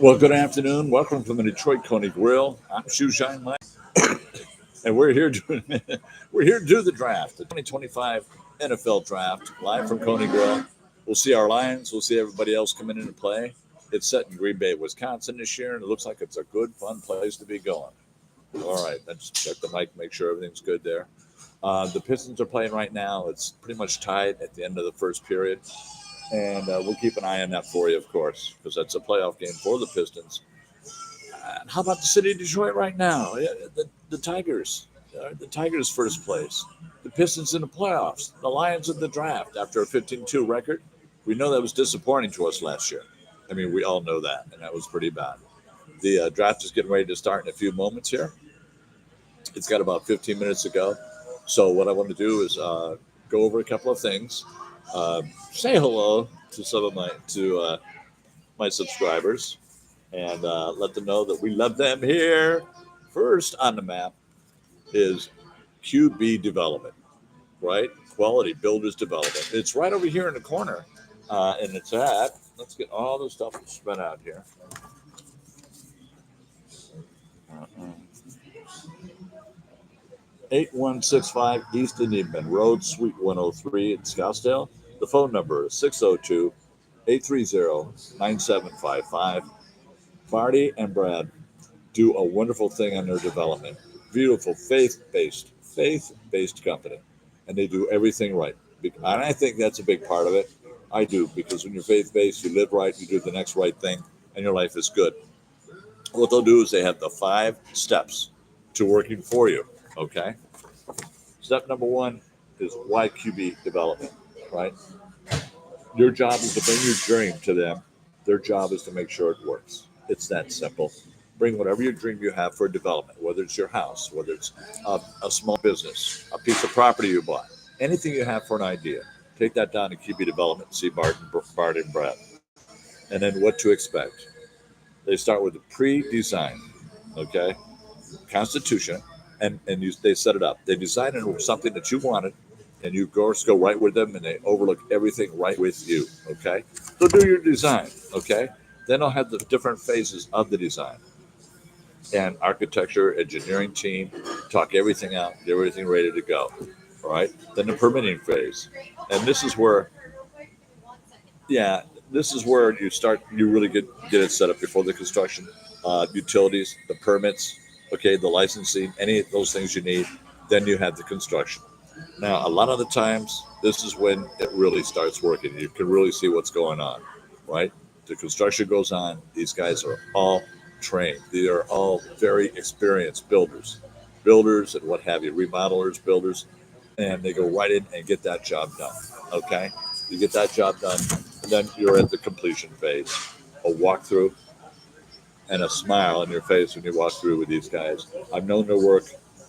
Well, good afternoon. Welcome from the Detroit Coney Grill. I'm Shoeshine Mike, and we're here to do the draft, the 2025 NFL Draft, live from Coney Grill. We'll see our Lions. We'll see everybody else coming in and play. It's set in Green Bay, Wisconsin this year, and it looks like it's a good, fun place to be going. All right, let's check the mic, make sure everything's good there. The Pistons are playing right now. It's pretty much tied at the end of the first period. And we'll keep an eye on that for you, of course, because that's a playoff game for the Pistons. How about the city of Detroit right now? Yeah, the Tigers. The Tigers first place. The Pistons in the playoffs. The Lions in the draft after a 15-2 record. We know that was disappointing to us last year. I mean, we all know that, and that was pretty bad. The draft is getting ready to start in a few moments here. It's got about 15 minutes to go. So what I want to do is go over a couple of things. Say hello to some of my subscribers and let them know that we love them here. First on the map is QB Development, right? Quality Builders Development. It's right over here in the corner, and it's at. Let's get all the stuff spread out here. 8165 East Indian Bend Road, Suite 103 in Scottsdale. The phone number is 602 830 9755. Marty and Brad do a wonderful thing on their development. Beautiful faith-based company, and they do everything right. And I think that's a big part of it. I do, because when you're faith-based, you live right, you do the next right thing, and your life is good. What they'll do is they have the 5 steps to working for you. Okay. Step number 1 is YQB development. Right. Your job is to bring your dream to them. Their job is to make sure it works. It's that simple. Bring whatever your dream you have for development, whether it's your house, whether it's a small business, a piece of property you bought, anything you have for an idea. Take that down to QB Development, see Bart and Brad. And then what to expect. They start with a pre-design, okay, constitution, and they set it up. They design it with something that you wanted, and you go right with them, and they overlook everything right with you, okay? They'll do your design, okay? Then they'll have the different phases of the design. And architecture, engineering team, talk everything out, get everything ready to go, all right? Then the permitting phase. And this is where, yeah, this is where you really get it set up before the construction, utilities, the permits, okay, the licensing, any of those things you need. Then you have the construction. Now, a lot of the times, this is when it really starts working. You can really see what's going on, right? The construction goes on. These guys are all trained. They are all very experienced builders and what have you, remodelers, builders, and they go right in and get that job done. Okay, you get that job done, and then you're at the completion phase, a walkthrough, and a smile on your face when you walk through with these guys. I've known their work;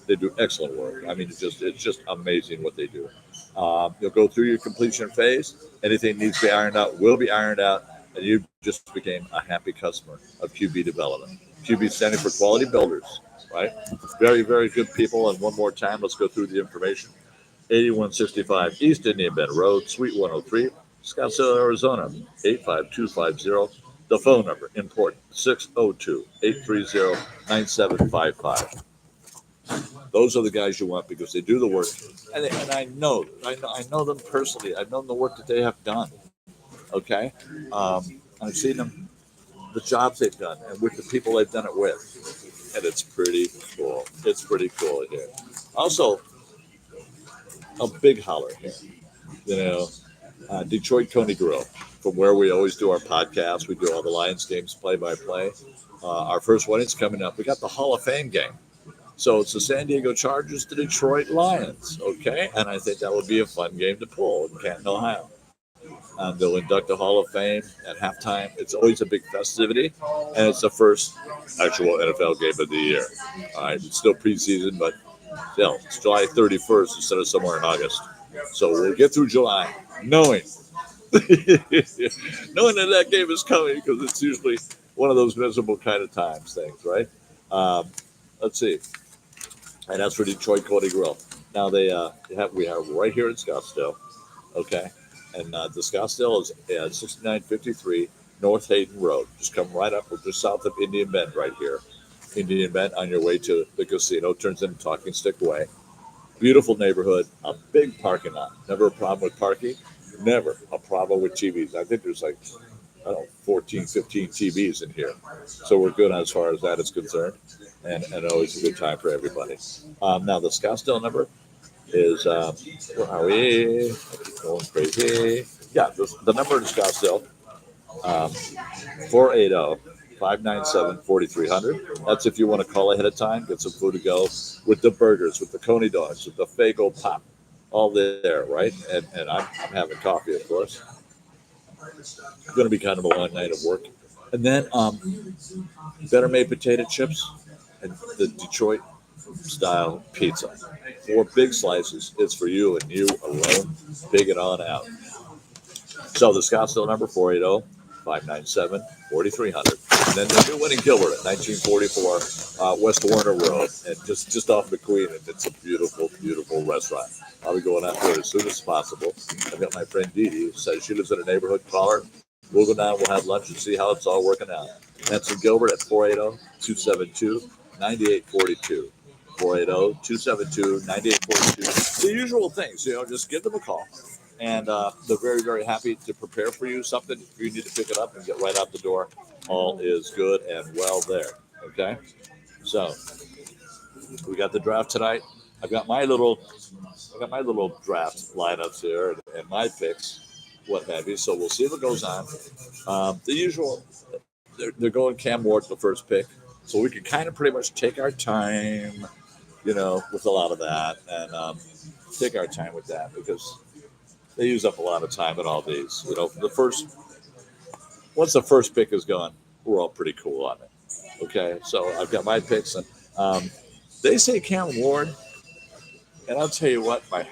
they do excellent work. I mean, it's just amazing what they do. You'll go through your completion phase. Anything needs to be ironed out will be ironed out, and you just became a happy customer of QB Development. QB standing for Quality Builders, right? Very, very good people. And one more time, let's go through the information. 8165 East Indian Bend Road, Suite 103, Scottsdale, Arizona, 85250. The phone number, important, 602 830 9755. Those are the guys you want because they do the work. And I know them personally. I've known the work that they have done. Okay. I've seen them, the jobs they've done, and with the people they've done it with. And it's pretty cool. It's pretty cool here. Also, a big holler here. You know, Detroit Coney Grill, from where we always do our podcast. We do all the Lions games play by play. Our first one is coming up. We got the Hall of Fame game. So it's the San Diego Chargers, the Detroit Lions, okay? And I think that would be a fun game to pull in Canton, Ohio. They'll induct the Hall of Fame at halftime. It's always a big festivity, and it's the first actual NFL game of the year. All right, it's still preseason, but still, it's July 31st instead of somewhere in August. So we'll get through July knowing knowing that game is coming because it's usually one of those miserable kind of times things, right? Let's see. And that's for Detroit Cody Grill. Now we have right here in Scottsdale. Okay, And the Scottsdale is at 6953 North Hayden Road. Just come right up. We're just south of Indian Bend right here. Indian Bend on your way to the casino turns into Talking Stick Way. Beautiful neighborhood, a big parking lot. Never a problem with parking. Never a problem with TVs. I think there's like, I don't know, 14, 15 TVs in here. So we're good as far as that is concerned. And always a good time for everybody. Now, the Scottsdale number is, where are we? I keep going crazy. Yeah, the number in Scottsdale, 480 That's if you want to call ahead of time, get some food to go with the burgers, with the coney dogs, with the Fago pop, all there, right? And I'm having coffee, of course. It's going to be kind of a long night of work. And then better made potato chips and the Detroit style pizza. 4 big slices. It's for you and you alone. Big and on out. So the Scottsdale number 480 And then the new one in Gilbert at 1944 West Warner Road, and just off McQueen. And it's a beautiful, beautiful restaurant. I'll be going out there as soon as possible. I've got my friend Dee Dee, says she lives in a neighborhood. Call her. We'll go down, we'll have lunch and see how it's all working out. That's in Gilbert at 480-272-9842. 480-272-9842. The usual things, just give them a call. And they're very, very happy to prepare for you something. If you need to pick it up and get right out the door, all is good and well there. Okay? So we got the draft tonight. I've got my little draft lineups here and my picks, what have you. So we'll see if it goes on. The usual, they're going Cam Ward the first pick. So we can kind of pretty much take our time, with a lot of that, and take our time with that because they use up a lot of time in all these. Once the first pick is gone, we're all pretty cool on it. Okay, so I've got my picks, and they say Cam Ward, and I'll tell you what, my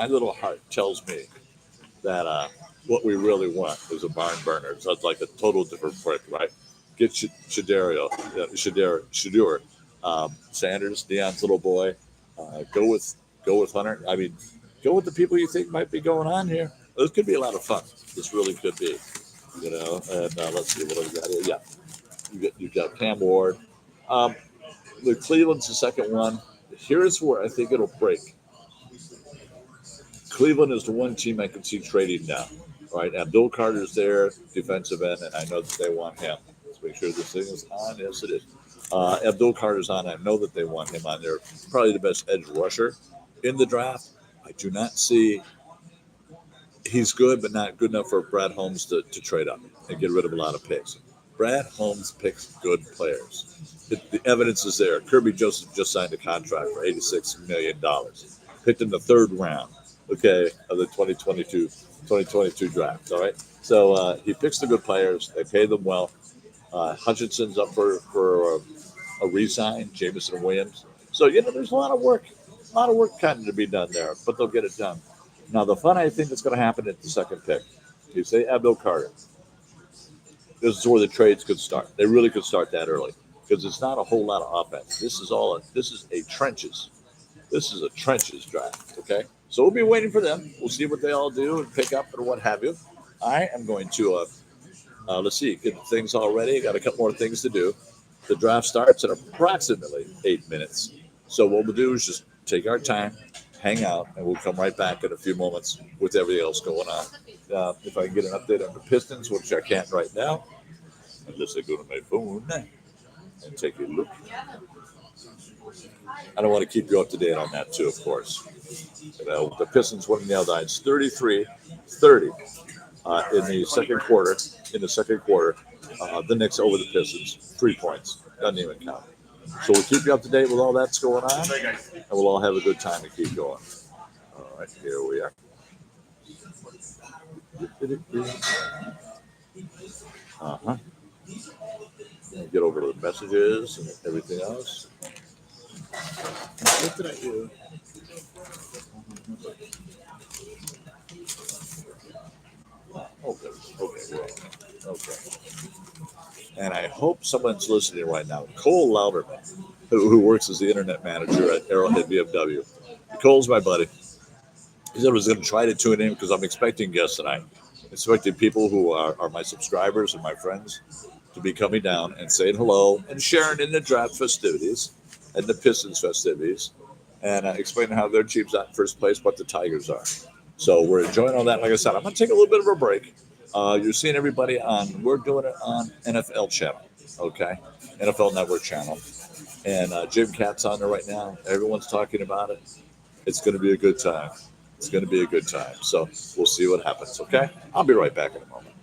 little heart tells me that what we really want is a barn burner. So it's like a total different pick, right? Get Shadur, Sanders, Deion's little boy. Go with Hunter. I mean, go with the people you think might be going on here. This could be a lot of fun. This really could be, And let's see what we got here. Yeah, you got Cam Ward. The Cleveland's the second one. Here's where I think it'll break. Cleveland is the one team I can see trading now. Right, Abdul Carter's there, defensive end, and I know that they want him. Let's make sure this thing is on. Yes, it is. Abdul Carter's on. I know that they want him on there. Probably the best edge rusher in the draft. I do not see. He's good, but not good enough for Brad Holmes to trade up and get rid of a lot of picks. Brad Holmes picks good players. The evidence is there. Kirby Joseph just signed a contract for $86 million. Picked in the third round, of the 2022 draft. All right. So he picks the good players. They pay them well. Hutchinson's up for a re-sign. Jameson and Williams. So there's a lot of work kind of to be done there, but they'll get it done. Now the fun I think that's going to happen at the second pick. You say Abdul Carter. This is where the trades could start. They really could start that early because it's not a whole lot of offense. This is a trenches. This is a trenches draft. Okay. So we'll be waiting for them. We'll see what they all do and pick up and what have you. I am going to, let's see, get things all ready. Got a couple more things to do. The draft starts in approximately 8 minutes. So what we'll do is just take our time, hang out, and we'll come right back in a few moments with everything else going on. If I can get an update on the Pistons, which I can't right now, unless I go to my phone and take a look. I don't want to keep you up to date on that too, of course. The Pistons winning the Aldides 33-30 in the second quarter. The Knicks over the Pistons, 3 points. Doesn't even count. So we'll keep you up to date with all that's going on, and we'll all have a good time and keep going. All right, here we are. Get over to the messages and everything else. What did I do? Okay. And I hope someone's listening right now. Cole Louderman, who works as the internet manager at Arrowhead BMW. Cole's my buddy. He said I was going to try to tune in because I'm expecting guests tonight. Expecting people who are my subscribers and my friends to be coming down and saying hello and sharing in the draft festivities and the Pistons festivities and explaining how their team's not in first place, but the Tigers are. So we're enjoying all that. Like I said, I'm going to take a little bit of a break. You're seeing everybody on, we're doing it on NFL channel, okay? NFL Network channel. And Jim Cat's on there right now. Everyone's talking about it. It's going to be a good time. It's going to be a good time. So we'll see what happens, okay? I'll be right back in a moment.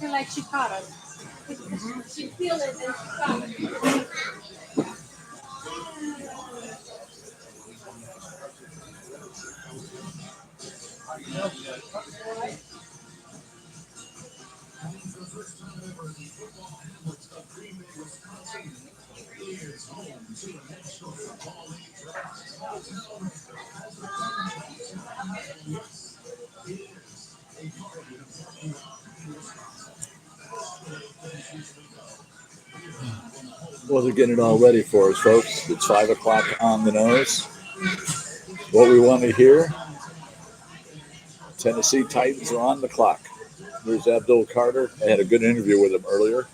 You like chicaras. She feel it and chicara. Well, they're getting it all ready for us, folks. It's 5 o'clock on the nose. What we want to hear: Tennessee Titans are on the clock. There's Abdul Carter. I had a good interview with him earlier.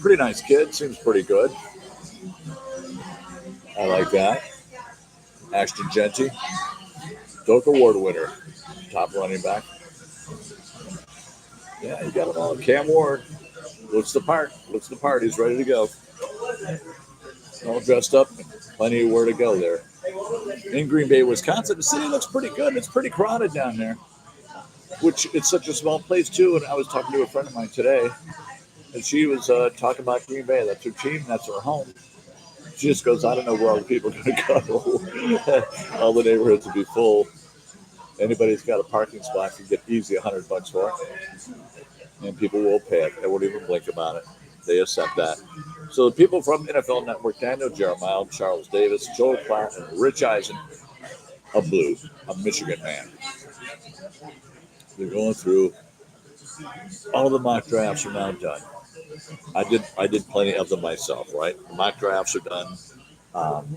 Pretty nice kid. Seems pretty good. I like that. Ashton Genty, Doak Award winner, top running back. Yeah, you got them all. Cam Ward looks the part. Looks the part. He's ready to go. All dressed up. Plenty of where to go there. In Green Bay, Wisconsin, the city looks pretty good. It's pretty crowded down there, which it's such a small place too. And I was talking to a friend of mine today, and she was talking about Green Bay. That's her team. That's her home. She just goes, I don't know where all the people are going to go. All the neighborhoods will be full. Anybody who's got a parking spot can get easy $100 for it, and people will pay it. They won't even blink about it. They accept that. So the people from NFL Network, Daniel Jeremiah, Charles Davis, Joel Klatt, and Rich Eisen, a Blue, a Michigan man. They're going through all the mock drafts are now done. I did plenty of them myself, right? The mock drafts are done. Um,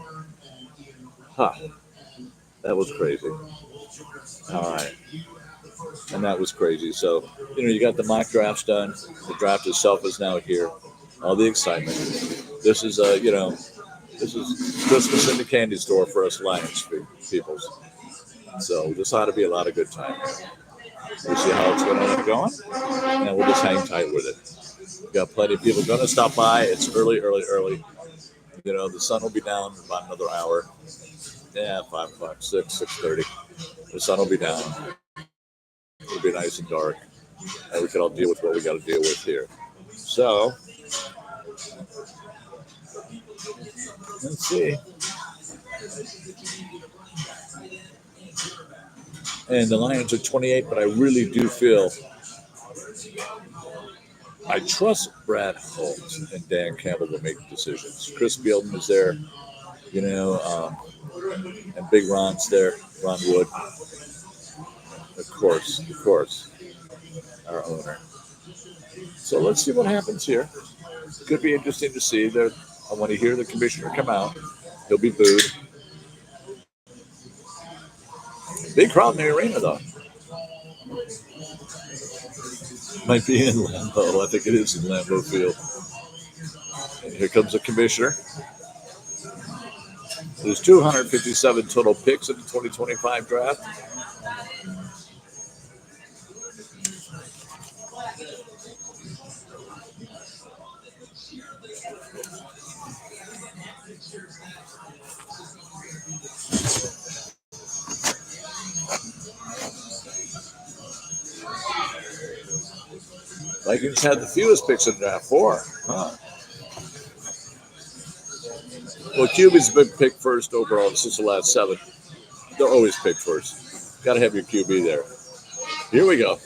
that was crazy. All right. And that was crazy. So, you got the mock drafts done. The draft itself is now here. All the excitement. This is, this is Christmas in the candy store for us Lions peoples. So this ought to be a lot of good time. We'll see how it's going to end up going, and we'll just hang tight with it. We've got plenty of people going to stop by. It's early. The sun will be down in about another hour. Yeah, 5 o'clock, 6:30. The sun will be down. It'll be nice and dark, and we can all deal with what we got to deal with here. So, let's see. And the Lions are 28, but I really do feel I trust Brad Holmes and Dan Campbell to make decisions. Chris Beelden is there, and Big Ron's there, Ron Wood. Of course, our owner. So let's see what happens here. Could be interesting to see. I want to hear the commissioner come out. He'll be booed. Big crowd in the arena, though. Might be in Lambeau. I think it is in Lambeau Field. And here comes the commissioner. There's 257 total picks in the 2025 draft. Vikings had the fewest picks in the draft, 4. Huh. Well, QB's been picked first overall since the last 7. They're always picked first. Got to have your QB there. Here we go.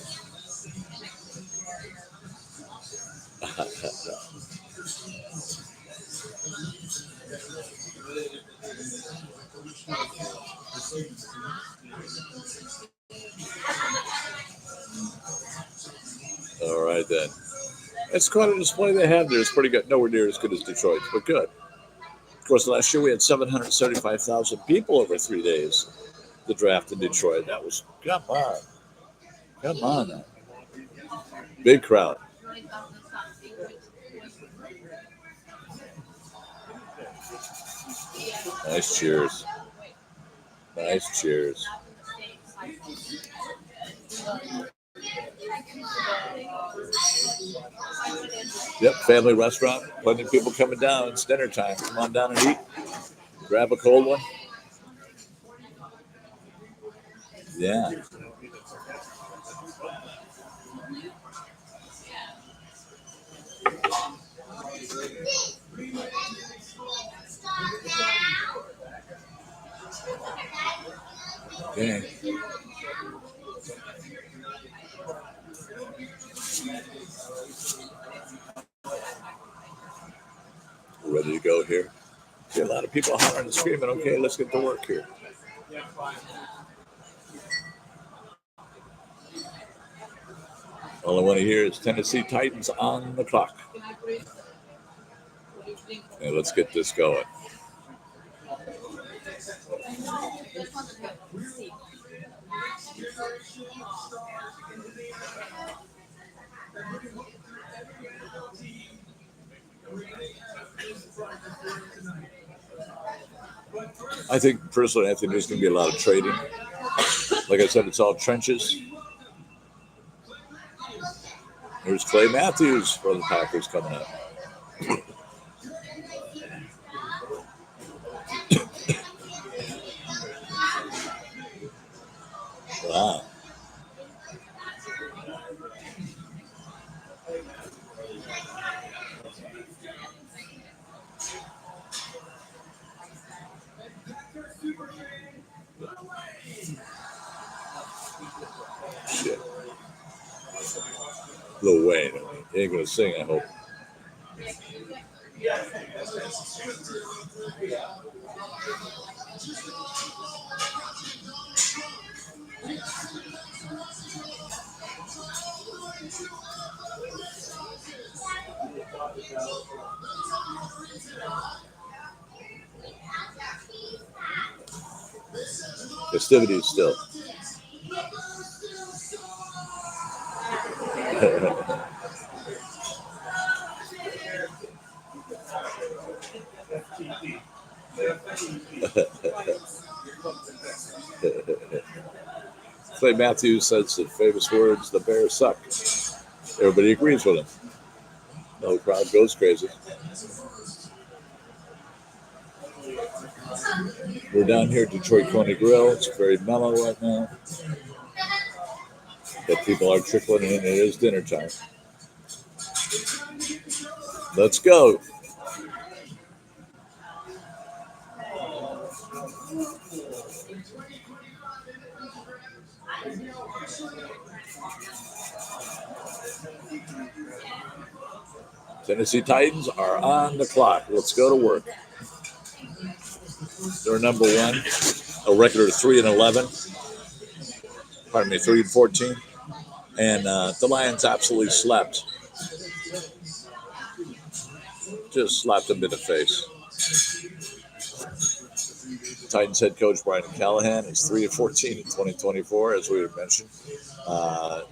All right, then. It's quite a display they have there. It's pretty good. Nowhere near as good as Detroit's, but good. Of course, last year we had 775,000 people over 3 days. The draft in Detroit. That was, come on now. Big crowd. Nice cheers. Nice cheers. Yep, family restaurant. Plenty of people coming down. It's dinner time. Come on down and eat. Grab a cold one. Yeah. Okay. We're ready to go here. See a lot of people hollering and screaming. Okay, let's get to work here. All I want to hear is Tennessee Titans on the clock. And let's get this going. I think personally, I think there's going to be a lot of trading. Like I said, it's all trenches. Here's Clay Matthews for the Packers coming up. Wow. Shit. Lil Wayne. He ain't going to sing, I hope. Festivities still. Clay Matthews says the famous words, "The Bears suck." Everybody agrees with him. The whole crowd goes crazy. We're down here at Detroit Coney Grill. It's very mellow right now. But people are trickling in. It is dinner time. Let's go. Tennessee Titans are on the clock. Let's go to work. They're number one, a record of 3-11. Pardon me, 3-14. And the Lions absolutely slept. Just slapped them in the face. Titans head coach Brian Callahan is 3-14 in 2024, as we had mentioned. Not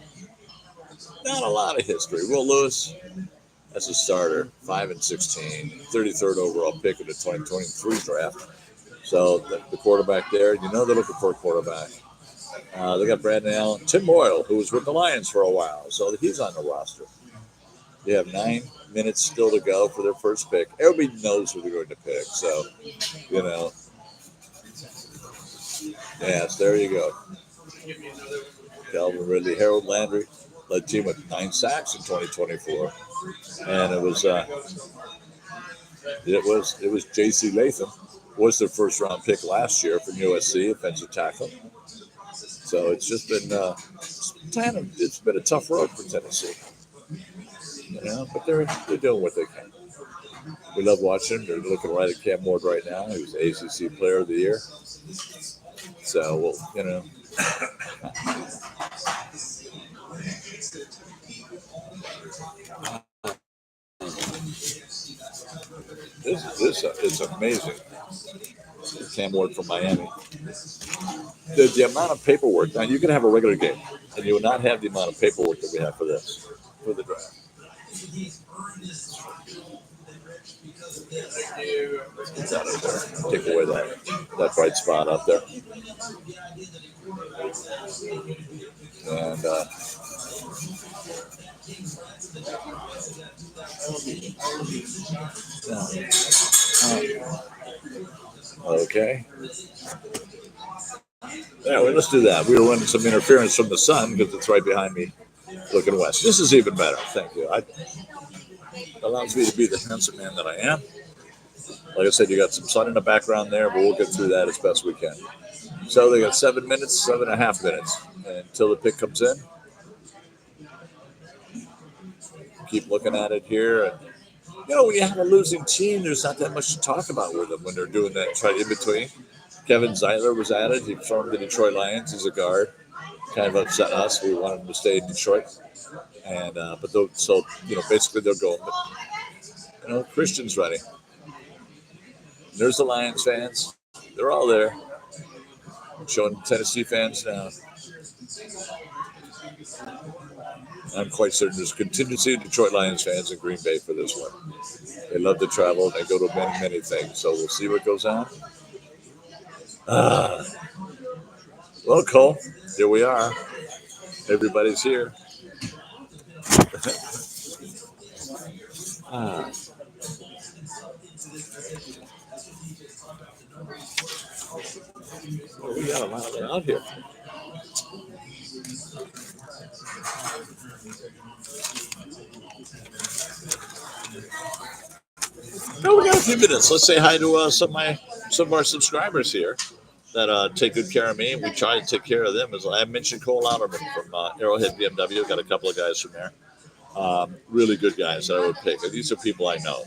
a lot of history. Will Lewis, as a starter, 5-16, 33rd overall pick in the 2023 draft. So the quarterback there, you know they're looking for a quarterback. They got Brandon Allen, Tim Boyle, who was with the Lions for a while, so he's on the roster. They have 9 minutes still to go for their first pick. Everybody knows who they're going to pick, so, you know. Yes, there you go. Calvin Ridley, Harold Landry led team with 9 sacks in 2024, and it was J.C. Latham was their first round pick last year from USC, offensive tackle. So it's just been it's been a tough road for Tennessee, you know, but they're doing what they can. We love watching them. They're looking right at Cam Ward right now. He was ACC Player of the Year. So, well, you know. This is amazing. Cam Ward from Miami. The amount of paperwork. Now, you can have a regular game, and you will not have the amount of paperwork that we have for the draft. Get that out there. Take away that bright spot up there. And okay. Yeah, well, let's do that. We were running some interference from the sun because it's right behind me, looking west. This is even better. Thank you. It allows me to be the handsome man that I am. Like I said, you got some sun in the background there, but we'll get through that as best we can. So they got 7 minutes, 7.5 minutes until the pick comes in. Keep looking at it here. And, when you have a losing team, there's not that much to talk about with them when they're doing that right in between. Kevin Zeiler was at it. He formed the Detroit Lions. He's a guard. Kind of upset us. We wanted him to stay in Detroit. And but basically they're going. But, Christian's ready. There's the Lions fans. They're all there. I'm showing Tennessee fans now. I'm quite certain there's a contingency of Detroit Lions fans in Green Bay for this one. They love to travel. They go to many, many things. So we'll see what goes on. Well, Cole, here we are. Everybody's here. We got a lot of it out here. No, we got a few minutes. Let's say hi to some of our subscribers here that take good care of me. We try to take care of them. As I mentioned, Cole Lauderman from Arrowhead BMW. Got a couple of guys from there. Really good guys that I would pick. These are people I know.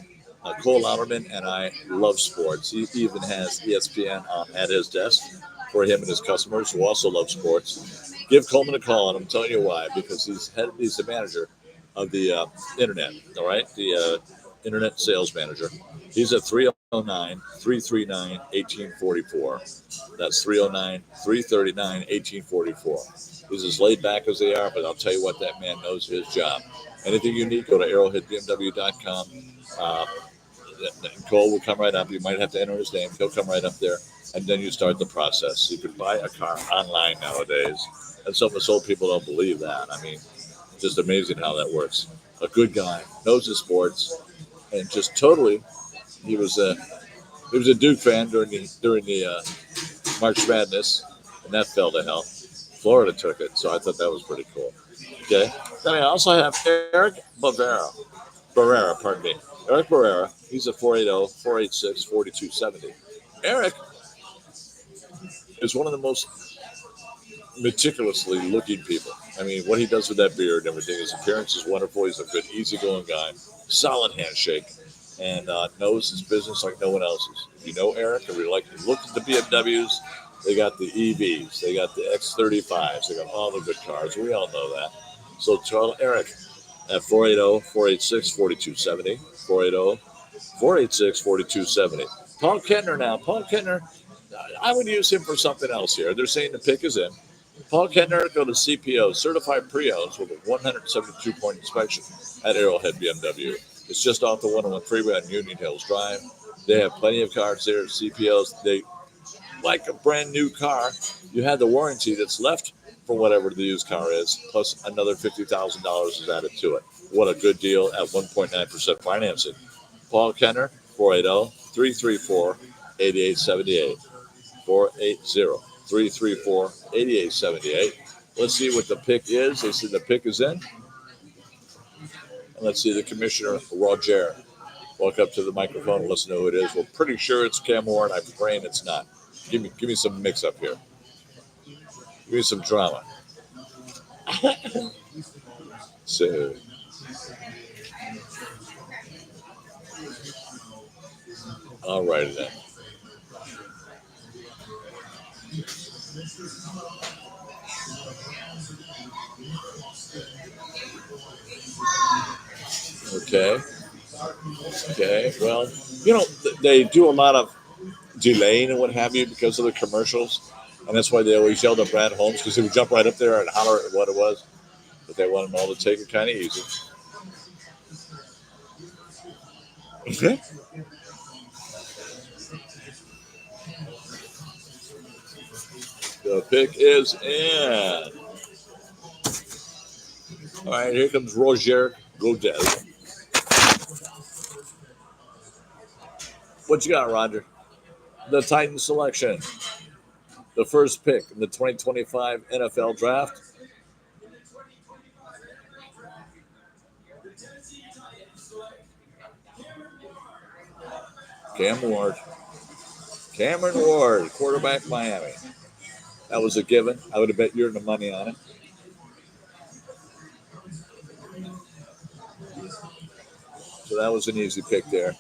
Cole Lauderman and I love sports. He even has ESPN at his desk for him and his customers who also love sports. Give Coleman a call, and I'm telling you why. Because he's the manager of the internet. All right, the internet sales manager. He's at 309-339-1844. That's 309-339-1844. He's as laid back as they are, but I'll tell you what, that man knows his job. Anything you need, go to arrowheadbmw.com. Cole will come right up. You might have to enter his name. He'll come right up there, and then you start the process. You can buy a car online nowadays, and some of us old people don't believe that. I mean, just amazing how that works. A good guy, knows his sports, and just totally, he was a Duke fan during the March Madness, and that fell to hell. Florida took it, so I thought that was pretty cool. Okay. Then I also have Eric Barrera, pardon me. Eric Barrera, he's at 480-486-4270. Eric is one of the most meticulously looking people. I mean, what he does with that beard and everything, his appearance is wonderful. He's a good, easygoing guy, solid handshake, and knows his business like no one else's. If you know Eric, or you like to look at the BMWs, they got the EVs, they got the X35s, they got all the good cars. We all know that. So tell Eric at 480-486-4270, 480-486-4270. Paul Kettner now. Paul Kettner, I would use him for something else here. They're saying the pick is in. Paul Kettner, go to CPO, Certified Pre-Owned, with a 172-point inspection at Arrowhead BMW. It's just off the 101 freeway on Union Hills Drive. They have plenty of cars there, CPOs. They, like a brand new car, you have the warranty that's left for whatever the used car is, plus another $50,000 is added to it. What a good deal at 1.9% financing. Paul Kettner, 480-334-8878. 480-334-8878. Let's see what the pick is. They said the pick is in. And let's see the commissioner, Roger. Walk up to the microphone and listen to who it is. We're pretty sure it's Cam Warren. I'm praying it's not. Give me some mix up here. Give me some drama. So, all righty then. Okay. Well, they do a lot of delaying and what have you because of the commercials. And that's why they always yelled at Brad Holmes, because he would jump right up there and holler at what it was. But they want them all to take it kind of easy. Okay. The pick is in. All right, here comes Roger Godez. What you got, Roger? The Titan selection. The first pick in the 2025 NFL Draft. Cam Ward. Cameron Ward, quarterback, Miami. That was a given. I would have bet you're the money on it. So that was an easy pick there.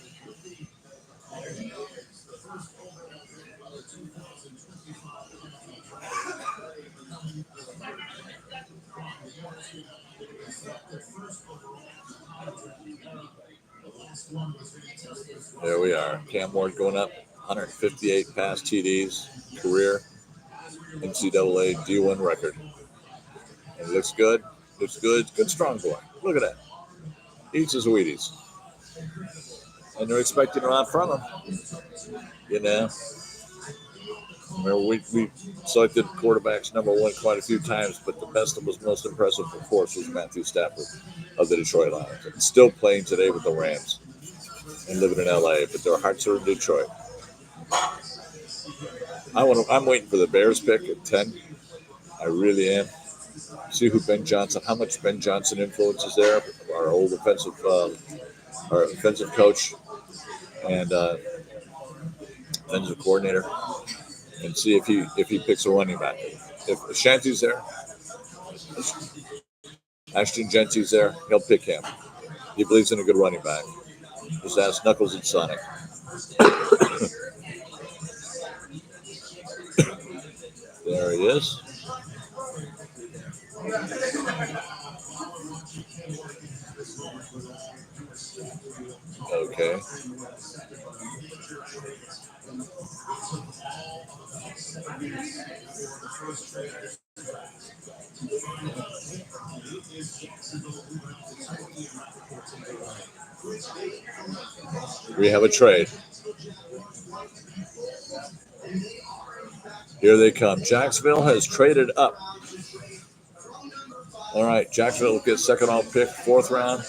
There we are. Cam Ward going up, 158 pass TDs, career NCAA D1 record. And it looks good. Looks good. Good strong boy. Look at that. Eats his Wheaties. And they're expecting a lot from him. You know. Remember, we selected quarterbacks number one quite a few times, but the best and was most impressive, of course, was Matthew Stafford of the Detroit Lions. And still playing today with the Rams and living in LA, but their hearts are in Detroit. I'm waiting for the Bears pick at 10. I really am. See who Ben Johnson, how much Ben Johnson influence is there. Our old offensive coach and offensive coordinator, and see if he picks a running back. If Shanty's there, Ashton Genty's there, he'll pick him. He believes in a good running back. Just ask Knuckles and Sonic. There he is. Okay. We have a trade. Here they come. Jacksonville has traded up. All right, Jacksonville gets second round pick, fourth round.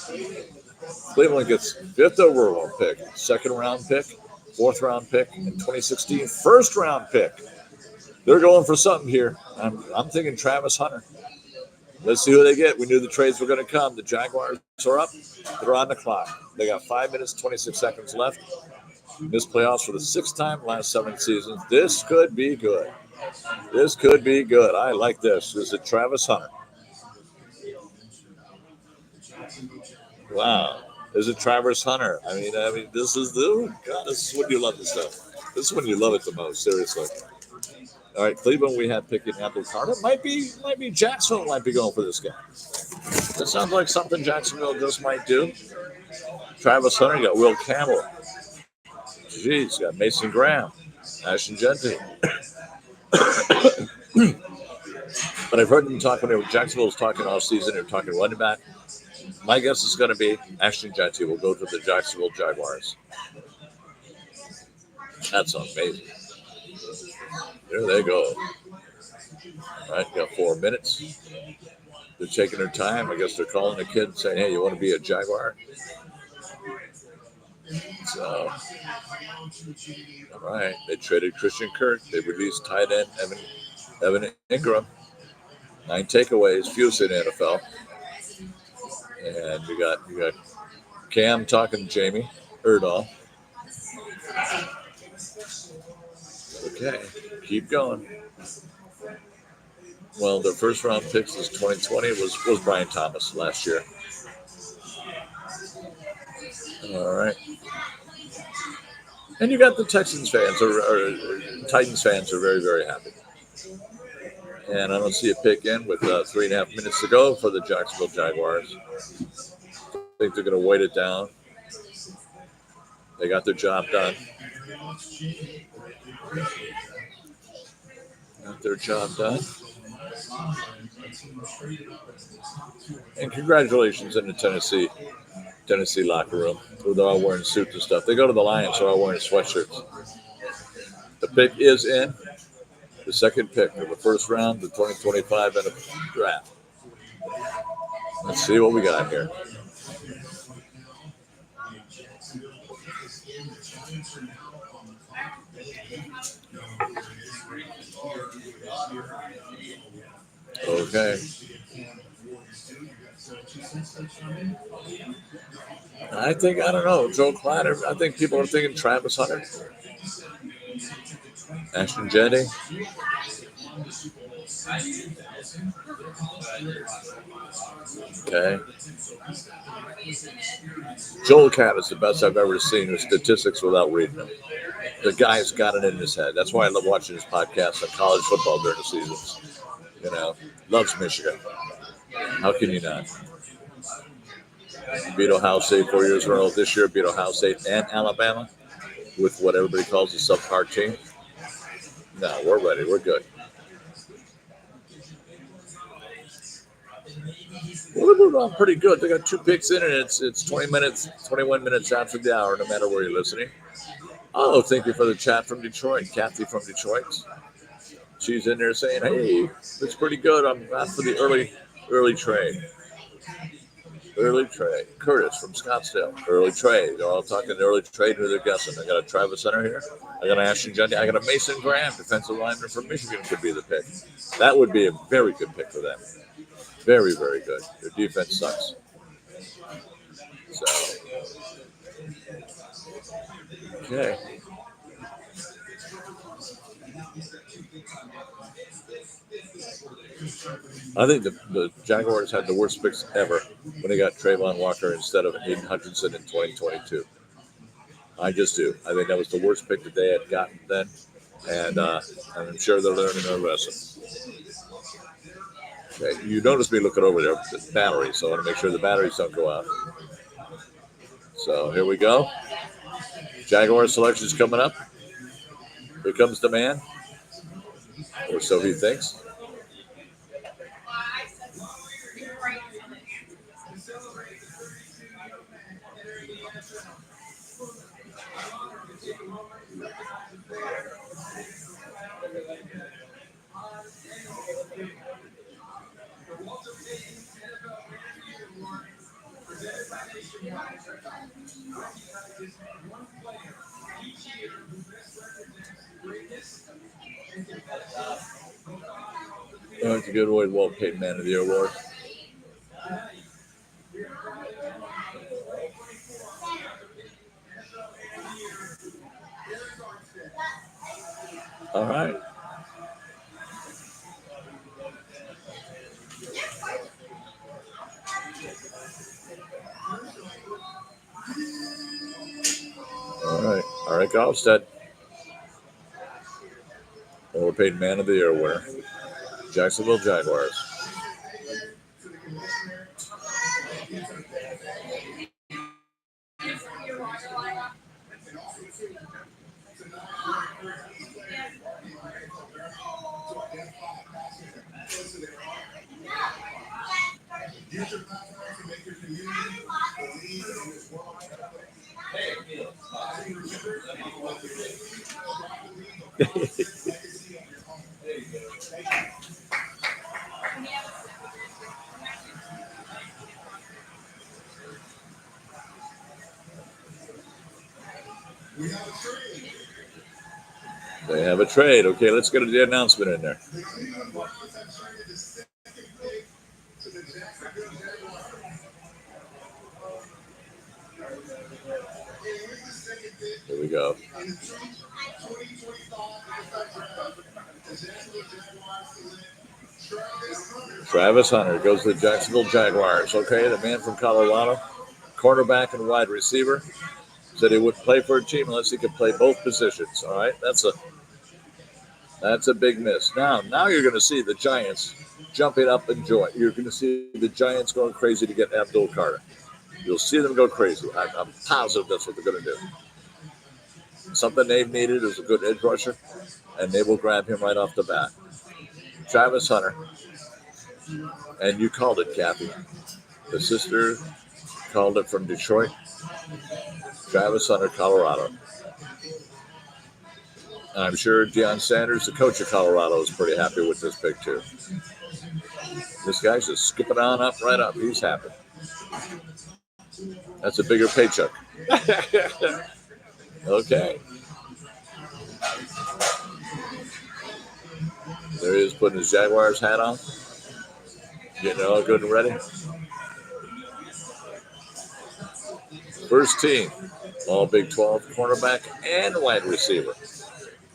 Cleveland gets fifth overall pick, second round pick, fourth round pick, and 2016 first round pick. They're going for something here. I'm thinking Travis Hunter. Let's see who they get. We knew the trades were going to come. The Jaguars are up. They're on the clock. They got 5 minutes, 26 seconds left. Missed playoffs for the sixth time last 7 seasons. This could be good. This could be good. I like this. This is Travis Hunter. Wow. This is Travis Hunter. I mean, this is this is when you love this stuff. This is when you love it the most. Seriously. All right, Cleveland. We have picking Apple Carter. Might be Jacksonville. Might be going for this guy. That sounds like something Jacksonville just might do. Travis Hunter. You got Will Campbell. Jeez, got Mason Graham, Ashton Genty. But I've heard them talking. Jacksonville's talking all season. They're talking running back. My guess is going to be Ashton Genty will go to the Jacksonville Jaguars. That's amazing. There they go. All right, got 4 minutes. They're taking their time. I guess they're calling the kid and saying, "Hey, you want to be a Jaguar?" So, all right. They traded Christian Kirk. They released tight end Evan Ingram. 9 takeaways, fewest in the NFL. And you got Cam talking to Jamie Erdahl. Okay, keep going. Well, their first round picks is 2020 was Brian Thomas last year. All right. And you got the Texans fans or Titans fans are very, very happy. And I don't see a pick in with 3.5 minutes to go for the Jacksonville Jaguars. I think they're going to weight it down. They got their job done. Got their job done. And congratulations into Tennessee Tennessee locker room. They're all wearing suits and stuff. They go to the Lions, they're all wearing sweatshirts. The pick is in. The second pick of the first round, the 2025 NFL draft. Let's see what we got here. Okay. I don't know, Joe Clatter. I think people are thinking Travis Hunter, Ashton Jetty. Okay. Joel Cat is the best I've ever seen with statistics without reading them. The guy's got it in his head. That's why I love watching his podcast on college football during the seasons. You know, loves Michigan. How can you not? Beat Ohio State 4 years in a row. This year, beat Ohio State and Alabama with what everybody calls a subpar team. No, we're ready. We're good. Well, they're moving on pretty good. They got 2 picks in, and it's 20 minutes, 21 minutes after the hour, no matter where you're listening. Oh, thank you for the chat from Detroit. Kathy from Detroit. She's in there saying, hey, it's pretty good. I'm not for the early trade. Early trade. Curtis from Scottsdale. Early trade. They're all talking early trade. Who they're guessing. I got a Travis Hunter here. I got an Ashton Judge. I got a Mason Graham, defensive lineman from Michigan, could be the pick. That would be a very good pick for them. Very, very good. Their defense sucks. So, okay. I think the Jaguars had the worst picks ever when they got Trayvon Walker instead of Aiden Hutchinson in 2022. I just do. I think that was the worst pick that they had gotten then, and I'm sure they're learning their lesson. Okay, you notice me looking over there, the battery, so I want to make sure the batteries don't go out. So here we go. Jaguar selection's coming up. Here comes the man, or so he thinks. Oh, it's a good way to well-paid man of the year award. All right. All right, Galstead. Overpaid man of the year winner. Jacksonville Jaguars. They have a trade. Okay, let's get the announcement in there. Here we go. Travis Hunter goes to the Jacksonville Jaguars. Okay, the man from Colorado, cornerback and wide receiver, said he wouldn't play for a team unless he could play both positions. All right, that's a big miss. Now you're going to see the Giants jumping up and joy. You're going to see the Giants going crazy to get Abdul Carter. You'll see them go crazy. I'm positive that's what they're going to do. Something they've needed is a good edge rusher, and they will grab him right off the bat. Travis Hunter, and you called it, Kathy. The sister called it from Detroit. Travis Hunter, Colorado. And I'm sure Deion Sanders, the coach of Colorado, is pretty happy with this pick too. This guy's just skipping on up, right up. He's happy. That's a bigger paycheck. Okay. There he is putting his Jaguars hat on. Getting it all good and ready. First team, all Big 12 cornerback and wide receiver.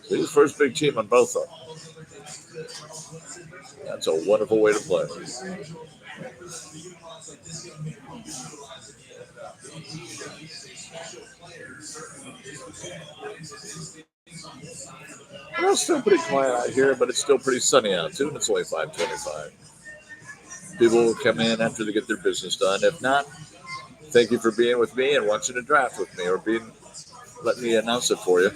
So he's first big team on both of them. That's a wonderful way to play. Well, it's still pretty quiet out here, but it's still pretty sunny out too, and it's only 5:25. People will come in after they get their business done. If not, thank you for being with me and watching the draft with me, or let me announce it for you.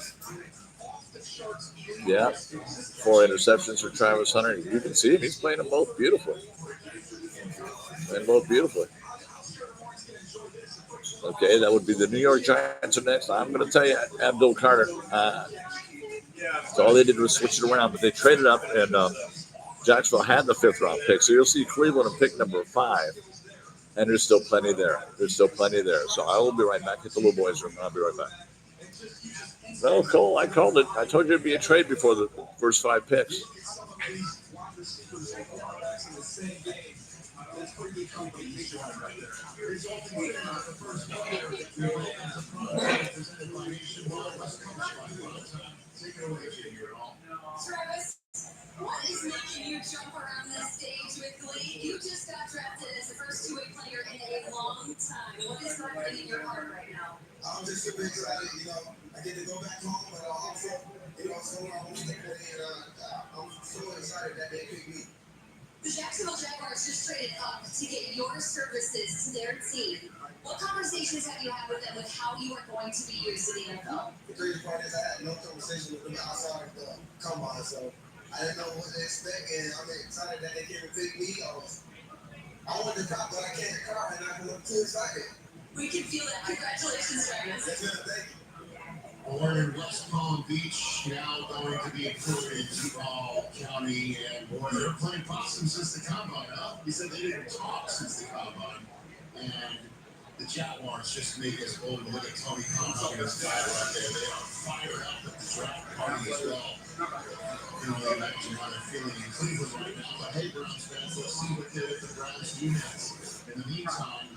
Yeah, 4 interceptions for Travis Hunter. You can see him; he's playing them both beautifully. Playing both beautifully. Okay, that would be the New York Giants are next. I'm going to tell you, Abdul Carter. So all they did was switch it around, but they traded up, and Jacksonville had the 5th round pick. So you'll see Cleveland in pick number 5, and there's still plenty there. There's still plenty there. So I will be right back. Hit the little boys' room, and I'll be right back. No, Cole, I called it. I told you it'd be a trade before the first 5 picks. Travis, what is making you jump around this stage with glee? You just got drafted as the first two-way player in a long time. What is happening in your heart right now? I'm just super excited. I get to go back home, but also, somewhere I want to play, and I'm so excited that they picked me. The Jacksonville Jaguars just traded up to get your services to their team. What conversations have you had with them with how you are going to be used in the NFL? The crazy part is I had no conversation with them outside of the combine, so I didn't know what to expect, and I'm excited that they came and picked me. I want to cop, but I can't cop, and I'm too excited. We can feel that. Congratulations, Travis. Yes, ma'am. Thank you. We're in West Palm Beach, now going to be included in Duval County, and boy, they're playing possum since the combine, huh? He said they didn't talk since the combine, and the Jaguars just make us old. Look at Tony Khan, this guy right there. They are fired up at the draft party as well. You can only imagine how they're feeling in Cleveland right now. But hey, Browns fans, let's see what the Browns do next. In the meantime,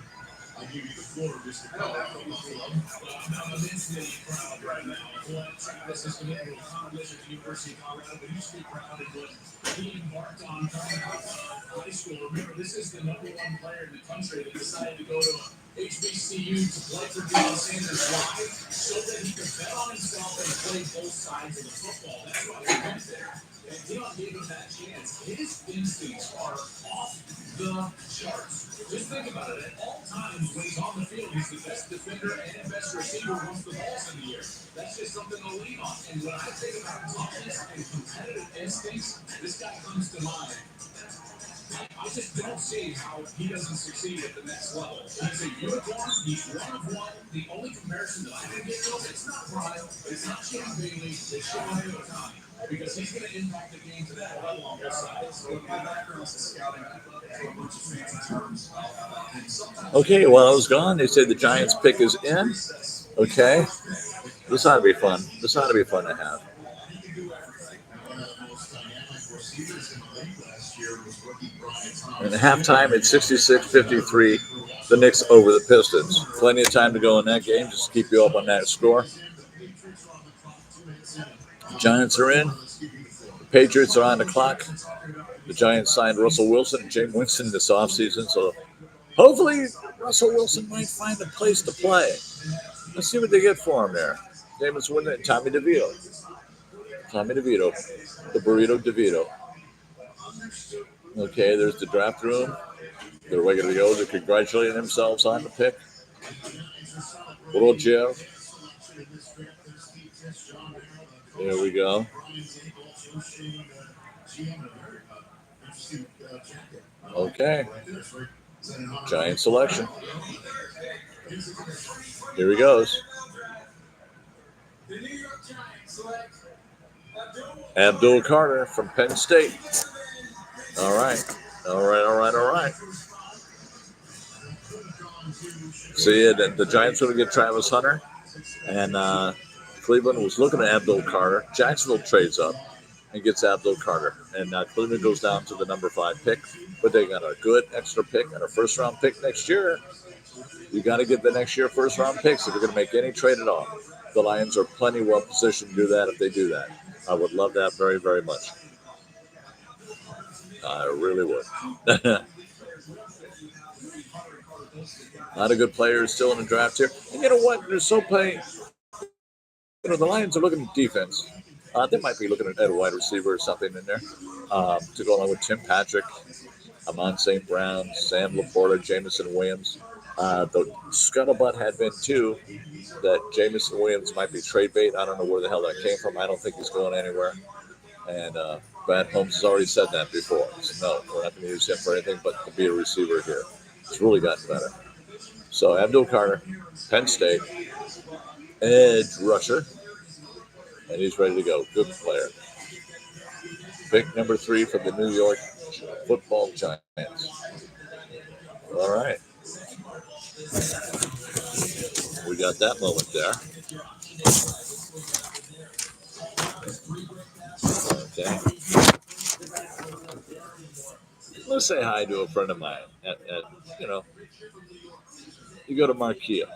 I give you the floor just to call out Buffalo. I'm immensely proud right now of what Travis has been able to accomplish at the University of Colorado, but hugely proud of what he embarked on coming out of high school. Remember, this is the #1 player in the country that decided to go to HBCU to play for Deion Sanders. Why? So that he could bet on himself and play both sides of the football. That's why he went there. And Deion gave him that chance. His instincts are off the charts. Just think about it. At all times when he's on the field, he's the best defender and best receiver once the ball's in the air. That's just something to lean on. And when I think about toughness and competitive instincts, this guy comes to mind. I just don't see how he doesn't succeed at the next level. He's a unicorn. He's one of one. The only comparison that I can get to him, it's not Brian, it's not Champ Bailey, it's Shohei Ohtani. Because he's going to impact the game to that level on both sides. My background is scouting a bunch of fancy terms. Okay, while I was gone, they said the Giants pick is in. Okay, this ought to be fun. This ought to be fun to have. And at halftime, it's 66-53. The Knicks over the Pistons. Plenty of time to go in that game. Just keep you up on that score. The Giants are in. The Patriots are on the clock. The Giants signed Russell Wilson and James Winston this offseason, so hopefully Russell Wilson might find a place to play. Let's see what they get for him there. James Winston and Tommy DeVito. Tommy DeVito. The Burrito DeVito. Okay, there's the draft room. They're ready to go. They're congratulating themselves on the pick. Roger. There we go. Okay. Giant selection. Here he goes. The New York Giants select Abdul Carter from Penn State. All right. All right. See, the Giants going to get Travis Hunter, and Cleveland was looking at Abdul Carter. Jacksonville trades up and gets Abdul Carter, and Cleveland goes down to the number 5 pick, but they got a good extra pick and a first-round pick next year. You got to get the next year first-round picks if you're going to make any trade at all. The Lions are plenty well positioned to do that if they do that. I would love that very, very much. I really would. A lot of good players still in the draft here. And you know what? They're so playing. You know, the Lions are looking at defense. They might be looking at a wide receiver or something in there to go along with Tim Patrick, Amon St. Brown, Sam Laporta, Jamison Williams. The scuttlebutt had been, too, that Jamison Williams might be trade bait. I don't know where the hell that came from. I don't think he's going anywhere. And Brad Holmes has already said that before. So, no, we're not going to use him for anything but to be a receiver here. It's really gotten better. So, Abdul Carter, Penn State, edge rusher. And he's ready to go. Good player. Pick number 3 from the New York Football Giants. All right. We got that moment there. Okay. Let's say hi to a friend of mine at you go to Marquia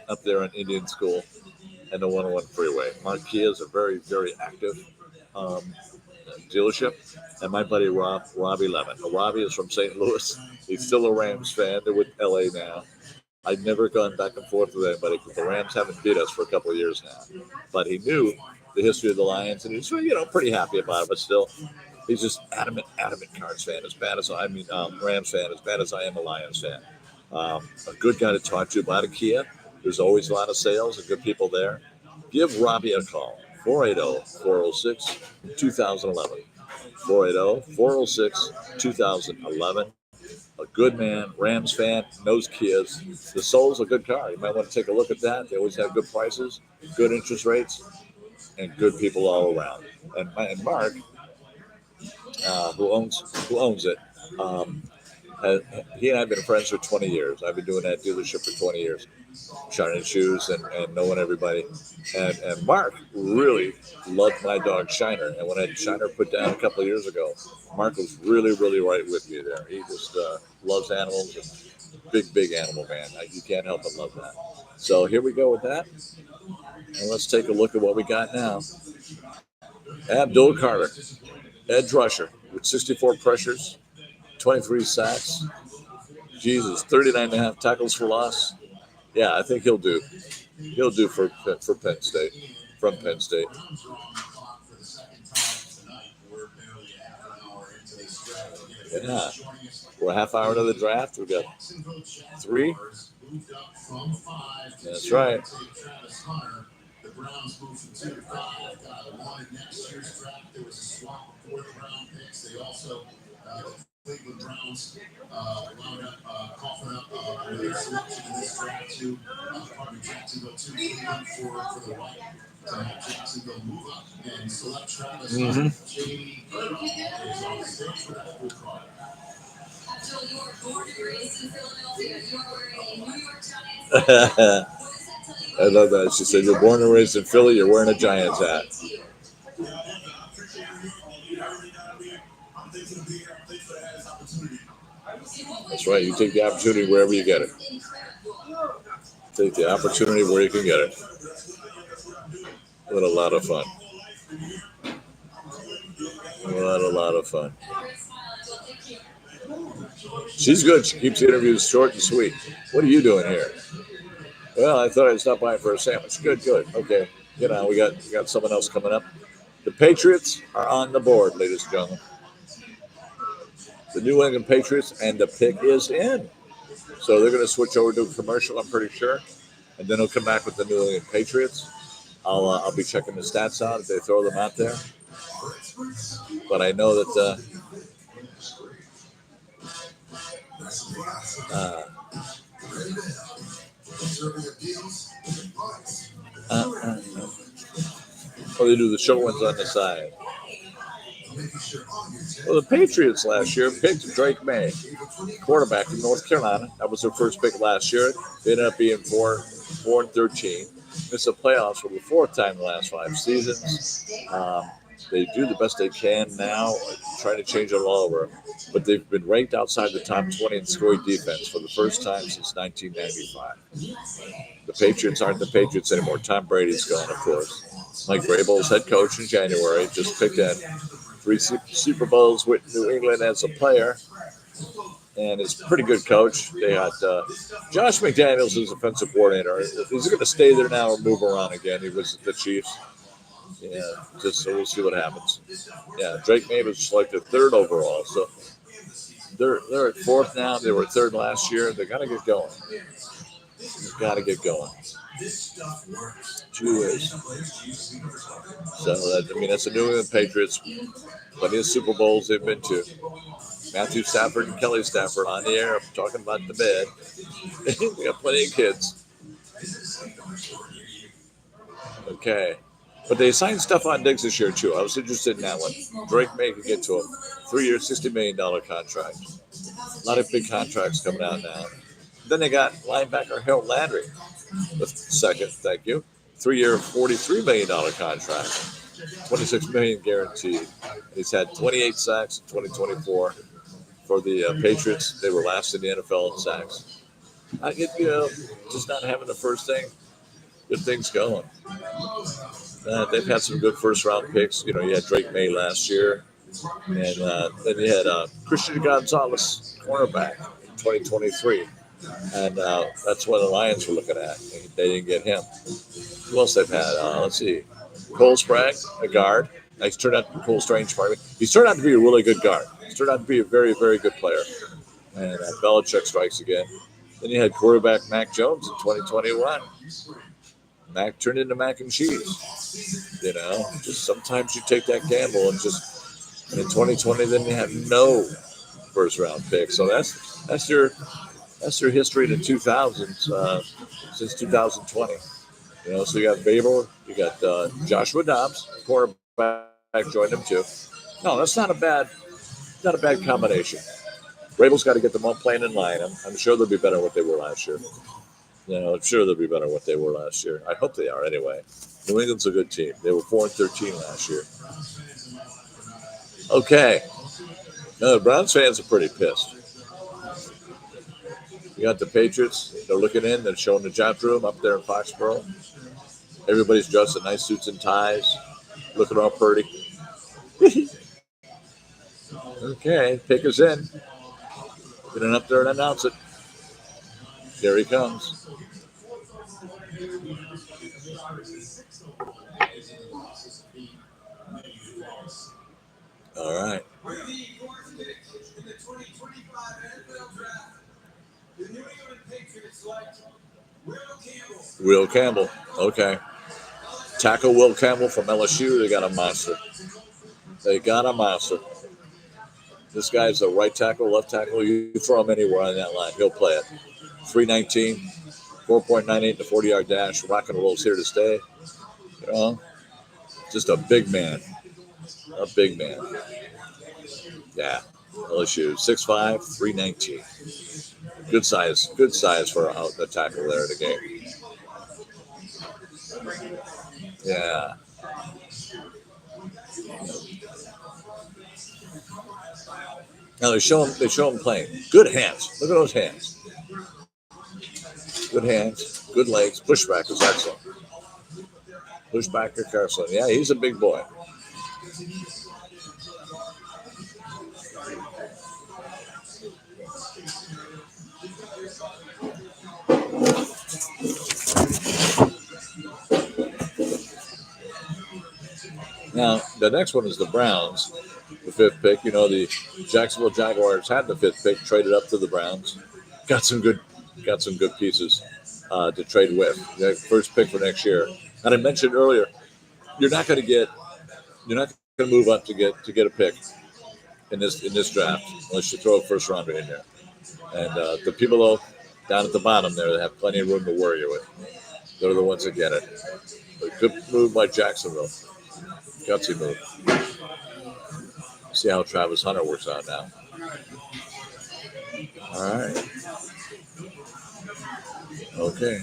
up there on Indian School and the 101 freeway. Marquia is a very, very active dealership. And my buddy Robbie Lemon. Robbie is from St. Louis. He's still a Rams fan. They're with LA now. I've never gone back and forth with anybody because the Rams haven't beat us for a couple of years now. But he knew the history of the Lions, and he's pretty happy about it. But still, he's just adamant Cards fan, as bad as Rams fan, as bad as I am a Lions fan. A good guy to talk to about a Kia. There's always a lot of sales and good people there. Give Robbie a call, 480-406-2011. 480-406-2011. A good man, Rams fan, knows Kias. The Soul's a good car. You might want to take a look at that. They always have good prices, good interest rates, and good people all around. And Mark, who owns it, he and I have been friends for 20 years. I've been doing that dealership for 20 years, shining shoes and knowing everybody. And Mark really loved my dog Shiner. And when I had Shiner put down a couple of years ago, Mark was really, really right with me there. He just loves animals and big animal man. You can't help but love that. So here we go with that. And let's take a look at what we got now. Abdul Carter, edge rusher with 64 pressures, 23 sacks. Jesus, 39.5 tackles for loss. Yeah, I think he'll do. He'll do for Penn State, from Penn State. Yeah, we're a half hour into the draft. We've got 3. That's right. The Browns moved from 2 to 5. Wanted next year's draft. There was a swap of 4th round picks. They also Cleveland Browns wound up coughing up their selection in this draft to Jacksonville to Cleveland for the right to have Jacksonville move up and select Travis J.D. is on stage for that full card. Abdul, you were born and raised in Philadelphia. You are wearing a New York Giants hat. I love that. She said, "You're born and raised in Philly. You're wearing a Giants hat." That's right. You take the opportunity wherever you get it. Take the opportunity where you can get it. What a lot of fun. What a lot of fun. She's good. She keeps the interviews short and sweet. What are you doing here? Well, I thought I'd stop by for a sandwich. Good. Okay. We got someone else coming up. The Patriots are on the board, ladies and gentlemen. The New England Patriots, and the pick is in. So they're going to switch over to a commercial, I'm pretty sure. And then they'll come back with the New England Patriots. I'll be checking the stats out if they throw them out there. But I know that Uh, Oh, they do the short ones on the side. Well, the Patriots last year picked Drake May, quarterback from North Carolina. That was their first pick last year. They ended up being 4-13. Missed the playoffs for the fourth time in the last 5 seasons. They do the best they can now, trying to change it all over. But they've been ranked outside the top 20 in scoring defense for the first time since 1995. The Patriots aren't the Patriots anymore. Tom Brady's gone, of course. Mike Vrabel's head coach in January, just picked in 3 Super Bowls with New England as a player, and is a pretty good coach. They got Josh McDaniels as offensive coordinator. Is he going to stay there now or move around again? He was at the Chiefs. Yeah, just so we'll see what happens. Yeah, Drake May was selected 3rd overall, so they're at 4th now. They were 3rd last year. They got to get going. Got to get going. Jewish. So that's the New England Patriots. Plenty of Super Bowls they've been to. Matthew Stafford and Kelly Stafford on the air. I'm talking about the bed. We got plenty of kids. Okay. But they signed Stephon Diggs this year, too. I was interested in that one. Drake May could get to a 3-year, $60 million contract. A lot of big contracts coming out now. Then they got linebacker Harold Landry, the second, thank you. 3-year, $43 million contract. $26 million guaranteed. He's had 28 sacks in 2024 for the Patriots. They were last in the NFL in sacks. Just not having the first thing, good things going. They've had some good first-round picks. You had Drake May last year, and then you had Christian Gonzalez, cornerback, in 2023. And that's what the Lions were looking at. They didn't get him. Who else they've had? Let's see. Cole Sprague, a guard. He's turned out to be Cole Strange, pardon me. He's turned out to be a really good guard. He's turned out to be a very, very good player. And Belichick strikes again. Then you had quarterback Mac Jones in 2021. Mac turned into mac and cheese. Just sometimes you take that gamble and just in 2020, then you have no first-round pick. So that's your history in the 2000s since 2020. So you got Babel, you got Joshua Dobbs, quarterback, joined him too. No, that's not a bad combination. Rabel's got to get them all playing in line. I'm sure they'll be better than what they were last year. I'm sure they'll be better than what they were last year. I hope they are anyway. New England's a good team. They were 4-13 last year. Okay. Now the Browns fans are pretty pissed. You got the Patriots. They're looking in. They're showing the draft room up there in Foxborough. Everybody's dressed in nice suits and ties, looking all pretty. Okay, pick us in. Get it up there and announce it. Here he comes. All right. Will Campbell. Okay. Tackle Will Campbell from LSU. They got a monster. This guy's a right tackle, left tackle. You throw him anywhere on that line, he'll play it. 319, 4.98 in the 40-yard dash. Rock and roll's here to stay. Just a big man. Yeah. LSU, 6'5", 319. Good size for the tackle there in the game. Yeah. Now they show him playing. Good hands. Look at those hands. Good hands. Good legs. Pushback is excellent. Pushbacker Carson. Yeah, he's a big boy. Now, the next one is the Browns, the 5th pick. The Jacksonville Jaguars had the 5th pick, traded up to the Browns. Got some good pieces to trade with. The first pick for next year. And I mentioned earlier, you're not going to move up to get a pick in this draft unless you throw a first rounder in there. And the people though down at the bottom there that have plenty of room to worry with, they're the ones that get it. But good move by Jacksonville. Gutsy move. See how Travis Hunter works out now. All right. Okay.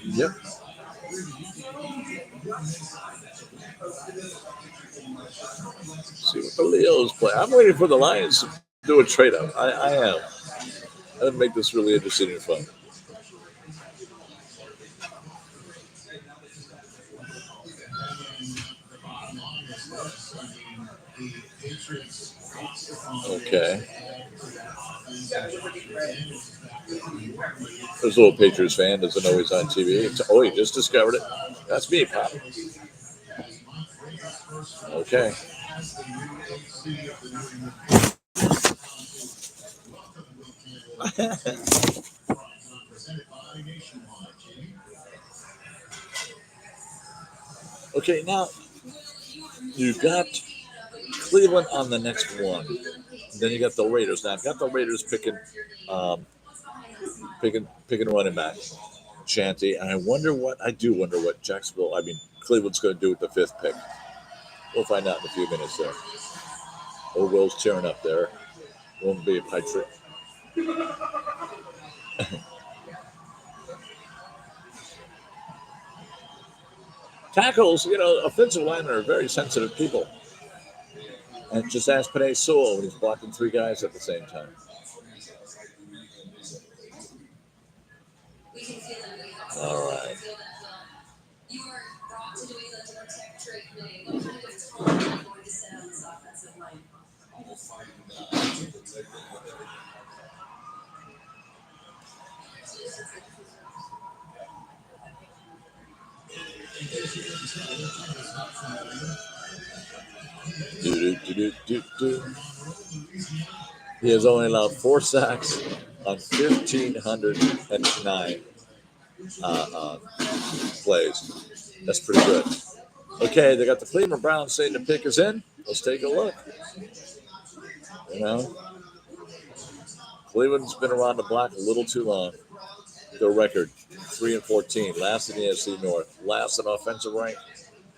Yep. See what the Leos play. I'm waiting for the Lions to do a trade up. I am. That'd make this really interesting and fun. Okay. There's a little Patriots fan, doesn't know he's on TV. Oh, he just discovered it. That's me, Pop. Okay. Okay, now you got Cleveland on the next one. Then you got the Raiders. Now I've got the Raiders um, picking running back, Shanty, and I wonder what Cleveland's going to do with the fifth pick. We'll find out in a few minutes there. Old Will's cheering up there. Won't be a pipe trick. Tackles, offensive linemen are very sensitive people. And just ask Panay Sewell when he's blocking three guys at the same time. All right. You are brought to New England to protect Drake May. What kind of tone are you going to set on this offensive line? He has only allowed 4 sacks on 1,509 plays. That's pretty good. Okay, they got the Cleveland Browns saying the pick is in. Let's take a look. Cleveland's been around the block a little too long. Their record, 3-14, last in the AFC North, last in offensive rank,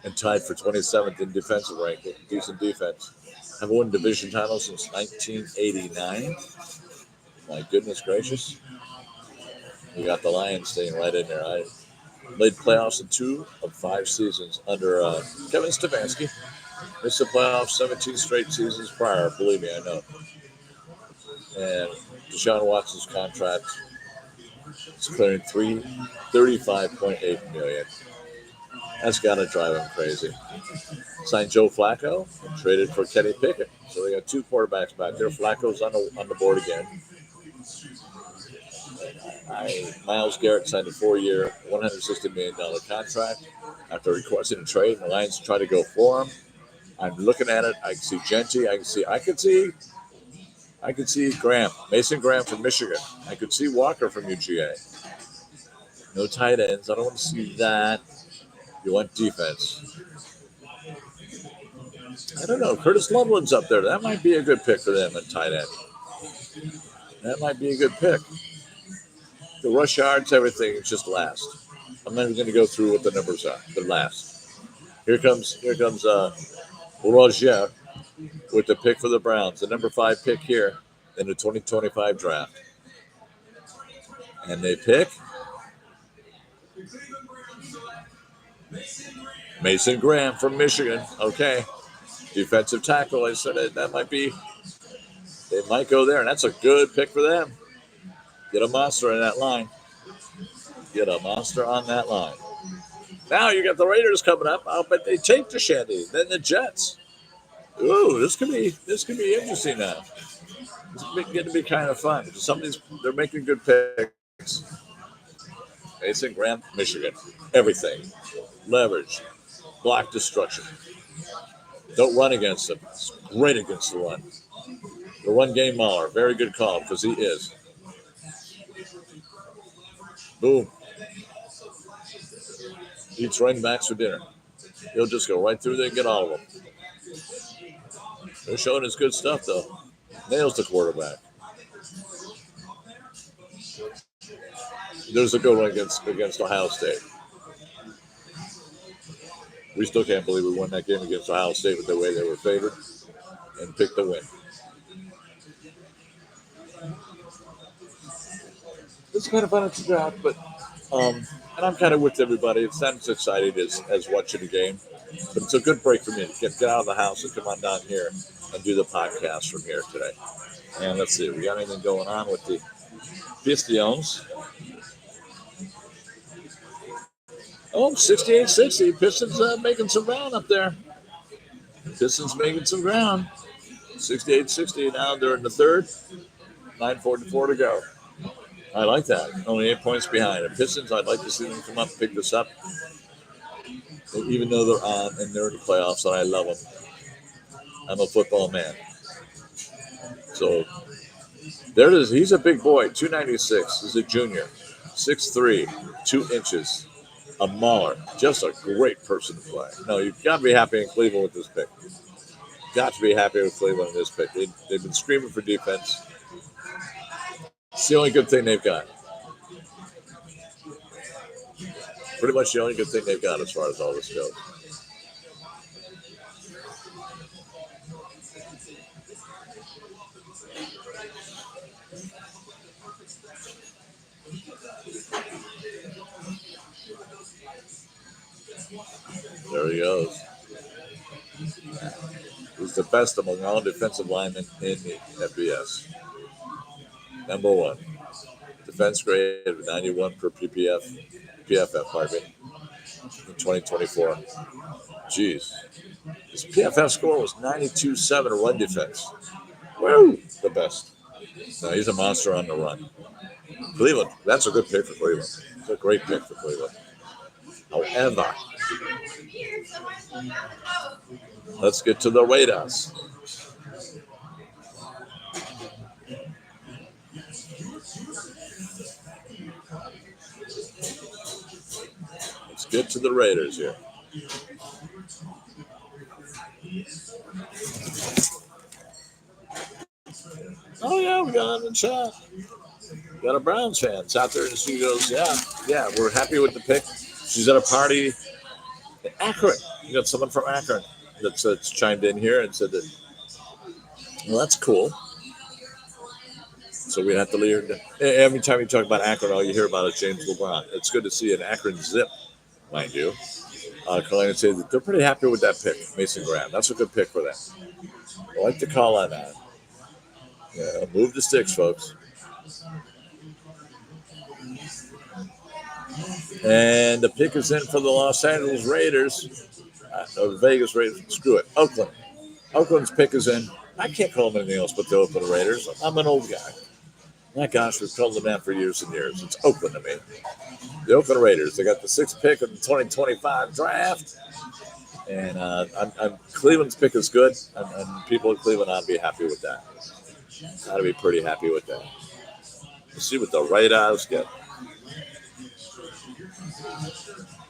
and tied for 27th in defensive rank. Decent defense. Have won division title since 1989. My goodness gracious. We got the Lions staying right in there. I made playoffs in 2 of 5 seasons under Kevin Stefanski. Missed the playoffs 17 straight seasons prior. Believe me, I know. And Deshaun Watson's contract is clearing $35.8 million. That's got to drive him crazy. Signed Joe Flacco and traded for Kenny Pickett. So they got 2 quarterbacks back there. Flacco's on the board again. Myles Garrett signed a 4-year, $160 million contract after requesting a trade. The Lions try to go for him. I'm looking at it. I can see Genty. I could see Graham, Mason Graham from Michigan. I could see Walker from UGA. No tight ends. I don't want to see that. You want defense. I don't know. Curtis Loveland's up there. That might be a good pick for them at tight end. That might be a good pick. The rush yards, everything is just last. I'm not even going to go through what the numbers are. They're last. Here comes Rozier with the pick for the Browns, the number 5 pick here in the 2025 draft. And they pick Mason Graham from Michigan. Okay. Defensive tackle. I said it. They might go there, and that's a good pick for them. Get a monster in that line. Get a monster on that line. Now you got the Raiders coming up. I'll bet they take the Shandy. Then the Jets. Ooh, this could be interesting now. This is going to be kind of fun. They're making good picks. Mason Graham, Michigan. Everything. Leverage. Block destruction. Don't run against him. It's great against the run. The run game Mahler. Very good call because he is. Boom. Eats running backs for dinner. He'll just go right through there and get all of them. They're showing us good stuff, though. Nails the quarterback. There's a good one against Ohio State. We still can't believe we won that game against Ohio State with the way they were favored and picked the win. It's kind of fun to draft, but and I'm kind of with everybody. It's not as exciting as watching a game, but it's a good break for me to get out of the house and come on down here and do the podcast from here today. And let's see, we got anything going on with the Pistions? Oh, 68-60. Pistons making some ground up there. Pistons making some ground. 68-60. Now they're in the third. 9:44 to go. I like that. Only 8 points behind. The Pistons, I'd like to see them come up and pick this up. Even though they're on and they're in the playoffs, and I love them. I'm a football man. So there it is. He's a big boy. 296. He's a junior. 6'3", 2 inches. A mauler. Just a great person to play. No, you've got to be happy in Cleveland with this pick. Got to be happy with Cleveland in this pick. They've been screaming for defense. It's the only good thing they've got. Pretty much the only good thing they've got as far as all this goes. There he goes. He's the best among all defensive linemen in the FBS. Number one. Defense grade of 91 per PFF, pardon me, in 2024. Jeez. His PFF score was 92.7 run defense. Woo! The best. No, he's a monster on the run. Cleveland, that's a good pick for Cleveland. It's a great pick for Cleveland. However, let's get to the Raiders. Let's get to the Raiders here. Oh, yeah, we got it in the chat. We got a Browns fans out there, and she goes, yeah, we're happy with the pick. She's at a party in Akron. We got someone from Akron that's chimed in here and said that, well, that's cool. So we have to leave. Every time you talk about Akron, all you hear about is James LeBron. It's good to see an Akron zip, mind you. Kalina said that they're pretty happy with that pick, Mason Graham. That's a good pick for them. I like to call on that. Yeah, move the sticks, folks. And the pick is in for the Los Angeles Raiders. Or Vegas Raiders. Screw it. Oakland. Oakland's pick is in. I can't call them anything else but the Oakland Raiders. I'm an old guy. My gosh, we've called them that for years and years. It's Oakland to me. The Oakland Raiders. They got the 6th pick of the 2025 draft. And Cleveland's pick is good. And people in Cleveland ought to be happy with that. Ought to be pretty happy with that. Let's see what the Raiders get.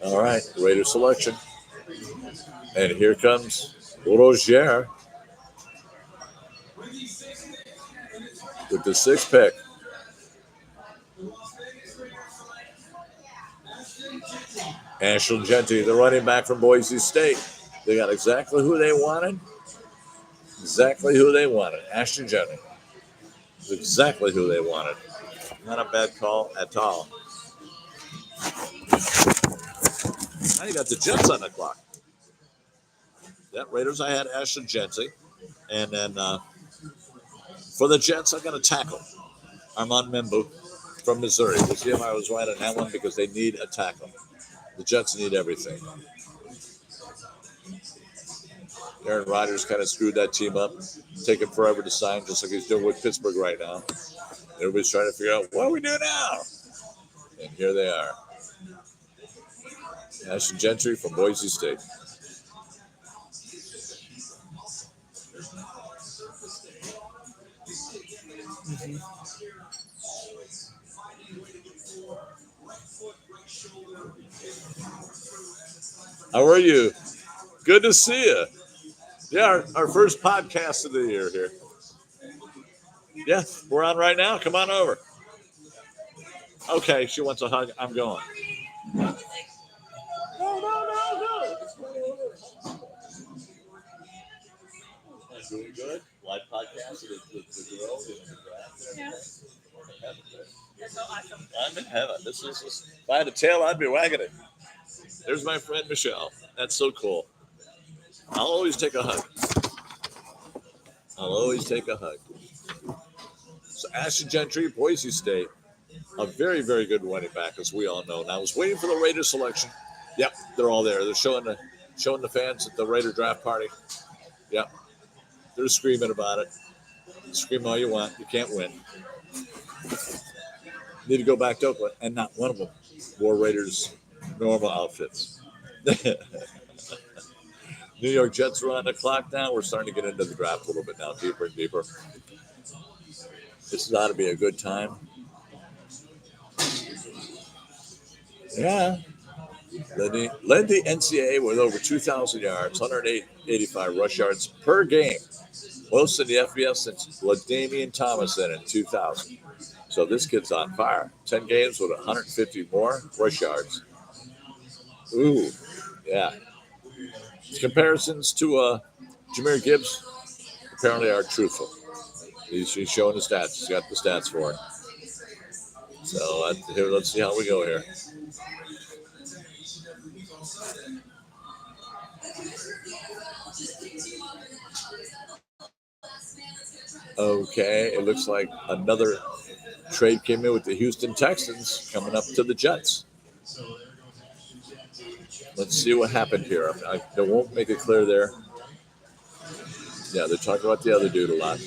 All right, Raiders selection. And here comes Roger with the 6th pick. Ashton Jeanty, the running back from Boise State. They got exactly who they wanted. Ashton Jeanty. Exactly who they wanted. Not a bad call at all. Now you got the Jets on the clock. That Raiders, I had Ashton Jeanty. And then for the Jets, I got a tackle. Armand Membu from Missouri. We'll see if I was right on that one because they need a tackle. The Jets need everything. Aaron Rodgers kind of screwed that team up, taking forever to sign, just like he's doing with Pittsburgh right now. Everybody's trying to figure out, what do we do now? And here they are. Ashton Jeanty from Boise State. How are you? Good to see you. Yeah, our first podcast of the year here. Yeah, we're on right now. Come on over. Okay, she wants a hug. I'm going. No, no, no, no. Doing good. Live podcast with the girl in the draft. Yeah. You're so awesome. I'm in heaven. This is just, if I had a tail, I'd be wagging it. There's my friend Michelle. That's so cool. I'll always take a hug. I'll always take a hug. So Ashton Gentry, Boise State, a very, very good running back, as we all know. Now I was waiting for the Raiders selection. Yep, they're all there. They're showing the fans at the Raider draft party. Yep, they're screaming about it. Scream all you want. You can't win. Need to go back to Oakland, and not one of them wore Raiders normal outfits. New York Jets are on the clock now. We're starting to get into the draft a little bit now, deeper and deeper. This has got to be a good time. Yeah. Led the NCAA with over 2,000 yards, 185 rush yards per game. Most in the FBS since LaDainian Thomas in 2000. So this kid's on fire. 10 games with 150 more rush yards. Ooh, yeah. Comparisons to Jahmyr Gibbs apparently are truthful. He's showing the stats. He's got the stats for it. So here, let's see how we go here. Okay, it looks like another trade came in with the Houston Texans coming up to the Jets. Let's see what happened here. They won't make it clear there. Yeah, they're talking about the other dude a lot.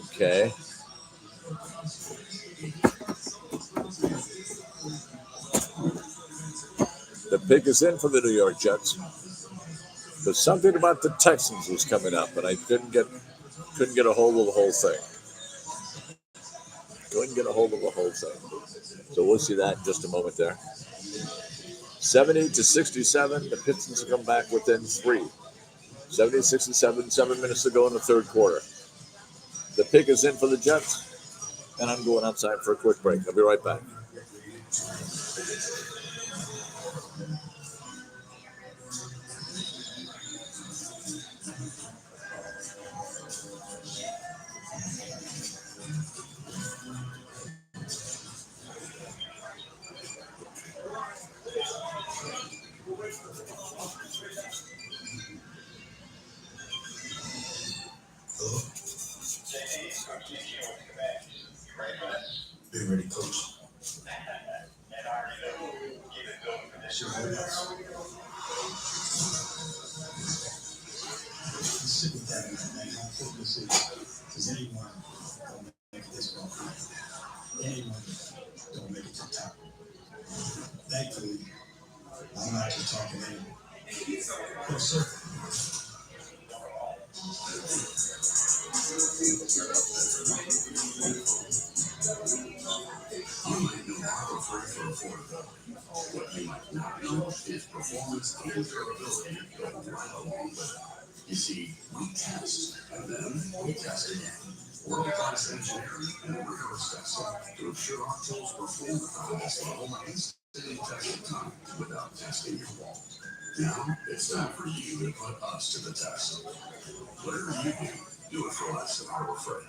Okay. The pick is in for the New York Jets. But something about the Texans was coming up, and I couldn't get a hold of the whole thing. Couldn't get a hold of the whole thing. So we'll see that in just a moment there. 70-67. The Pistons come back within 3. 70-67. 7 minutes to go in the third quarter. The pick is in for the Jets, and I'm going outside for a quick break. I'll be right back. Be ready, coach. Sit with that, man. How important this is. Because anyone don't make it this far. Anyone don't make it to the top. Thankfully, I'm not just talking anymore. No, sir. You might know Harbor Freight for affordability. What you might not know is performance and durability go right along with it. You see, we test, and then we test again. World-class engineering and rigorous testing to ensure our tools perform at the highest level and stay test of time without testing your wall. Now, it's time for you to put us to the test. Whatever you do it for us at Harbor Freight.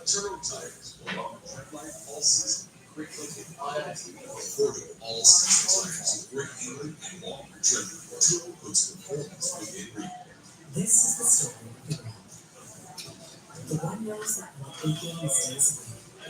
Turtle tires will offer tread life all season. Great looking, affordable all season tires with great handling and longer tread. Turtle puts performance within reach. This is the story of the one. The one knows that when thinking is days away,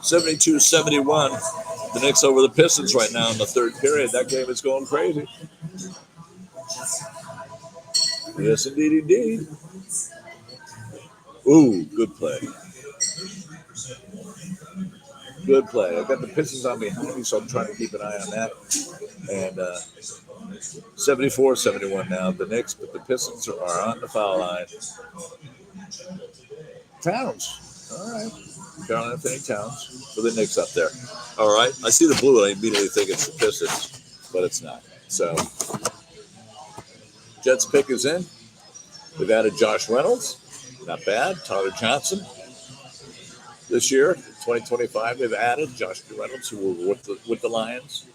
72-71. The Knicks over the Pistons right now in the third period. That game is going crazy. Yes, indeed. Ooh, good play. Good play. I've got the Pistons on behind me, so I'm trying to keep an eye on that. And 74-71 now. The Knicks, but the Pistons are on the foul line. Towns. All right. Carolina Anthony Towns for the Knicks up there. All right. I see the blue, and I immediately think it's the Pistons, but it's not. So, Jets pick is in. They've added Josh Reynolds. Not bad. Tyler Johnson. This year, 2025, they've added Josh Reynolds, who were with the Lions.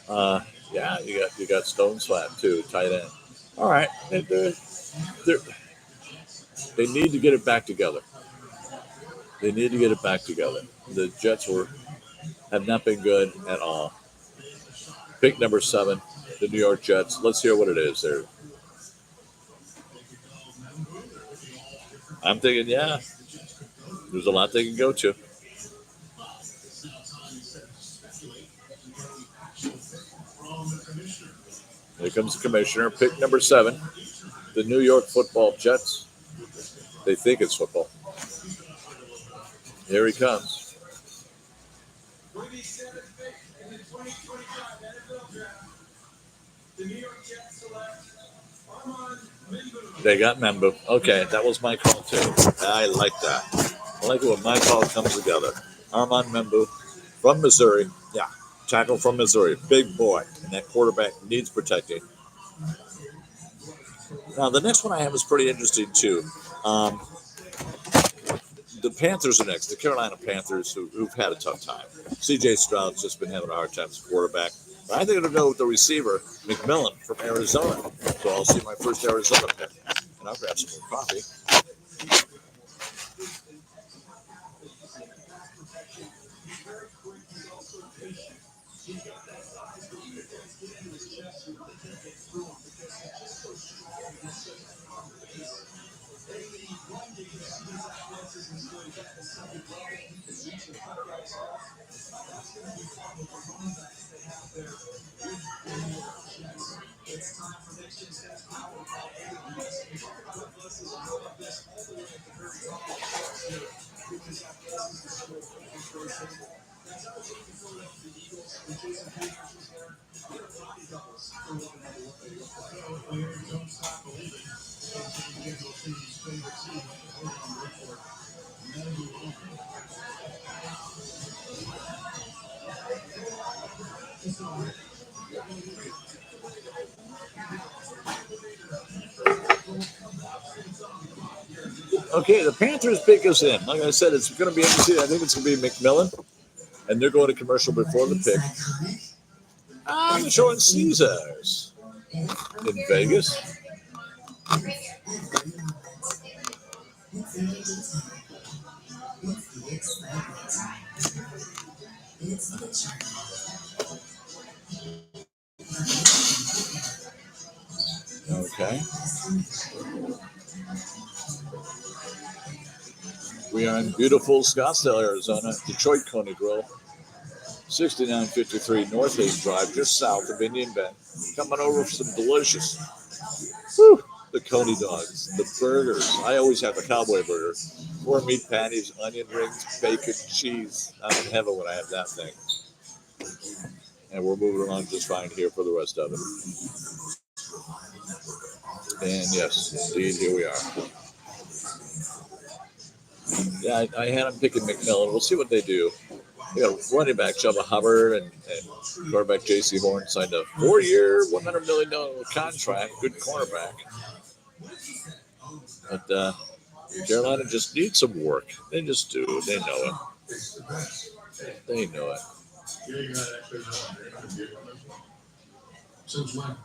Yeah, you got Stone Slap too, tight end. All right, they need to get it back together. They need to get it back together. The Jets have not been good at all. Pick number 7, the New York Jets. Let's hear what it is there. I'm thinking, yeah, there's a lot they can go to. Here comes the commissioner. Pick number 7, the New York Football Jets. They think it's football. Here he comes. They got Membu. Okay, that was my call too. I like that. I like it when my call comes together. Armand Membu from Missouri. Yeah, tackle from Missouri. Big boy. And that quarterback needs protecting. Now, the next one I have is pretty interesting too. The Panthers are next. The Carolina Panthers, who've had a tough time. C.J. Stroud's just been having a hard time as a quarterback. But I think it'll go with the receiver, McMillan from Arizona. So I'll see my first Arizona pick. And I'll grab some more coffee. Okay, the Panthers pick us in. Like I said, it's going to be interesting. I think it's going to be McMillan, and they're going to commercial before the pick. I'm showing Caesars in Vegas. Okay. We are in beautiful Scottsdale, Arizona, Detroit Coney Grill, 6953 North Haven Drive, just south of Indian Bend. Coming over for some delicious, the Coney dogs, the burgers. I always have a cowboy burger. 4 meat patties, onion rings, bacon, cheese. I'm in heaven when I have that thing. And we're moving along just fine here for the rest of it. And yes, indeed, here we are. Yeah, I had them picking McMillan. We'll see what they do. They got running back Chuba Hubbard and quarterback J.C. Horn signed a 4-year, $100 million contract. Good cornerback. But Carolina just needs some work. They just do. They know it. They know it. Since when?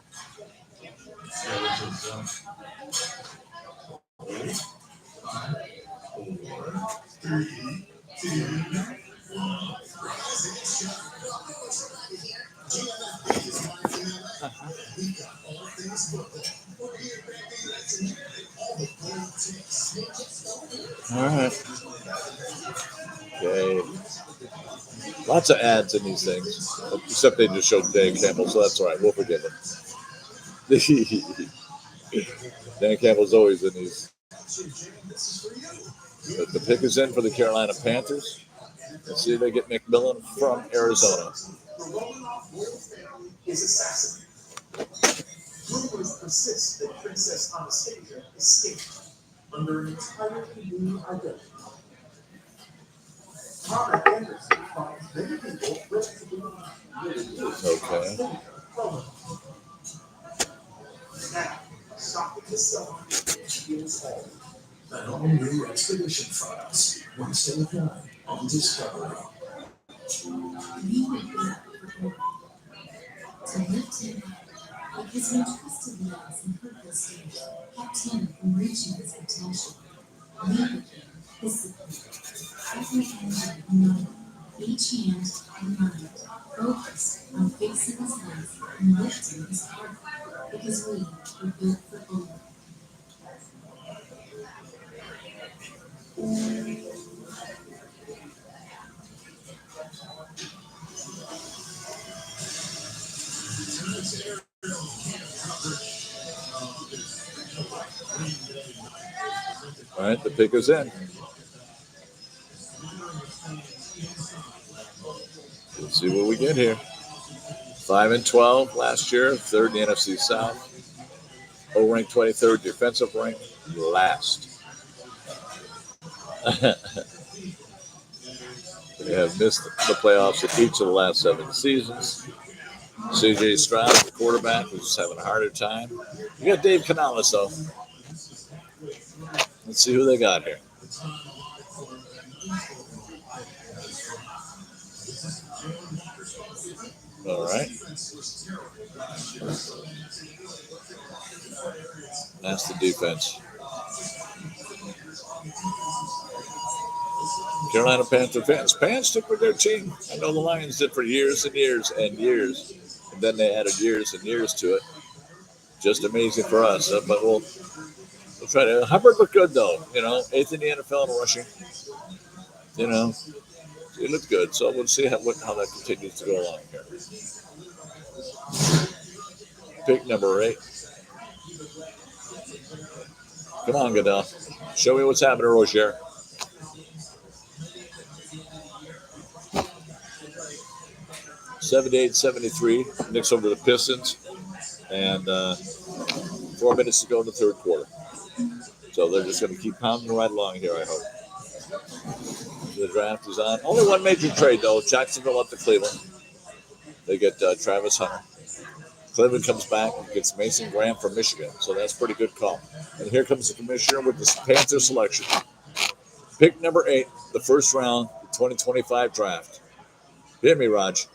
All right. Okay. Lots of ads in these things, except they just showed Dan Campbell, so that's all right. We'll forgive him. Dan Campbell's always in these. But the pick is in for the Carolina Panthers. Let's see if they get McMillan from Arizona. The Romanov royal family is assassinated. Rumors persist that Princess Anastasia escaped under an entirely new identity. Robert Anderson finds many people ready to believe Okay. now, stopping the sun is all. An all-new expedition files. Wednesday at 9 on Discovery. We wake up to lift him up because he entrusted the odds and purpose stage kept him from reaching his potential. We became his support. Every hand and mind, each hand and mind, focused on fixing his life and lifting his heart because we were built for both. All right, the pick is in. Let's see what we get here. 5-12 last year, third in the NFC South. O-ranked 23rd, defensive rank, last. They have missed the playoffs in each of the last 7 seasons. C.J. Stroud, the quarterback, who's having a harder time. You got Dave Canales, though. Let's see who they got here. All right. That's the defense. Carolina Panther fans. Fans stick with their team. I know the Lions did for years and years and years. And then they added years and years to it. Just amazing for us. But we'll try to. Hubbard looked good, though. 8th in the NFL in rushing. He looked good. So we'll see how that continues to go along here. Pick number 8. Come on, Goodell. Show me what's happening, Rozier. $78-73. Knicks over the Pistons. And 4 minutes to go in the third quarter. So they're just going to keep pounding right along here, I hope. The draft is on. Only one major trade, though. Jacksonville up to Cleveland. They get Travis Hunter. Cleveland comes back and gets Mason Graham from Michigan. So that's a pretty good call. And here comes the commissioner with the Panther selection. Pick number 8, the first round, the 2025 draft. Hit me, Raj.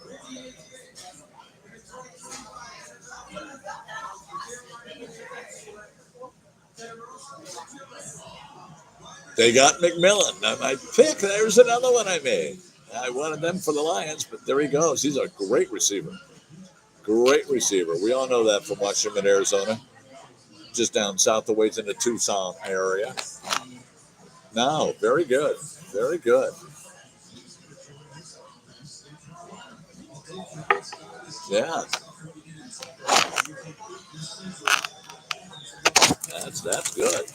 They got McMillan. My pick. There's another one I made. I wanted them for the Lions, but there he goes. He's a great receiver. Great receiver. We all know that from watching him in Arizona. Just down south of ways in the Tucson area. No, very good. Very good. Yeah. That's good.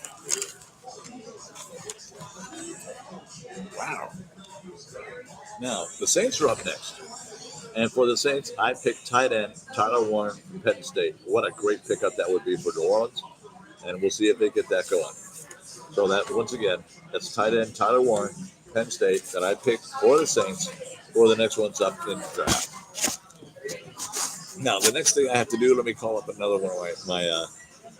Wow. Now, the Saints are up next. And for the Saints, I picked tight end Tyler Warren from Penn State. What a great pickup that would be for New Orleans. And we'll see if they get that going. So that, once again, that's tight end Tyler Warren, Penn State, that I picked for the Saints for the next one's up in the draft. Now, the next thing I have to do, let me call up another one of my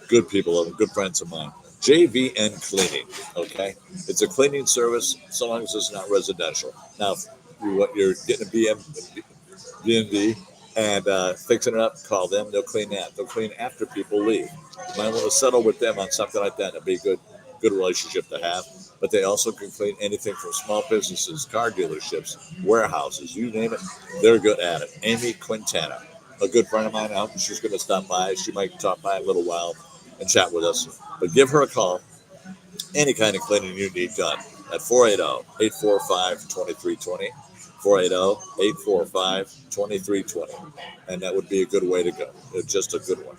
good people, good friends of mine. JVN Cleaning, okay? It's a cleaning service so long as it's not residential. Now, if you're getting a B&B and fixing it up, call them. They'll clean that. They'll clean after people leave. You might want to settle with them on something like that. It'd be a good relationship to have. But they also can clean anything from small businesses, car dealerships, warehouses, you name it. They're good at it. Amy Quintana, a good friend of mine out. She's going to stop by. She might stop by in a little while and chat with us. But give her a call, any kind of cleaning you need done at 480-845-2320. 480-845-2320. And that would be a good way to go. It's just a good one.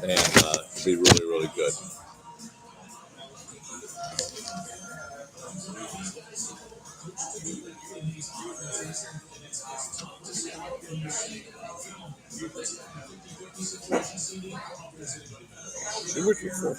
And it'd be really, really good. See what you're for.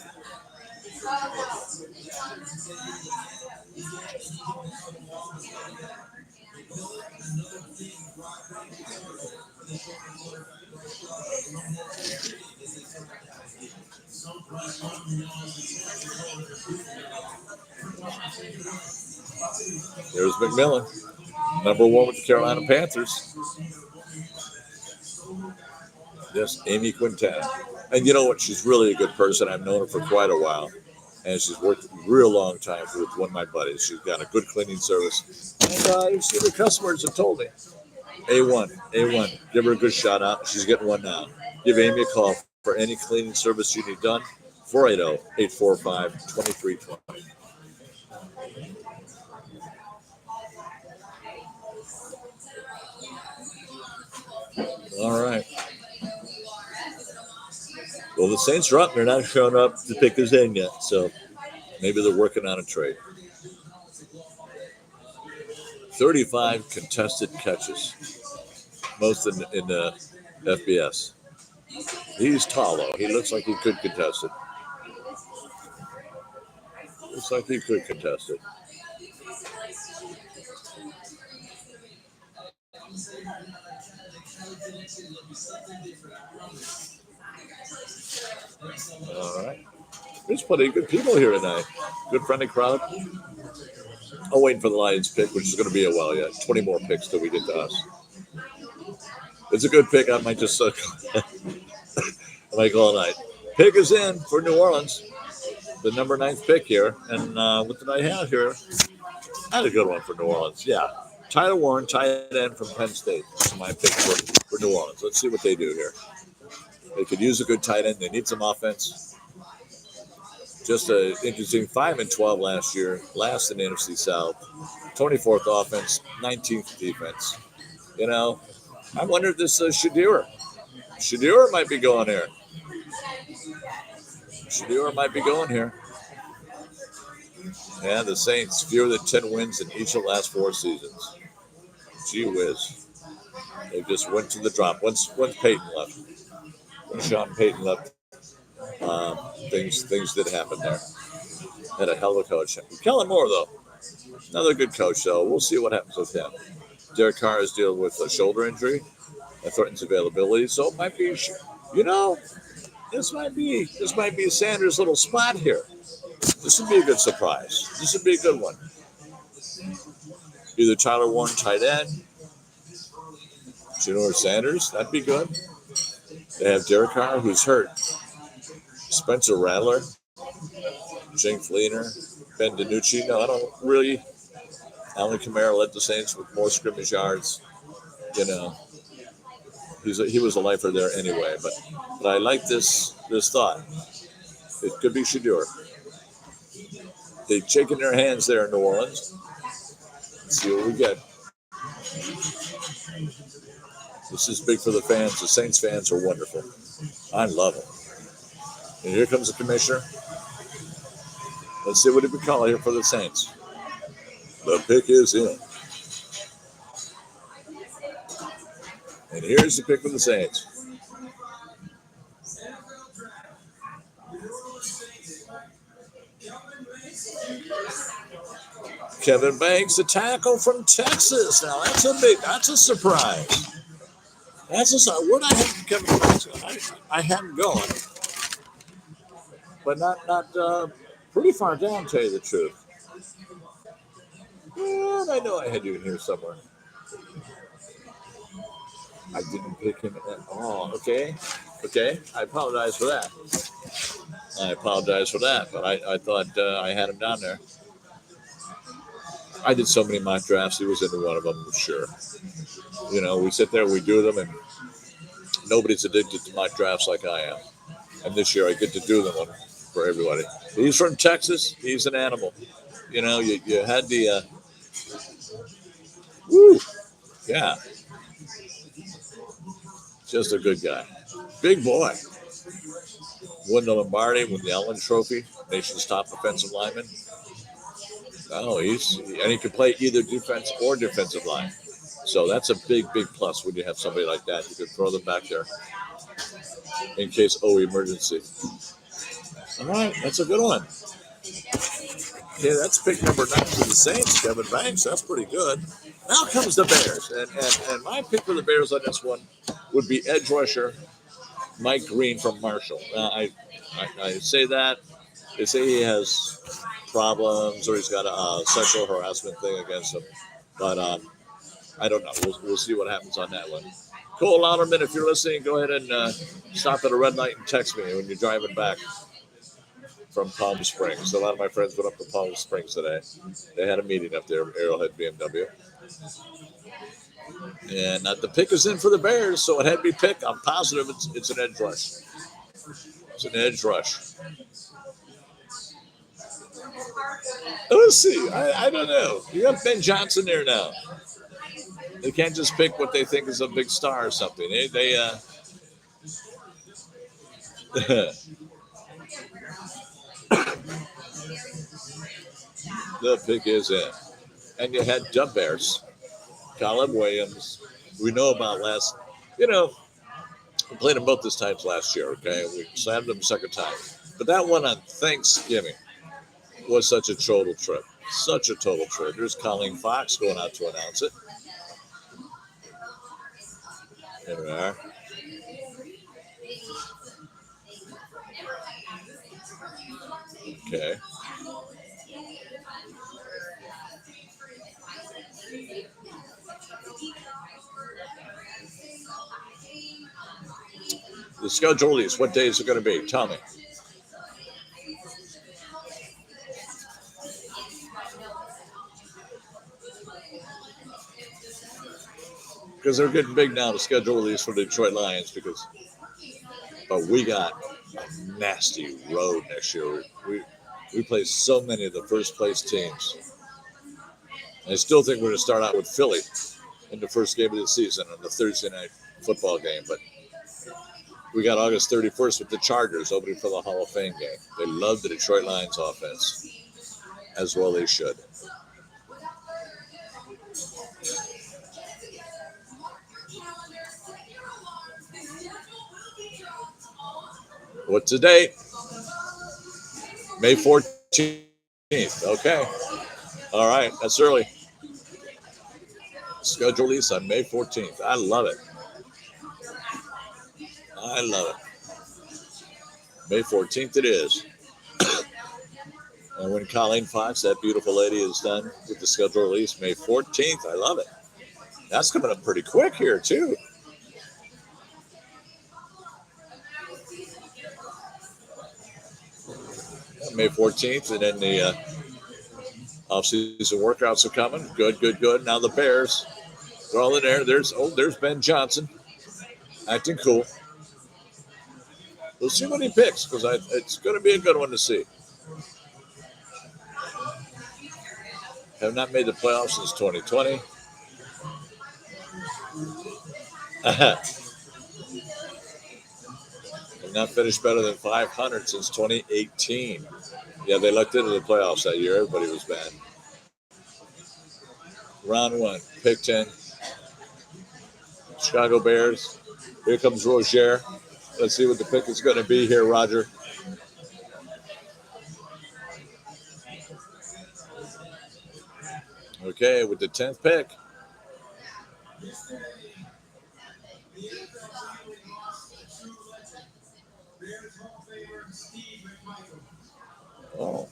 There's McMillan, number one with the Carolina Panthers. Yes, Amy Quintana. And you know what? She's really a good person. I've known her for quite a while. And she's worked a real long time with one of my buddies. She's got a good cleaning service. And you see the customers have told me, A1, A1, give her a good shout out. She's getting one now. Give Amy a call for any cleaning service you need done. 480-845-2320. All right. Well, the Saints are up. They're not showing up to pick us in yet. So maybe they're working on a trade. 35 contested catches. Most in the FBS. He's tall, though. He looks like he could contest it. Looks like he could contest it. All right. There's plenty of good people here tonight. Good friendly crowd. I'm waiting for the Lions pick, which is going to be a while yet. 20 more picks till we get to us. It's a good pick. I might just I might call it night. Pick is in for New Orleans. The number 9th pick here. And what did I have here? I had a good one for New Orleans. Yeah. Tyler Warren, tight end from Penn State. That's my pick for New Orleans. Let's see what they do here. They could use a good tight end. They need some offense. Just an interesting 5-12 last year. Last in the NFC South. 24th offense, 19th defense. You know, I wonder if this Shadur might be going here. Shadur might be going here. And the Saints, fewer than 10 wins in each of the last 4 seasons. Gee whiz. They just went to the drop. Once Peyton left. When Sean Payton left, things did happen there. Had a hell of a coach. Kellen Moore, though, another good coach. So we'll see what happens with him. Derek Carr is dealing with a shoulder injury that threatens availability. So it might be, you know, this might be Sanders' little spot here. This would be a good surprise. This would be a good one. Either Tyler Warren, tight end, Janoris Sanders, that'd be good. They have Derek Carr, who's hurt. Spencer Rattler, Jake Fleener, Ben DiNucci. No, I don't really. Alvin Kamara led the Saints with more scrimmage yards. You know, he was a lifer there anyway. But I like this thought. It could be Shadur. They've shaken their hands there in New Orleans. Let's see what we get. This is big for the fans. The Saints fans are wonderful. I love them. And here comes the commissioner. Let's see what he would call here for the Saints. The pick is in. And here's the pick for the Saints. Kevin Banks, a tackle from Texas. Now that's a surprise. Where'd I have Kevin Banks? I had him going, but not pretty far down. To tell you the truth, and I know I had you in here somewhere. I didn't pick him at all. Okay. I apologize for that. But I thought I had him down there. I did so many mock drafts. He was into one of them, sure. You know, we sit there, we do them, and nobody's addicted to mock drafts like I am. And this year I get to do them for everybody. He's from Texas. He's an animal. You know, you had the woo, yeah, just a good guy. Big boy. Won the Lombardi with the Allen Trophy, nation's top offensive lineman. Oh, and he can play either defense or defensive line. So that's a big plus when you have somebody like that. You can throw them back there in case emergency. All right, that's a good one. Yeah, that's pick number 9 for the Saints, Kevin Banks. That's pretty good. Now comes the Bears, and my pick for the Bears on this one would be edge rusher Mike Green from Marshall. I say that they say he has problems or he's got a sexual harassment thing against him, but I don't know. We'll see what happens on that one. Cole Louderman, if you're listening, go ahead and stop at a red light and text me when you're driving back from Palm Springs. A lot of my friends went up to Palm Springs today. They had a meeting up there, Arrowhead BMW. And the pick is in for the Bears, so it had to be pick. I'm positive it's an edge rush. It's an edge rush. Let's see. I don't know. You got Ben Johnson there now. They can't just pick what they think is a big star or something. The pick is in. And you had Dub Bears. Caleb Williams. We know about we played them both this times last year, okay? We slammed them second time. But that one on Thanksgiving was such a total trip. Such a total trip. There's Colleen Fox going out to announce it. There we are. Okay. The schedule release. What day is it going to be? Tell me. Because they're getting big now, the schedule release for the Detroit Lions. But we got a nasty road next year. We play so many of the first place teams. I still think we're going to start out with Philly in the first game of the season on the Thursday night football game. But we got August 31st with the Chargers opening for the Hall of Fame game. They love the Detroit Lions offense, as well they should. What's the date? May 14th. Okay. All right. That's early. Schedule release on May 14th. I love it. I love it. May 14th it is. And when Colleen Fox, that beautiful lady, is done with the schedule release, May 14th, I love it. That's coming up pretty quick here, too. May 14th, and then the off-season workouts are coming. Good. Now the Bears, they're all in there. There's Ben Johnson, acting cool. We'll see what he picks because it's going to be a good one to see. Have not made the playoffs since 2020. Have not finished better than 500 since 2018. Yeah, they looked into the playoffs that year. Everybody was bad. Round 1, pick 10. Chicago Bears. Here comes Rozier. Let's see what the pick is going to be here, Roger. Okay, with the 10th pick. Oh.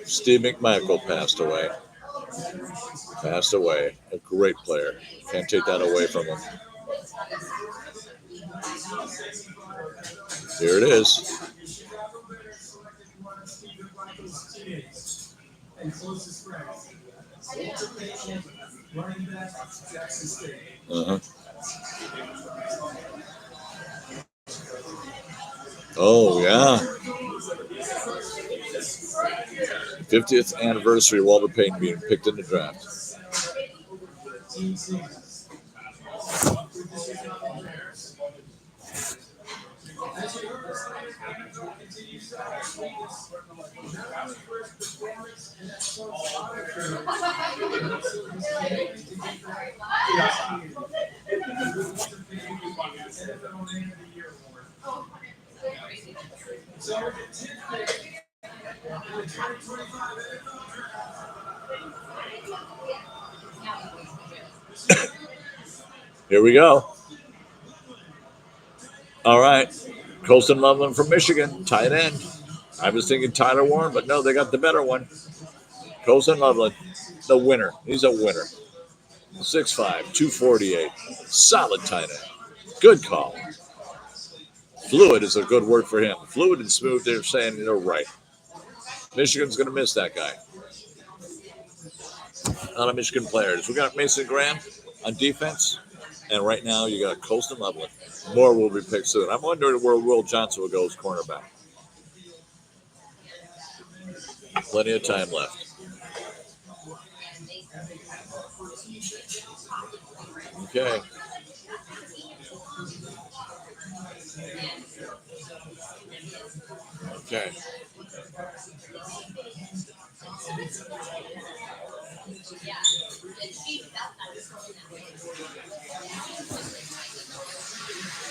Steve McMichael passed away. A great player. Can't take that away from him. Here it is. Chicago Bears selected one of Stephen Michael's teammates and closest friends, Walter Payton, running back, Jackson State. Uh-huh. Oh, yeah. 50th anniversary of Walter Payton being picked in the draft. Team seasons. With the Chicago Bears. As you heard, this NFL continues to have sweetness, not only for his performance in that close honor period, but also his commitment to give back to his community. With Walter Payton winning the NFL Man of the Year award. So with the 10th pick in the 2025 NFL Draft. Here we go. All right. Colston Loveland from Michigan, tight end. I was thinking Tyler Warren, but no, they got the better one. Colston Loveland, the winner. He's a winner. 6'5", 248. Solid tight end. Good call. Fluid is a good word for him. Fluid and smooth, they're saying they're right. Michigan's going to miss that guy. A lot of Michigan players. We got Mason Graham on defense. And right now, you got Colston Loveland. More will be picked soon. I'm wondering where Will Johnson will go as cornerback. Plenty of time left. Okay. Okay.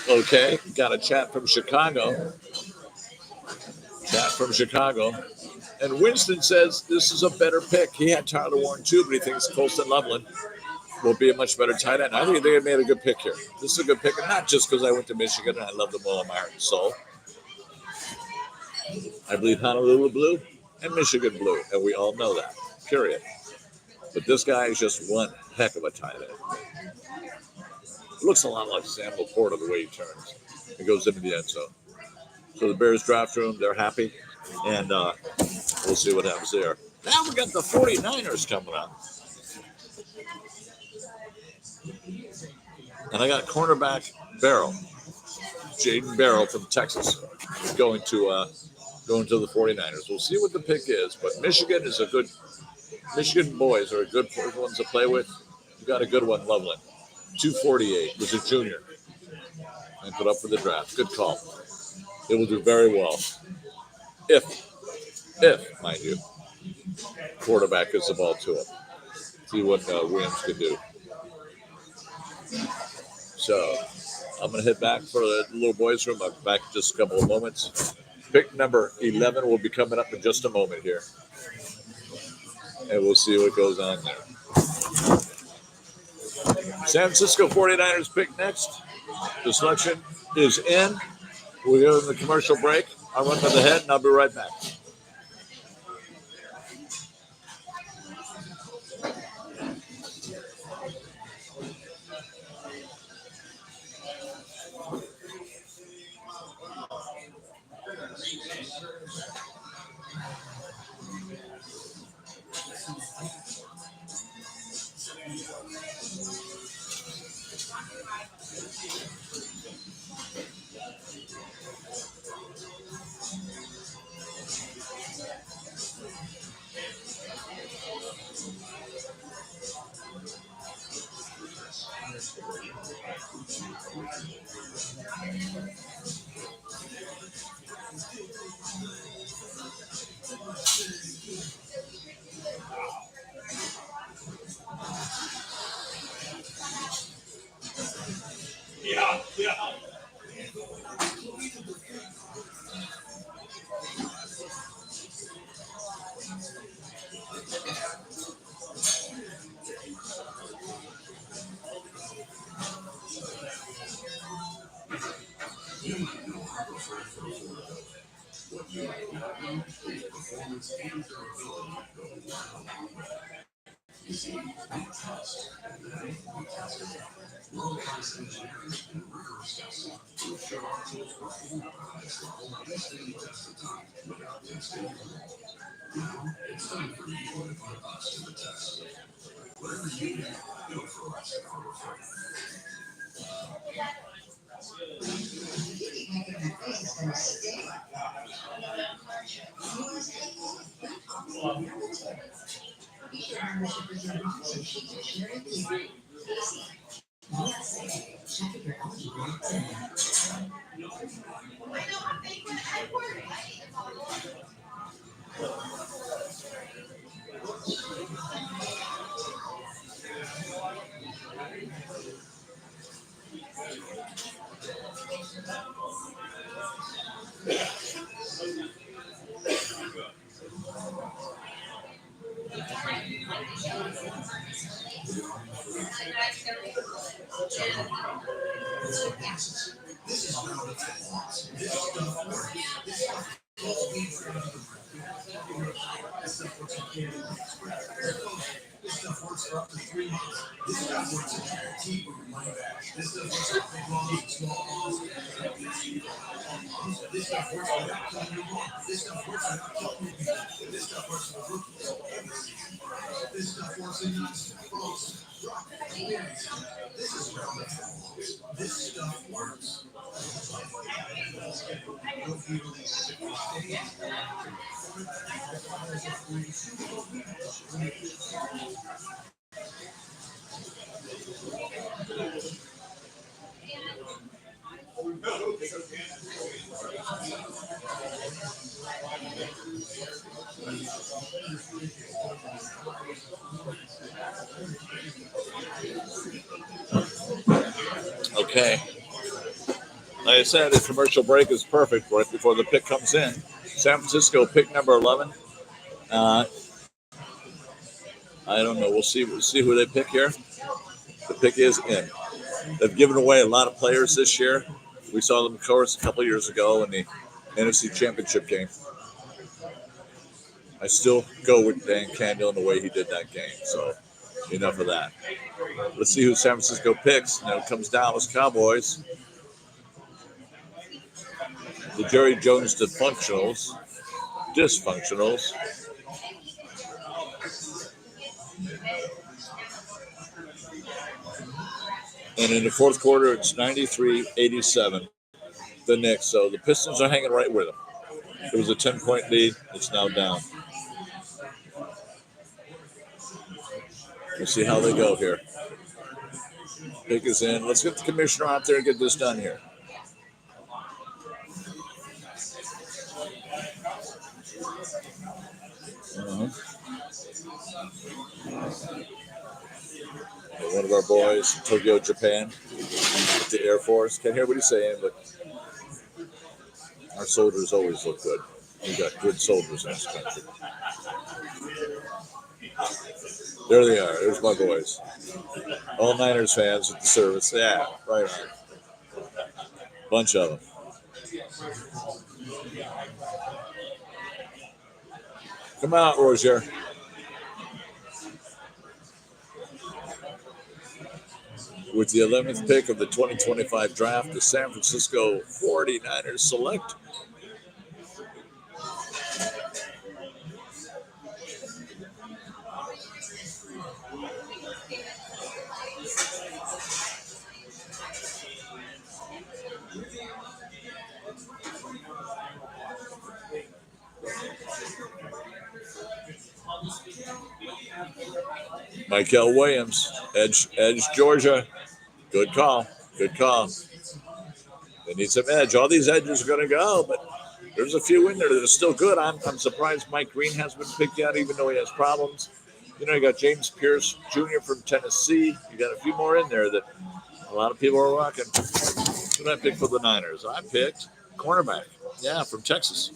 Okay. Got a chat from Chicago. And Winston says this is a better pick. He had Tyler Warren too, but he thinks Colston Loveland will be a much better tight end. I think they made a good pick here. This is a good pick, and not just because I went to Michigan and I love them all in my heart and soul. I bleed Honolulu blue and Michigan blue, and we all know that, period. But this guy is just one heck of a tight end. Looks a lot like Sam Laporta the way he turns. He goes into the end zone. So the Bears draft room, they're happy, and we'll see what happens there. Now we got the 49ers coming up. And I got cornerback Barrow, Jaden Barrow from Texas, going to the 49ers. We'll see what the pick is, but Michigan boys are a good ones to play with. You got a good one, Loveland. 248, was a junior, and put up for the draft. Good call. They will do very well. If, mind you, quarterback gets the ball to him. See what Williams can do. So I'm going to head back for the little boys' room. I'll be back in just a couple of moments. Pick number 11 will be coming up in just a moment here. And we'll see what goes on there. San Francisco 49ers pick next. The selection is in. We'll go to the commercial break. I'll run to the head, and I'll be right back. Check if you're eligible today. This stuff works for up to 3 months. This stuff works to keep money back. This stuff works for big loans, small loans. This stuff works without killing your mom. This stuff works without killing your people. This stuff works for the rookies. This stuff works in non-stop folks. This is round the This stuff works. Okay. Like I said, the commercial break is perfect right before the pick comes in. San Francisco pick number 11. I don't know. We'll see who they pick here. The pick is in. They've given away a lot of players this year. We saw them, of course, a couple years ago in the NFC Championship game. I still go with Dan Campbell in the way he did that game. So enough of that. Let's see who San Francisco picks. Now it comes Dallas Cowboys. The Jerry Jones dysfunctionals. And in the fourth quarter, it's 93-87, the Knicks. So the Pistons are hanging right with them. It was a 10-point lead. It's now down. We'll see how they go here. Pick is in. Let's get the commissioner out there and get this done here. One of our boys from Tokyo, Japan, with the Air Force. Can't hear what he's saying, but our soldiers always look good. We've got good soldiers in this country. There they are. There's my boys. All Niners fans at the service. Yeah, right on. Bunch of them. Come out, Roger. With the 11th pick of the 2025 draft, the San Francisco 49ers select Michael Williams, edge, Georgia. Good call. They need some edge. All these edges are going to go, but there's a few in there that are still good. I'm surprised Mike Green hasn't been picked out, even though he has problems. You got James Pierce Jr. from Tennessee. You got a few more in there that a lot of people are rocking. Who did I pick for the Niners? I picked cornerback. Yeah, from Texas.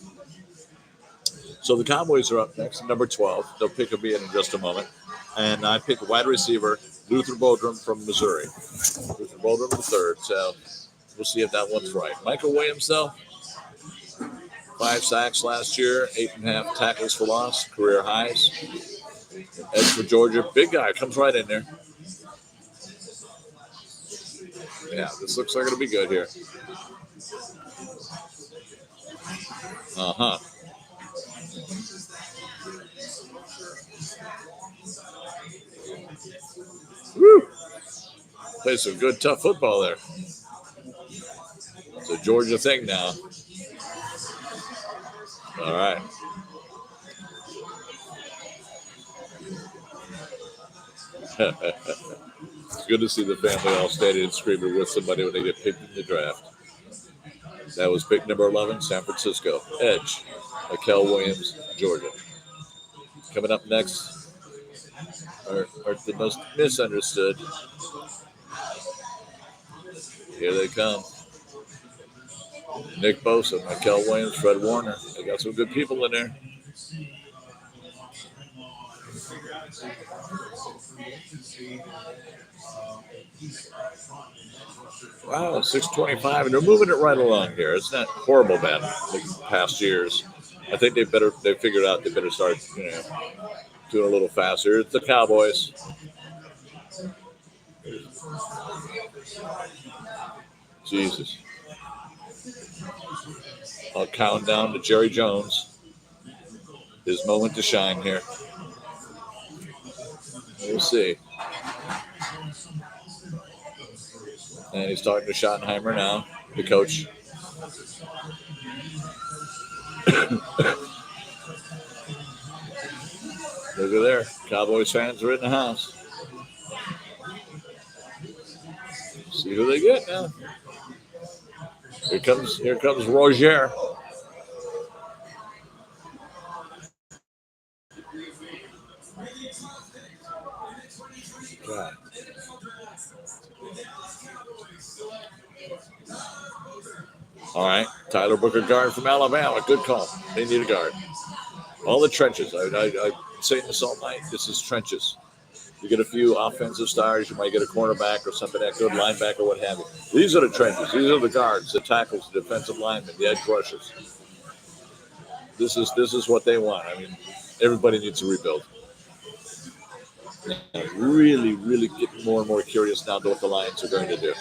So the Cowboys are up next, number 12. They'll pick a B in just a moment. And I picked wide receiver Luther Bodrum from Missouri. Luther Bodrum the third. So we'll see if that one's right. Michael Williams, though, 5 sacks last year, 8.5 tackles for loss, career highs. Edge for Georgia. Big guy comes right in there. Yeah, this looks like it'll be good here. Uh-huh. Woo! Play some good, tough football there. It's a Georgia thing now. All right. It's good to see the family all standing and screaming with somebody when they get picked in the draft. That was pick number 11, San Francisco. Edge, Mikel Williams, Georgia. Coming up next are the most misunderstood. Here they come. Nick Bosa, Mikel Williams, Fred Warner. They got some good people in there. Wow, 625, and they're moving it right along here. It's not horrible, man. The past years, I think they figured out they better start, doing a little faster. It's the Cowboys. Jesus. I'll count down to Jerry Jones. His moment to shine here. We'll see. And he's talking to Schottenheimer now, the coach. Look at there. Cowboys fans are in the house. See who they get now. Here comes Roger. God. All right, Tyler Booker, guard from Alabama. Good call. They need a guard. All the trenches. I'm saying this all night. This is trenches. You get a few offensive stars. You might get a cornerback or something that good, linebacker, what have you. These are the trenches. These are the guards, the tackles, the defensive linemen, the edge rushers. This is what they want. I mean, everybody needs to rebuild. I'm really, really getting more and more curious now to what the Lions are going to do.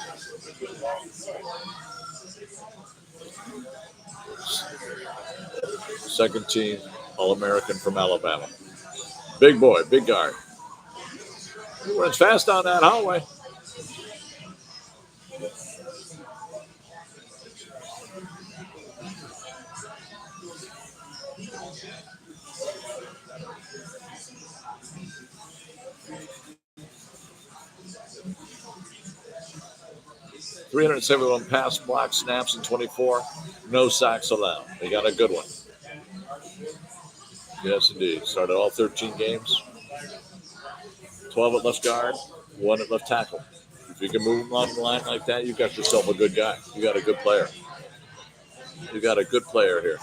Second team All-American from Alabama. Big boy, big guard. He runs fast down that hallway. .371 pass block snaps and 24. No sacks allowed. They got a good one. Yes, indeed. Started all 13 games. 12 at left guard, 1 at left tackle. If you can move them along the line like that, you've got yourself a good guy. You got a good player. You got a good player here.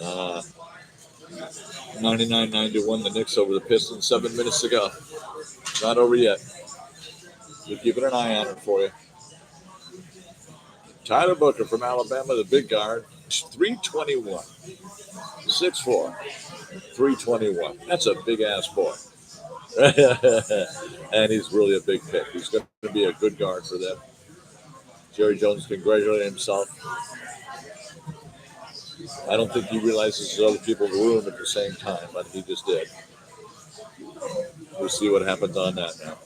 Uh, 99-91, the Knicks over the Pistons 7 minutes to go. Not over yet. We're keeping an eye on it for you. Tyler Booker from Alabama, the big guard, 321. 6'4", 321. That's a big-ass boy. And he's really a big pick. He's going to be a good guard for them. Jerry Jones congratulated himself. I don't think he realizes there's other people in the room at the same time, but he just did. We'll see what happens on that now.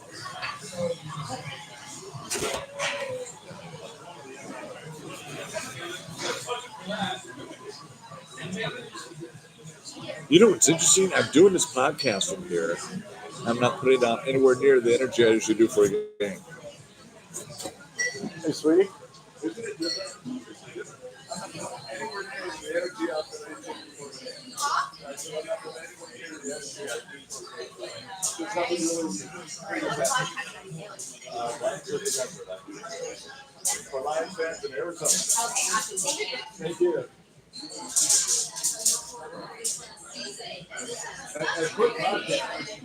You know what's interesting? I'm doing this podcast from here. I'm not putting out anywhere near the energy I usually do for a game. Hey, sweetie. For Lions fans in Arizona. Thank you. A quick podcast.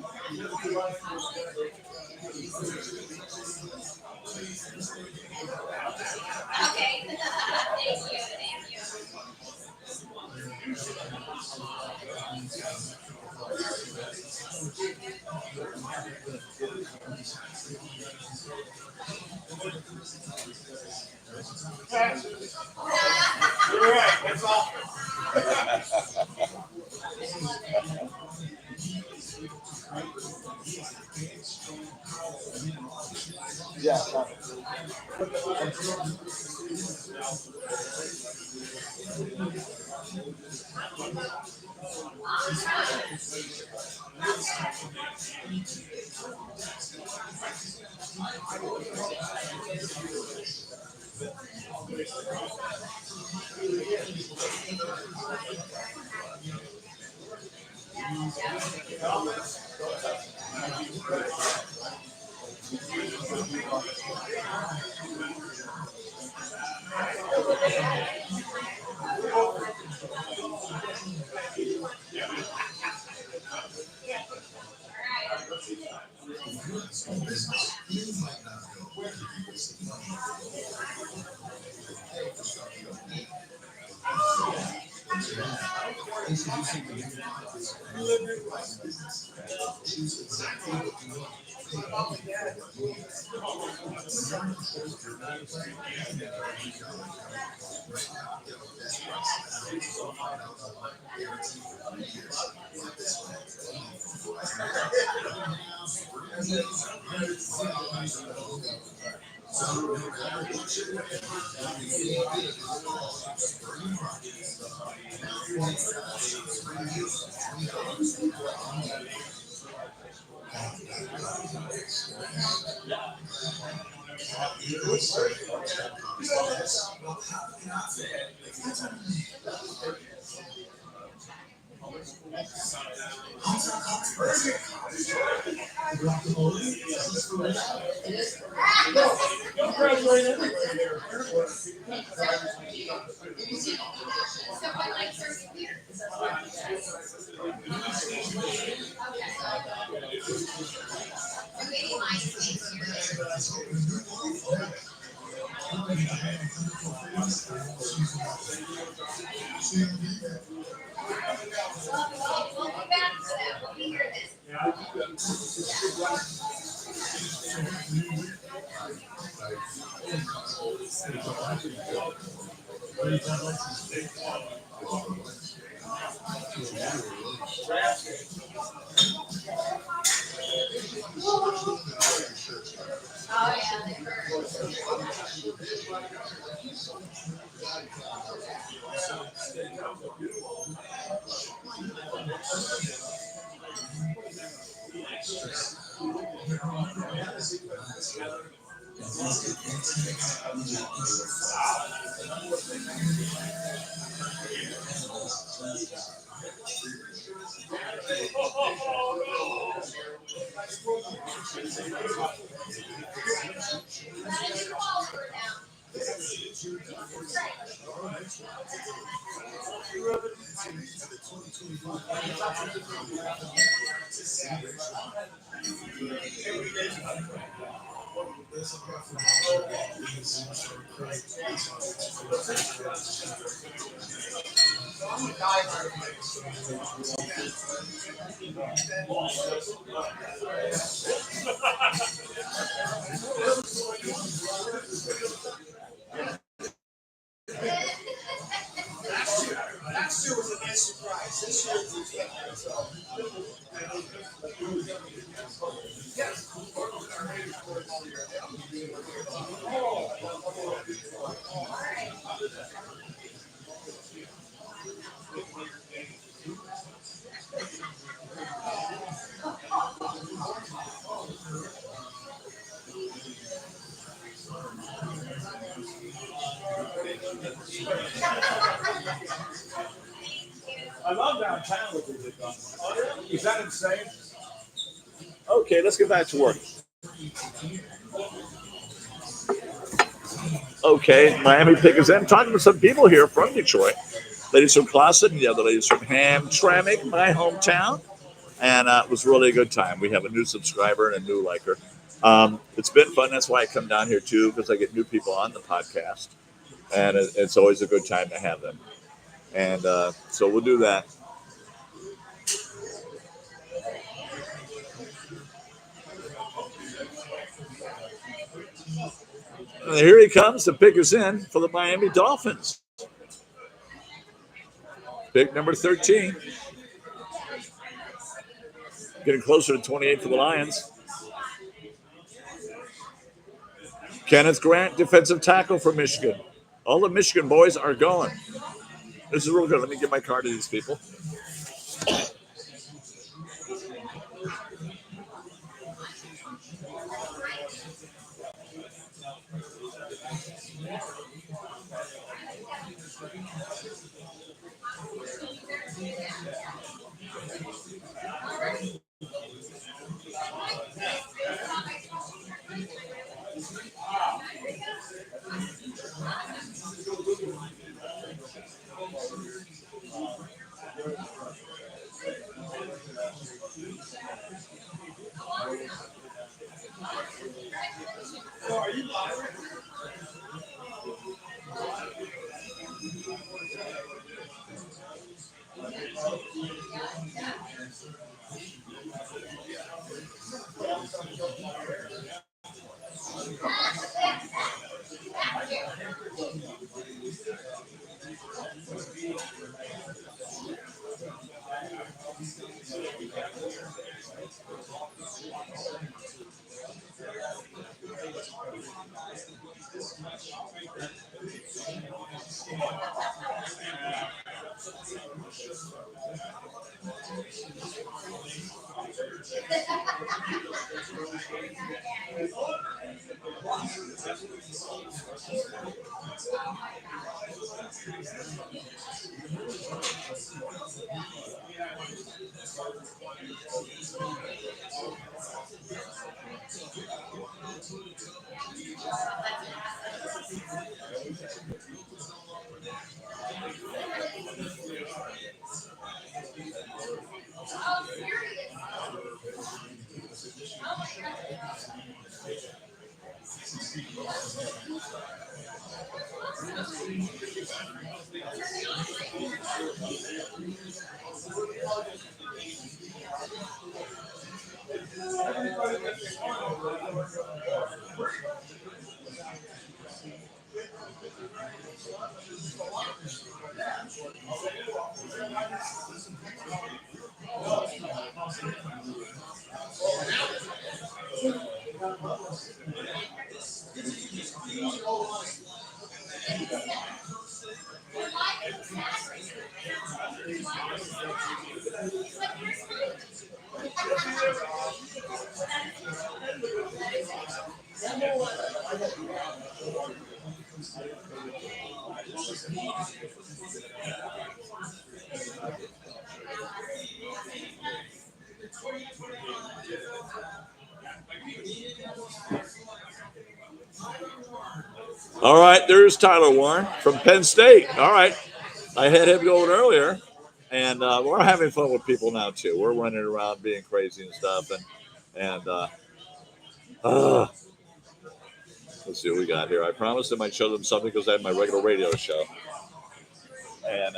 Okay. Thank you. Thank you. You're right. That's all. Yeah. We'll be back to that. We'll be here then. Oh yeah, they were. Last year was a nice surprise. This year was I love downtown with these guns. Is that insane? Okay, let's get back to work. Okay, Miami Pick is in. Talking to some people here from Detroit. ladies from Clausen, and the other ladies from Hamtramck, my hometown. And it was really a good time. We have a new subscriber and a new liker. It's been fun. That's why I come down here too, because I get new people on the podcast, and it's always a good time to have them. And so we'll do that. And here he comes to pick us in for the Miami Dolphins. Pick number 13. Getting closer to 28 for the Lions. Kenneth Grant, defensive tackle for Michigan. All the Michigan boys are going. This is real good. Let me give my card to these people. All right, there's Tyler Warren from Penn State. All right, I had him going earlier, and we're having fun with people now too. We're running around being crazy and stuff, and uh, let's see what we got here. I promised them I'd show them something because I had my regular radio show, and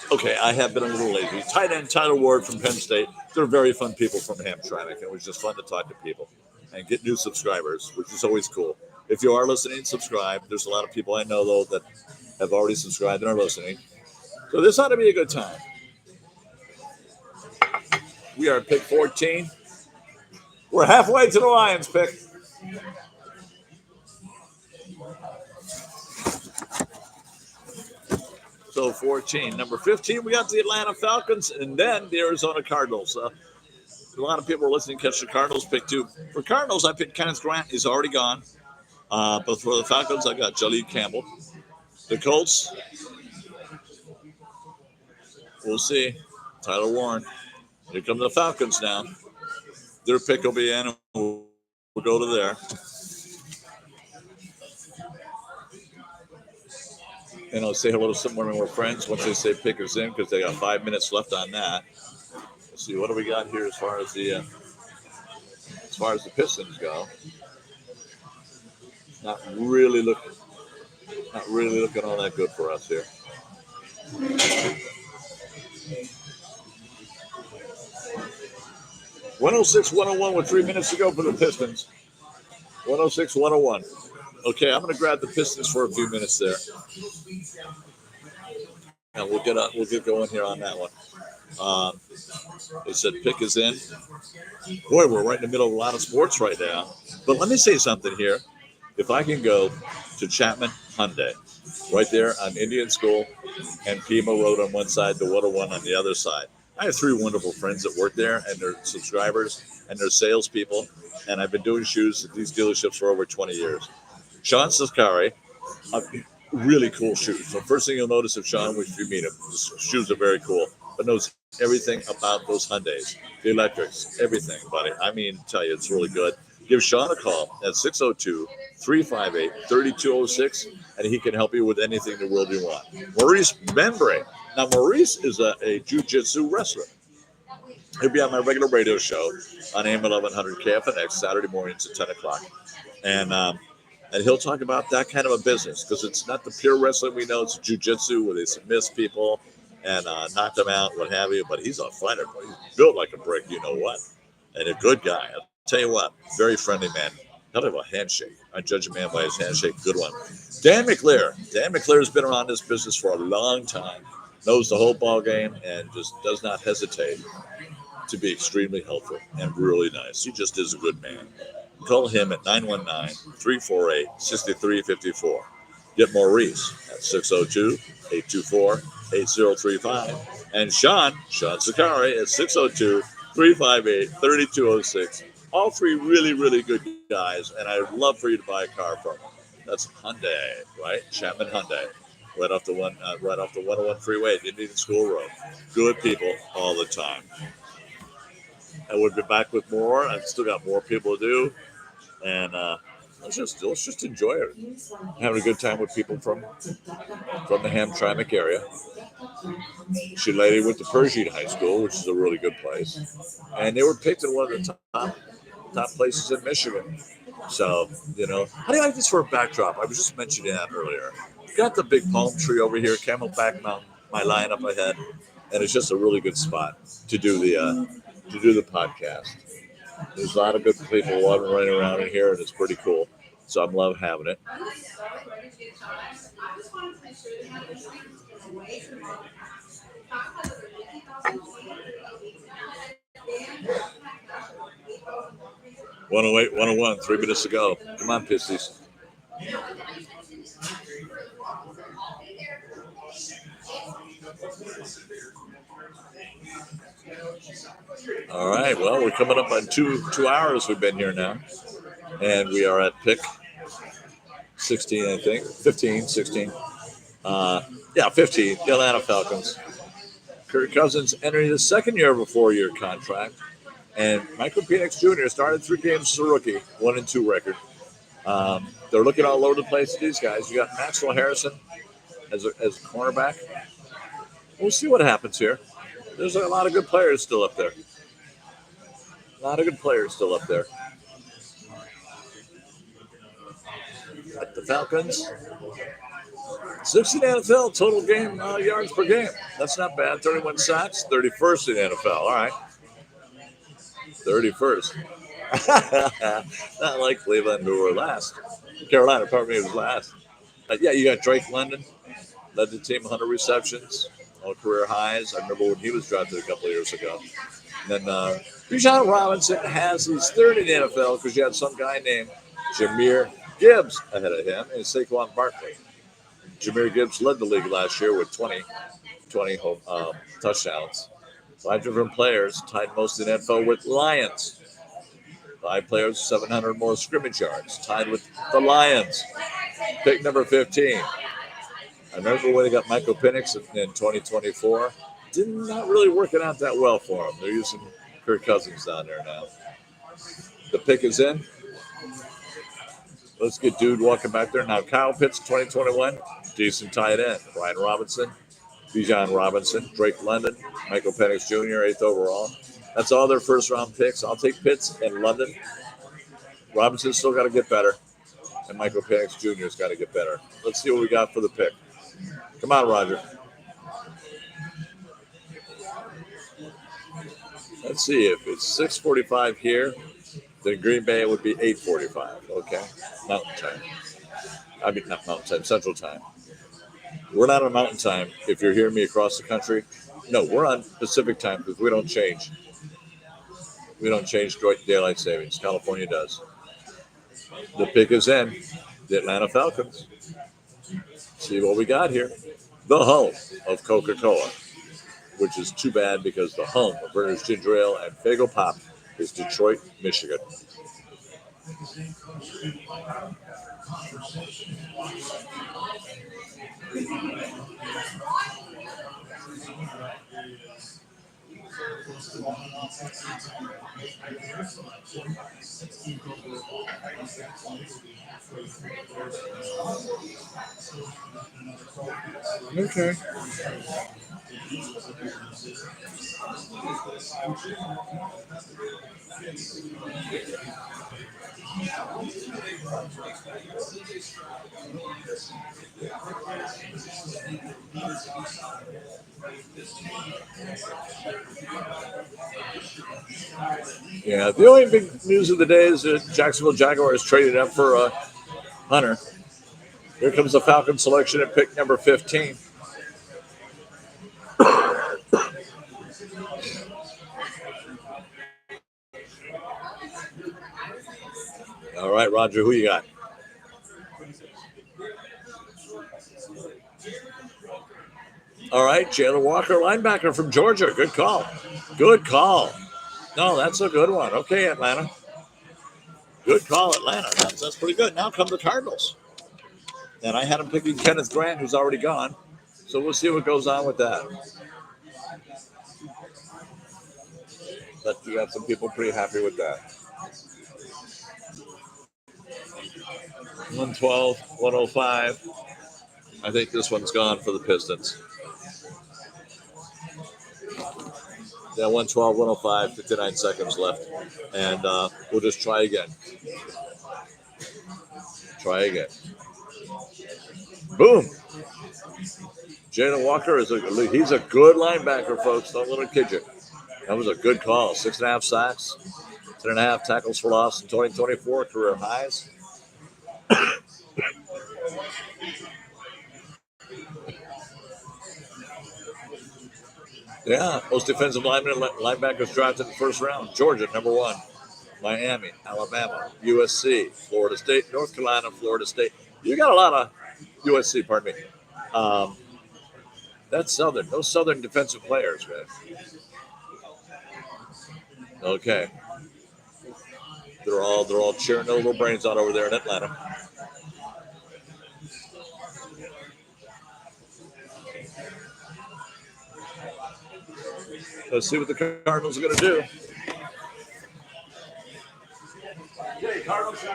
Okay, I have been a little lazy. Tight end Tyler Ward from Penn State. They're very fun people from Hamtramck. It was just fun to talk to people and get new subscribers, which is always cool. If you are listening, subscribe. There's a lot of people I know, though, that have already subscribed and are listening. So this ought to be a good time. We are at pick 14. We're halfway to the Lions pick. So 14. Number 15, we got the Atlanta Falcons and then the Arizona Cardinals. A lot of people are listening to catch the Cardinals pick two. For Cardinals, I picked Kenneth Grant. He's already gone. But for the Falcons, I got Jaleel Campbell. The Colts, we'll see. Tyler Warren. Here come the Falcons now. Their pick will be in. We'll go to there. And I'll say hello to some more of our friends once they say pick us in because they got 5 minutes left on that. Let's see, what do we got here as far as the Pistons go? Not really looking all that good for us here. (106-101) with 3 minutes to go for the Pistons. 106-101. Okay, I'm going to grab the Pistons for a few minutes there, and we'll get going here on that one. They said pick is in. Boy, we're right in the middle of a lot of sports right now. But let me say something here. If I can go to Chapman Hyundai, right there on Indian School and Pima Road on one side, the 101 on the other side. I have 3 wonderful friends that work there, and they're subscribers, and they're salespeople, and I've been doing shoes at these dealerships for over 20 years. Sean Saskari, really cool shoes. So first thing you'll notice of Sean, if you meet him, his shoes are very cool, but knows everything about those Hyundais, the electrics, everything, buddy. I mean, tell you, it's really good. Give Sean a call at 602-358-3206, and he can help you with anything in the world you want. Maurice Membray. Now, Maurice is a jiu-jitsu wrestler. He'll be on my regular radio show on AM 1100 KFNX Saturday mornings at 10 o'clock. And he'll talk about that kind of a business because it's not the pure wrestling we know. It's jiu-jitsu where they submit people and knock them out, what have you. But he's a fighter. He's built like a brick, you know what? And a good guy. I'll tell you what, very friendly man. He'll have a handshake. I judge a man by his handshake. Good one. Dan McClure. Dan McClure has been around this business for a long time. Knows the whole ball game and just does not hesitate to be extremely helpful and really nice. He just is a good man. Call him at 919-348-6354. Get Maurice at 602-824-8035. And Sean Sakari at 602-358-3206. All 3 really, really good guys, and I'd love for you to buy a car from them. That's Hyundai, right? Chapman Hyundai. Right off the 101 freeway at Indian School Road. Good people all the time. I would be back with more. I've still got more people to do. And let's just enjoy it. Having a good time with people from the Hamtramck area. She lady went to Pershing High School, which is a really good place. And they were picked in one of the top places in Michigan. So, how do you like this for a backdrop? I was just mentioning that earlier. Got the big palm tree over here, Camelback Mountain, my line up ahead. And it's just a really good spot to do the podcast. There's a lot of good people running around in here, and it's pretty cool. So I love having it. (108, 101), 3 minutes to go. Come on, Pisties. All right. Well, we're coming up on 2 hours. We've been here now, and we are at pick 16, I think. 15, 16. 15. The Atlanta Falcons. Kirk Cousins entering his second year of a 4-year contract, and Michael Penix Jr. started 3 games as a rookie, 1-2 record. They're looking all over the place. These guys. You got Maxwell Harrison as a cornerback. We'll see what happens here. There's a lot of good players still up there. At the Falcons. 60 in the NFL total game yards per game. That's not bad. 31 sacks, 31st in the NFL. All right, 31st. Not like Cleveland, who were last. Carolina, pardon me, was last. Yeah, you got Drake London, led the team 100 receptions, all career highs. I remember when he was drafted a couple of years ago. And then Bijan Robinson has his third in the NFL because you had some guy named Jameer Gibbs ahead of him and Saquon Barkley. Jameer Gibbs led the league last year with 20 home, touchdowns. 5 different players tied most in the NFL with Lions. 5 players, 700 more scrimmage yards, tied with the Lions. Pick number 15. I remember when they got Michael Penix in 2024. Did not really working out that well for them. They're using Kirk Cousins down there now. The pick is in. Let's get dude walking back there. Now Kyle Pitts, 2021. Decent tight end. Brian Robinson, Bijan Robinson, Drake London, Michael Penix Jr., 8th overall. That's all their first round picks. I'll take Pitts and London. Robinson's still got to get better. And Michael Penix Jr.'s got to get better. Let's see what we got for the pick. Come on, Roger. Let's see if it's 6:45 here. Then Green Bay would be 8:45. Okay, Mountain Time. I mean, not Mountain Time, Central Time. We're not on Mountain Time. If you're hearing me across the country, no, we're on Pacific Time because we don't change. We don't change daylight savings. California does. The pick is in. The Atlanta Falcons. See what we got here. The home of Coca-Cola, which is too bad because the home of Verner's Ginger Ale and Fago Pop is Detroit, Michigan. Okay. Yeah, the only big news of the day is that Jacksonville Jaguars traded up for Hunter. Here comes the Falcon selection at pick number 15. All right, Roger, who you got? All right, Jalen Walker, linebacker from Georgia. Good call. Good call. No, that's a good one. Okay, Atlanta. Good call, Atlanta. That's pretty good. Now come the Cardinals. And I had him picking Kenneth Grant, who's already gone. So we'll see what goes on with that. But you got some people pretty happy with that. 112, 105. I think this one's gone for the Pistons. Yeah, 112, 105, 59 seconds left. And we'll just try again. Try again. Boom. Jalen Walker he's a good linebacker, folks. Don't let him kid you. That was a good call. 6.5 sacks, 10.5 tackles for loss in 2024, career highs. Yeah, most defensive linebackers drafted in the first round. Georgia, number 1. Miami, Alabama, USC, Florida State, North Carolina, Florida State. You got a lot of USC, pardon me. That's Southern. Those Southern defensive players, man. Okay. They're all cheering their little brains out over there in Atlanta. Let's see what the Cardinals are going to do. Okay, Cardinals.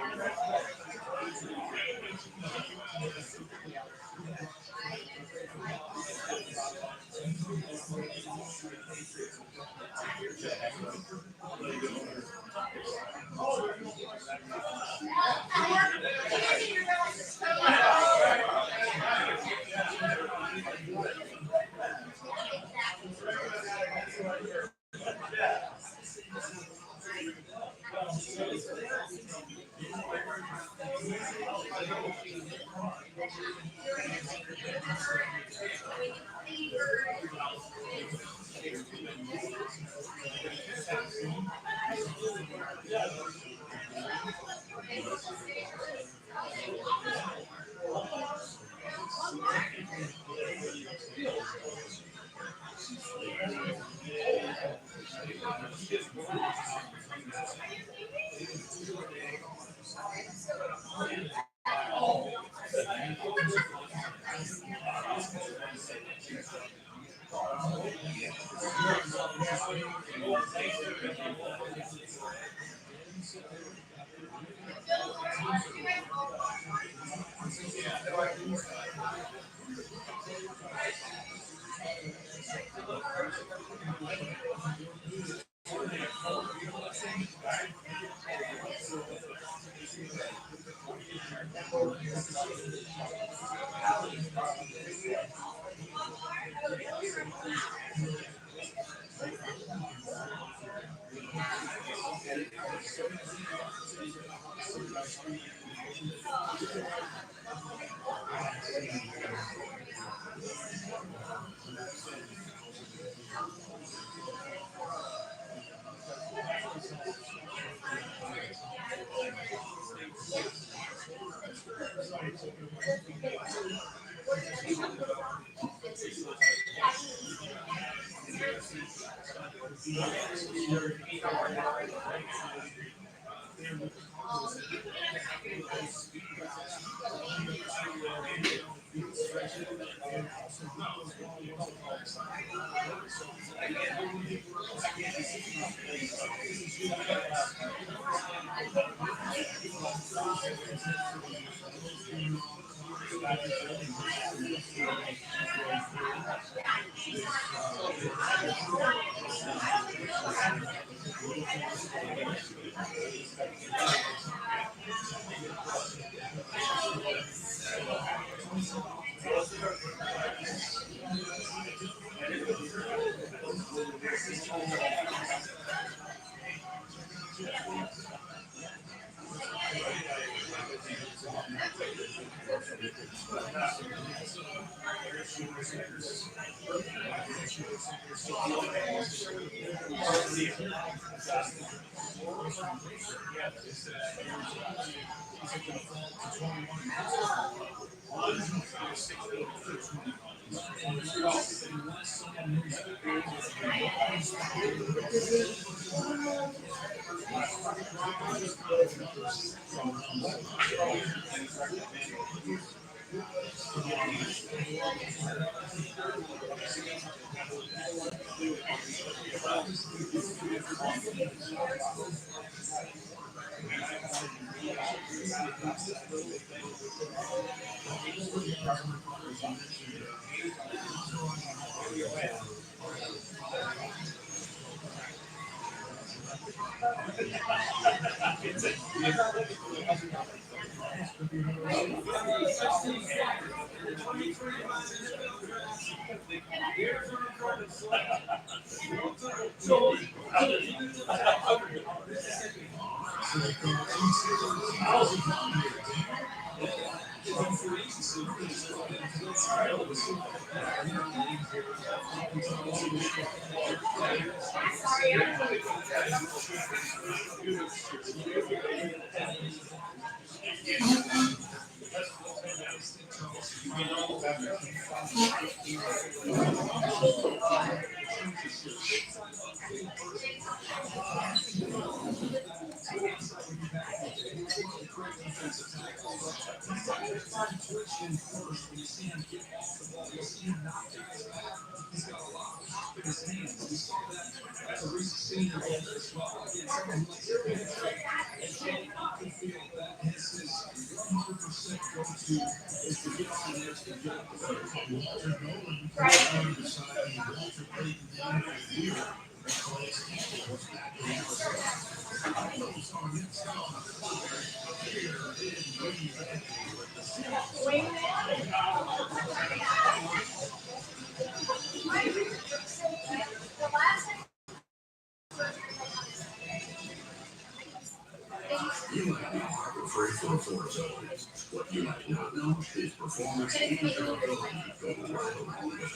for affordability. What you might not know is performance and durability go right along with it.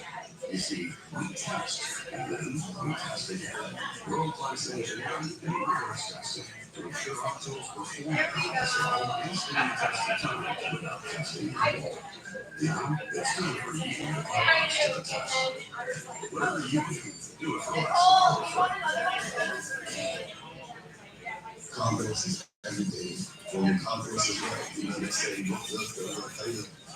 You see, we test, and then we test again. World-class engineering and rigorous testing to ensure our tools perform at all instantly tested time without testing at all. Now, it's time for you to put us to the test. Whatever you do it for us. Confidence is everything. When your confidence is right, you know, they say,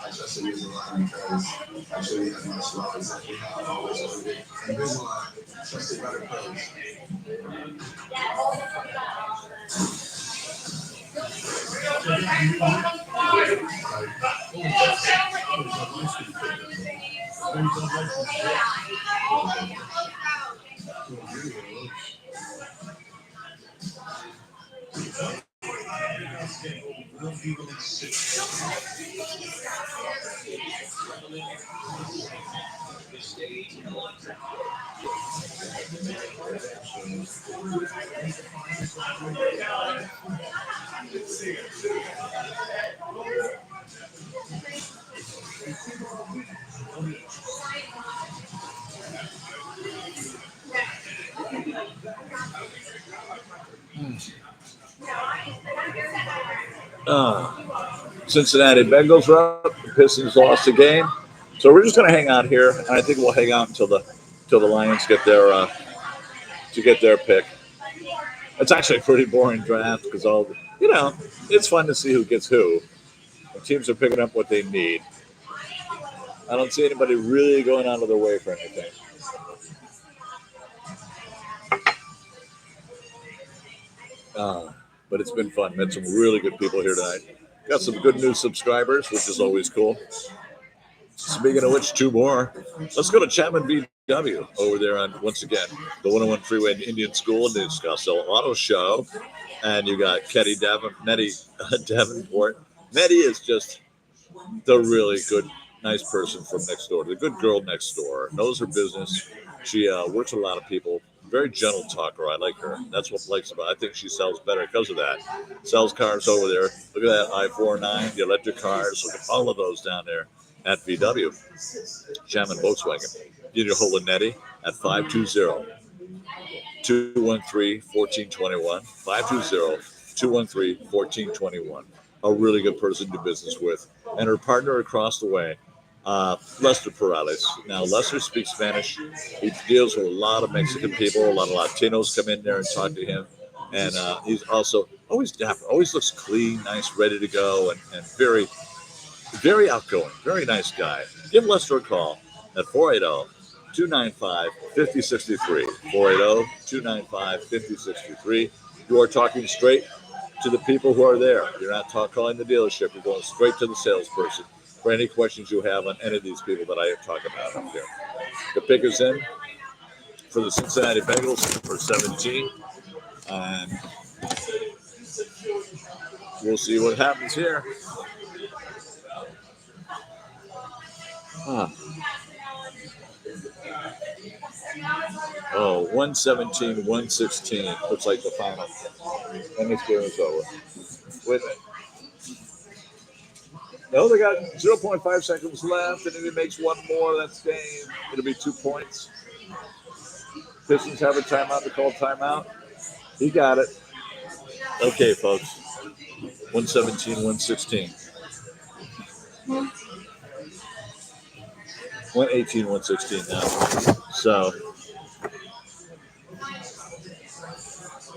I trust in you a lot because I show you as much love exactly how I've always wanted it. And Invisalign, trusted by the pros. Cincinnati Bengals are up. The Pistons lost the game, so we're just going to hang out here, and I think we'll hang out until the Lions get their pick. It's actually a pretty boring draft because it's fun to see who gets who. The teams are picking up what they need. I don't see anybody really going out of their way for anything. But it's been fun. Met some really good people here tonight. Got some good new subscribers, which is always cool. Speaking of which, two more. Let's go to Chapman VW over there on, once again, the 101 Freeway in Indian School in the Scottsdale Auto Show. And you got Nettie Davenport. Nettie is just the really good, nice person from next door. The good girl next door. Knows her business. She works with a lot of people. Very gentle talker. I like her. That's what I like about it. I think she sells better because of that. Sells cars over there. Look at that I-49, the electric cars. Look at all of those down there at VW. Chapman Volkswagen. You need a hold of Nettie at 520-213-1421. 520-213-1421. A really good person to do business with. And her partner across the way, Lester Perales. Now, Lester speaks Spanish. He deals with a lot of Mexican people. A lot of Latinos come in there and talk to him. And he's also always dapper, always looks clean, nice, ready to go, and very, very outgoing. Very nice guy. Give Lester a call at 480-295-5063. 480-295-5063. You are talking straight to the people who are there. You're not calling the dealership. You're going straight to the salesperson for any questions you have on any of these people that I talk about up there. The pick is in for the Cincinnati Bengals for 17. And we'll see what happens here. Oh, 117, 116. Looks like the final. And this game is over. Wait a minute. No, they got 0.5 seconds left, and if he makes one more, that's game. It'll be 2 points. Pistons have a timeout to call timeout. He got it. Okay, folks. 117, 116. 118, 116 now. So,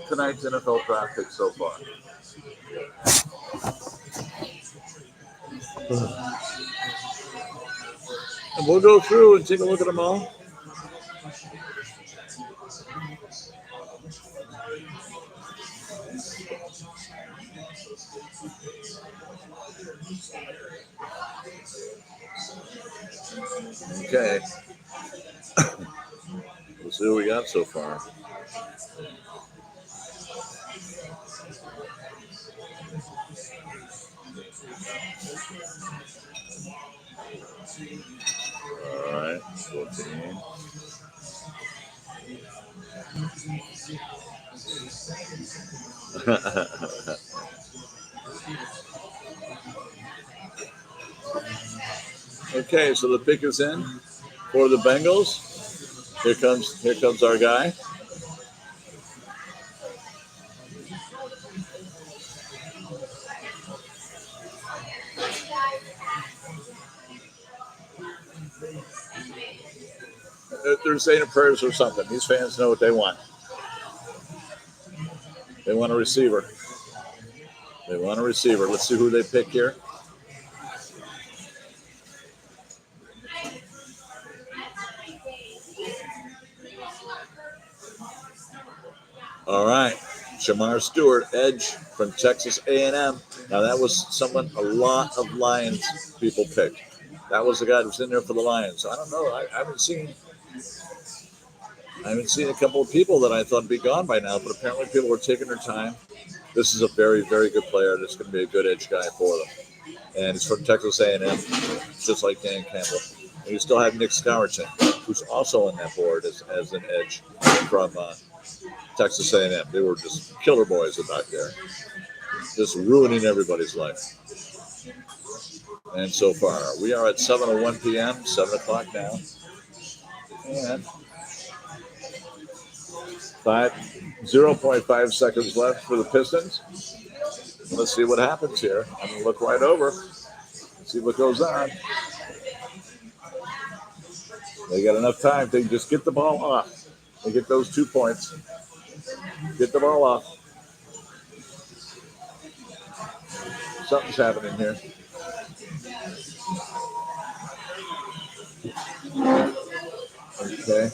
tonight's NFL draft pick so far. And we'll go through and take a look at them all. Okay. We'll see what we got so far. All right, 14. Okay, so the pick is in for the Bengals. Here comes our guy. They're saying a prayers or something. These fans know what they want. They want a receiver. They want a receiver. Let's see who they pick here. All right, Shamar Stewart, edge from Texas A&M. Now that was someone a lot of Lions people picked. That was the guy that was in there for the Lions. I don't know. I haven't seen a couple of people that I thought would be gone by now, but apparently people were taking their time. This is a very, very good player. That's going to be a good edge guy for them. And it's from Texas A&M, just like Dan Campbell. And you still have Nick Scourton, who's also on that board as an edge from Texas A&M. They were just killer boys back there, just ruining everybody's life. And so far, we are at 7:01 p.m., 7 o'clock now. And 0.5 seconds left for the Pistons. Let's see what happens here. I'm going to look right over, see what goes on. They got enough time. They just get the ball off. They get those 2 points. Get the ball off. Something's happening here. Okay.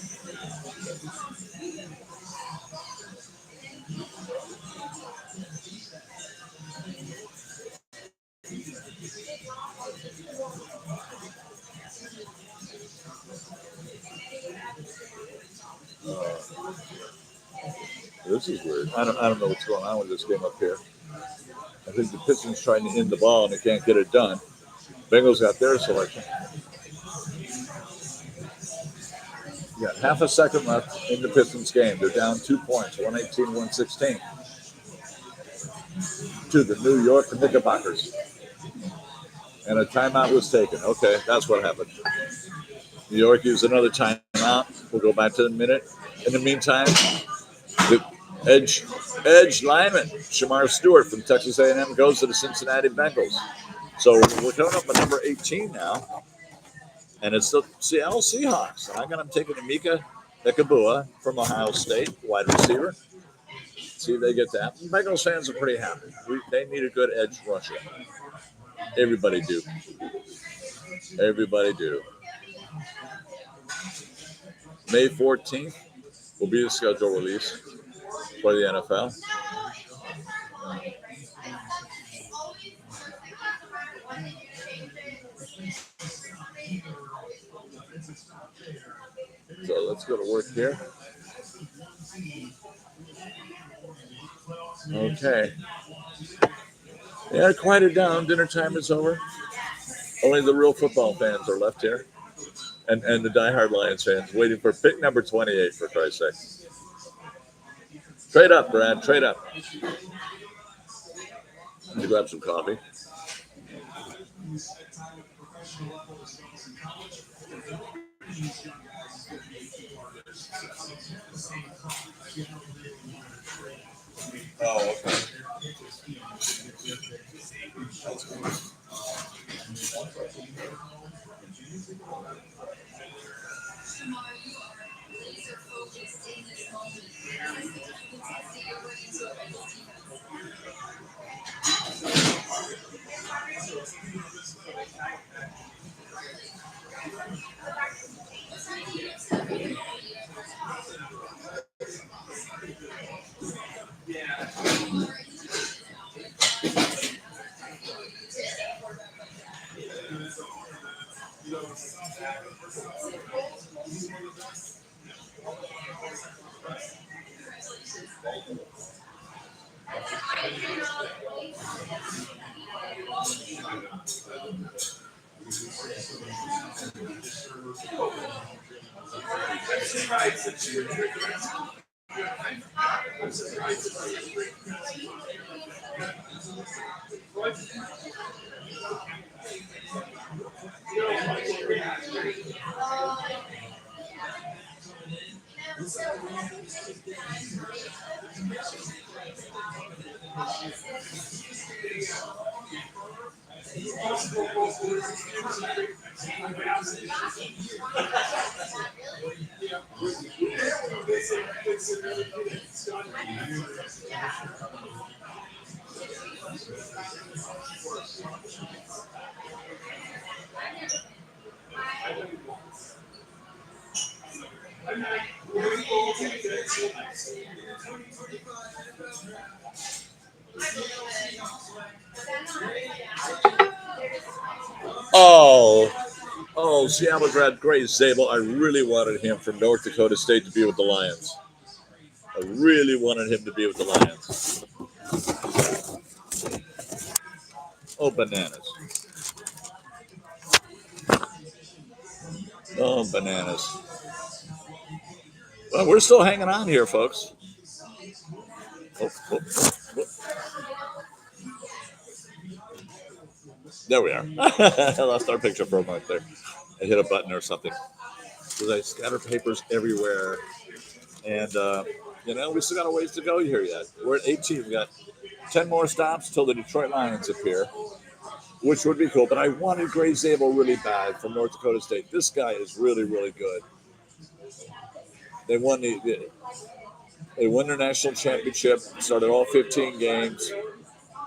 This is weird. I don't know what's going on with this game up here. I think the Pistons trying to end the ball and they can't get it done. Bengals got their selection. You got half a second left in the Pistons game. They're down 2 points, 118-116 to the New York Knickerbockers. And a timeout was taken. Okay, that's what happened. New York used another timeout. We'll go back to the minute. In the meantime, the edge lineman, Shamar Stewart from Texas A&M, goes to the Cincinnati Bengals. So we're coming up at number 18 now. And it's the Seattle Seahawks. And I got them taking Emeka Ekabua from Ohio State, wide receiver. See if they get that. The Bengals fans are pretty happy. They need a good edge rusher. Everybody do. Everybody do. May 14th will be the schedule release for the NFL. So let's go to work here. Okay. Yeah, quiet it down. Dinner time is over. Only the real football fans are left here. And the diehard Lions fans waiting for pick number 28, for Christ's sake. Trade up, Brad. Trade up. You grab some coffee. Oh, okay. That's cool. Oh, Seattle grad Gray Zabel. I really wanted him from North Dakota State to be with the Lions. I really wanted him to be with the Lions. Oh, bananas. Oh, bananas. Well, we're still hanging on here, folks. Oh, oh, oh. There we are. I lost our picture for a moment there. I hit a button or something. Because I scatter papers everywhere. And, we still got a ways to go here yet. We're at 18. We got 10 more stops till the Detroit Lions appear, which would be cool. But I wanted Gray Zabel really bad from North Dakota State. This guy is really, really good. They won their national championship, started all 15 games.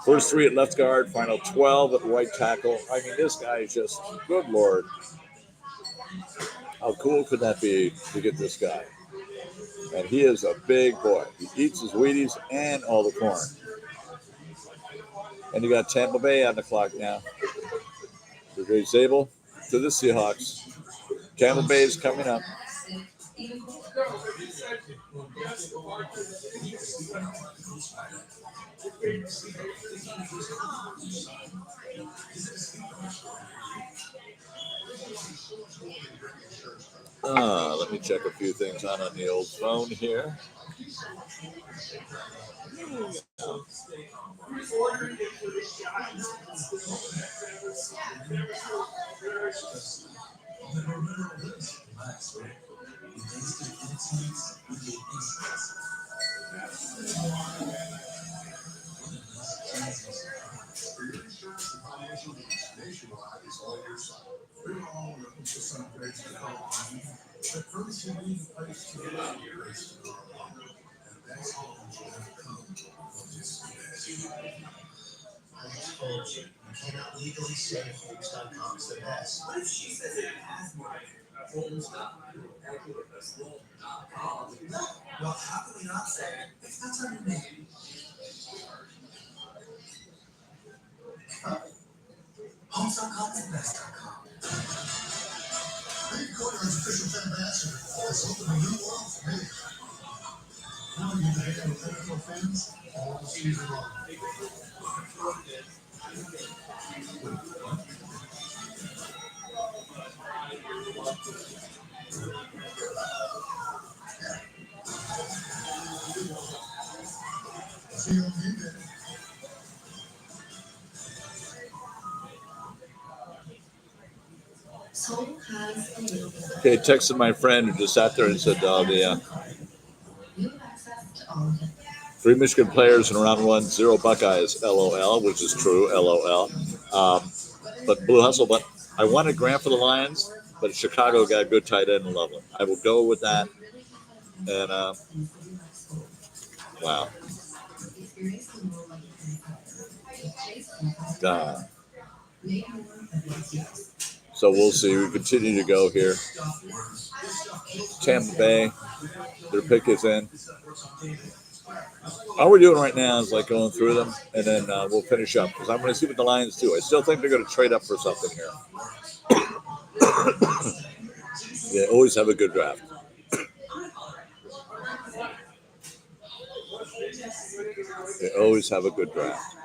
First 3 at left guard, final 12 at right tackle. I mean, this guy is just, good Lord. How cool could that be to get this guy? And he is a big boy. He eats his Wheaties and all the corn. And you got Tampa Bay on the clock now. For Gray Zabel to the Seahawks. Tampa Bay is coming up. Let me check a few things on the old phone here. Cannot legally say Homes.com is the best. What if she says it has more? Homes.com. Well, how can we not say it? It's not on your name. Homes.com is the best.com. Big Corner's official ambassador. It's opened a new world for me. Now you make a political fans all season long. Okay, texted my friend who just sat there and said, the 3 Michigan players in round 1, 0 Buckeyes, LOL, which is true, LOL. But Blue Hustle, but I wanted Grant for the Lions, but Chicago got a good tight end in Loveland. I will go with that. And, wow. So we'll see. We continue to go here. Tampa Bay, their pick is in. All we're doing right now is like going through them, and then we'll finish up because I'm going to see what the Lions do. I still think they're going to trade up for something here. They always have a good draft. They always have a good draft.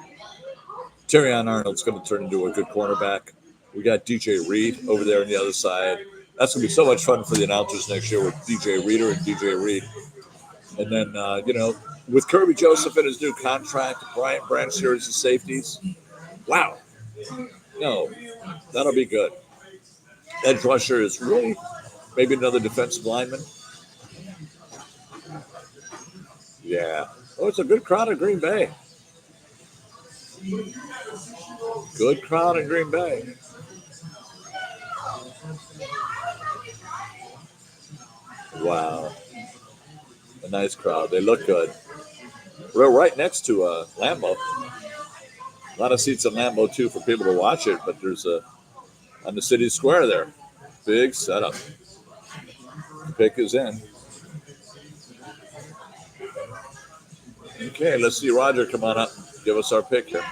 Terrion Arnold's going to turn into a good cornerback. We got DJ Reed over there on the other side. That's going to be so much fun for the announcers next year with DJ Reader and DJ Reed. And then, with Kirby Joseph and his new contract, Brian Branch here as the safeties. Wow. No, that'll be good. Edge rusher is really maybe another defensive lineman. Yeah. Oh, it's a good crowd in Green Bay. Good crowd in Green Bay. Wow. A nice crowd. They look good. We're right next to Lambeau. A lot of seats in Lambeau too for people to watch it, but there's a on the city square there. Big setup. The pick is in. Okay, let's see Roger come on up. Give us our pick here.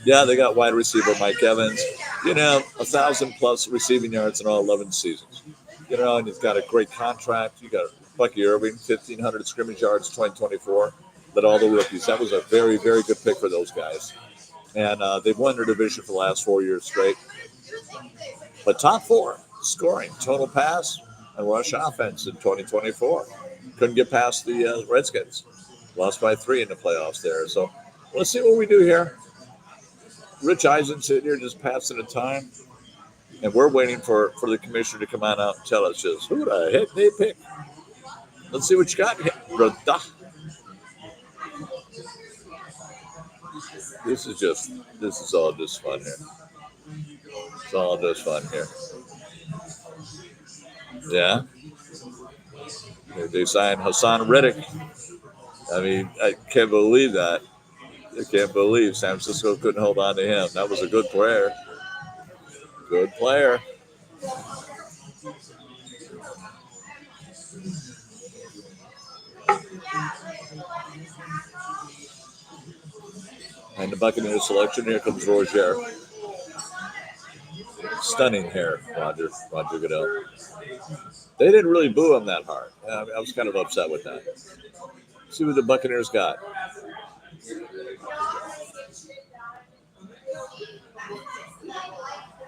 Yeah, they got wide receiver Mike Evans. 1,000+ receiving yards in all 11 seasons. And he's got a great contract. You got Bucky Irving, 1,500 scrimmage yards, 2024. Led all the rookies. That was a very, very good pick for those guys. And they've won their division for the last 4 years straight. But top four scoring, total pass, and rush offense in 2024. Couldn't get past the Redskins. Lost by 3 in the playoffs there. So let's see what we do here. Rich Eisen sitting here just passing the time. And we're waiting for the commissioner to come on out and tell us just who the heck they pick. Let's see what you got here, brother. This is all just fun here. It's all just fun here. Yeah. They signed Hassan Reddick. I mean, I can't believe that. I can't believe San Francisco couldn't hold on to him. That was a good player. Good player. And the Buccaneers selection, here comes Roger. Stunning hair, Roger Goodell. They didn't really boo him that hard. I was kind of upset with that. See what the Buccaneers got.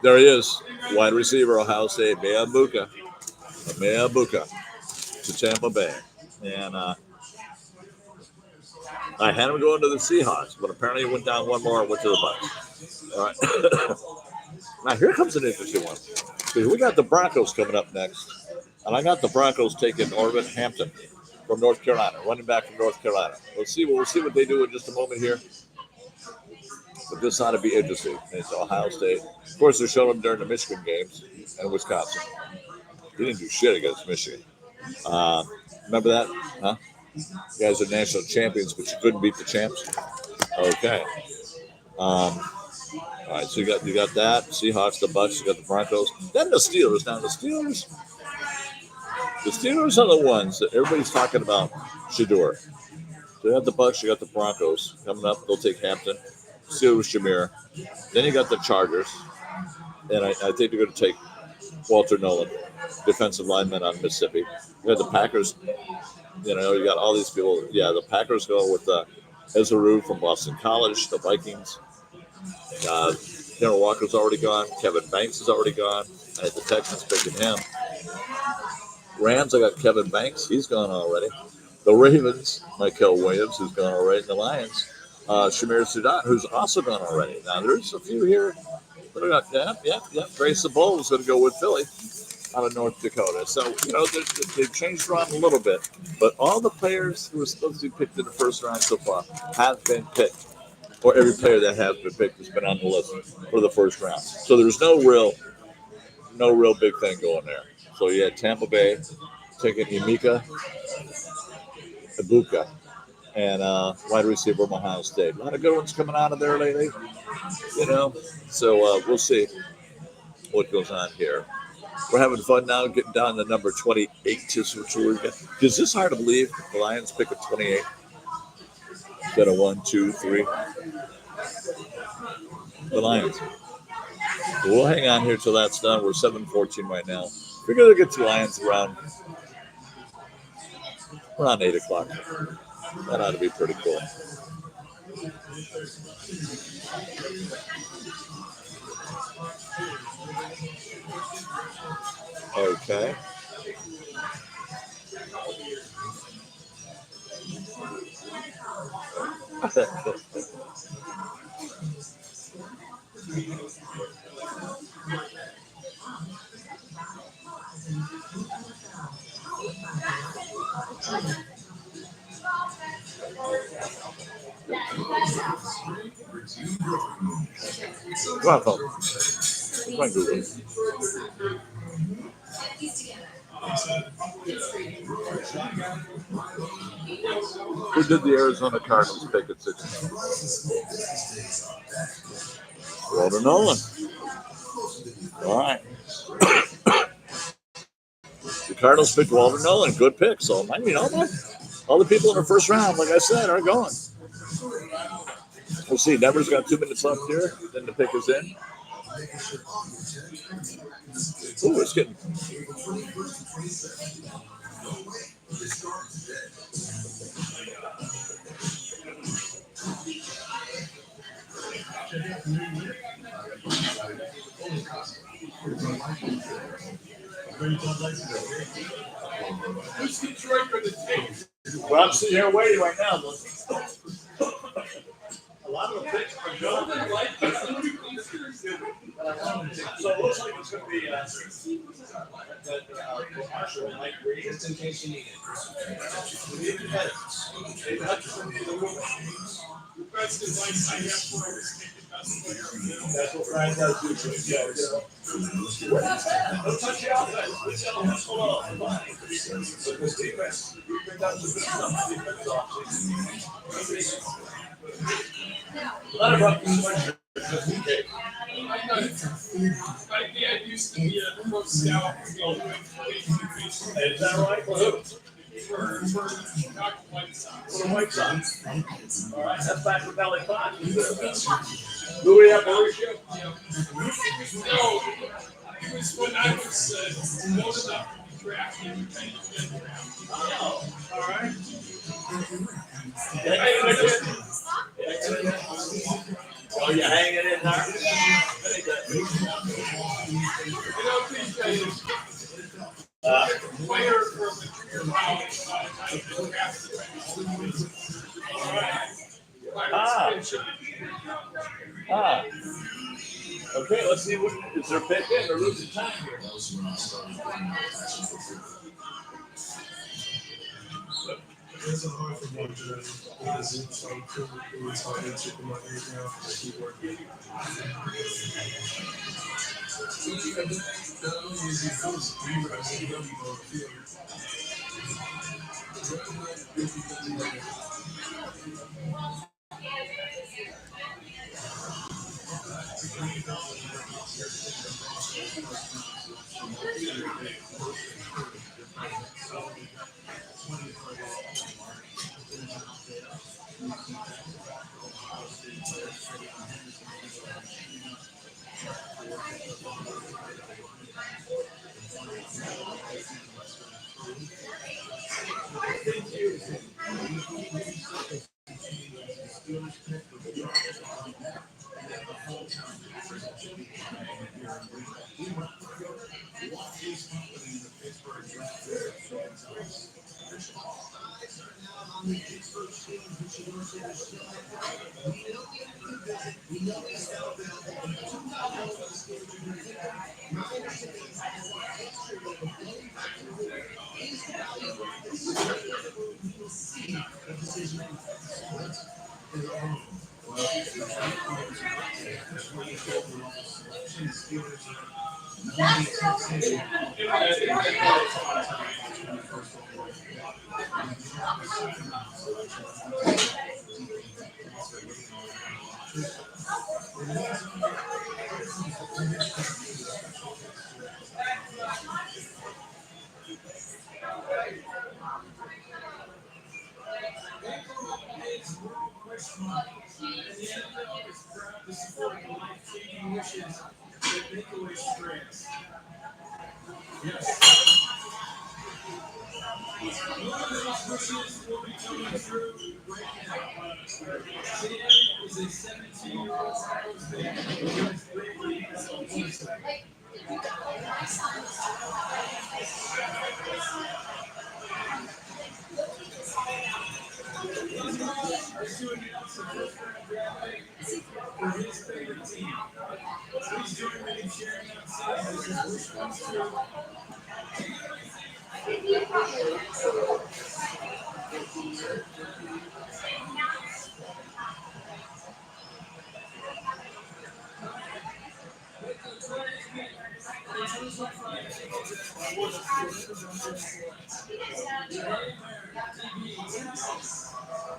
There he is, wide receiver, Ohio State, Mea Buka to Tampa Bay. And I had him going to the Seahawks, but apparently he went down one more and went to the Bucs. All right. Now here comes an interesting one. Because we got the Broncos coming up next. And I got the Broncos taking Orvin Hampton from North Carolina, running back from North Carolina. We'll see what they do in just a moment here. But this ought to be interesting. It's Ohio State. Of course, they're showing them during the Michigan games and Wisconsin. He didn't do shit against Michigan. Remember that? Huh? You guys are national champions, but you couldn't beat the champs. Okay. All right, so you got that. Seahawks, the Bucs, you got the Broncos. Then the Steelers. Now the Steelers are the ones that everybody's talking about. Shador. So you got the Bucs, you got the Broncos coming up. They'll take Hampton. Steelers, Shamir. Then you got the Chargers, and I think they're going to take Walter Nolan, defensive lineman on Mississippi. You got the Packers. You got all these people. Yeah, the Packers go with Ezra from Boston College. The Vikings. Darrell Walker's already gone. Kevin Banks is already gone. I had the Texans picking him. Rams, I got Kevin Banks. He's gone already. The Ravens, Michael Williams, who's gone already. And the Lions, Shamir Sudan, who's also gone already. Now, there's a few here. Grace Bowl is going to go with Philly out of North Dakota. So, they've changed around a little bit. But all the players who were supposed to be picked in the first round so far have been picked. Or every player that has been picked has been on the list for the first round. So there's no real big thing going there. So you had Tampa Bay taking Emeka Ibuka and wide receiver from Ohio State. A lot of good ones coming out of there lately, So we'll see what goes on here. We're having fun now, getting down to number 28. Is this hard to believe? The Lions pick at 28. Got a 1, 2, 3. The Lions. We'll hang on here till that's done. We're 7:14 right now. We're gonna get to Lions around 8 o'clock. That ought to be pretty cool. Okay. Come on, phone. Come on, Google. Who did the Arizona Cardinals pick at 16? Walter Nolan. All right. The Cardinals picked Walter Nolan. Good pick. So, all the people in the first round, like I said, are going. We'll see. Denver's got 2 minutes left here. Then the pick is in. Ooh, it's getting. Well, I'm sitting here waiting right now. A lot of the picks are going. So it looks like it's going to be Marshall and Mike Reed. Just in case you need it. That's what Ryan does do. Don't touch your offense. Let's go on. Because defense, we've been done some good stuff. A lot of rookies. I used to be a pro scout. Is that right? For who? For White Sox. For the White Sox. All right, that's back with Valley Five. Who we have, Mauricio? No, it was when I was old enough to be drafted. Oh, all right. Oh, you hanging in there? Player from the junior college. Okay, let's see what is there pick in or losing time here. It's hard for me because it's so cool. It's hard to check my age now for the keyboard.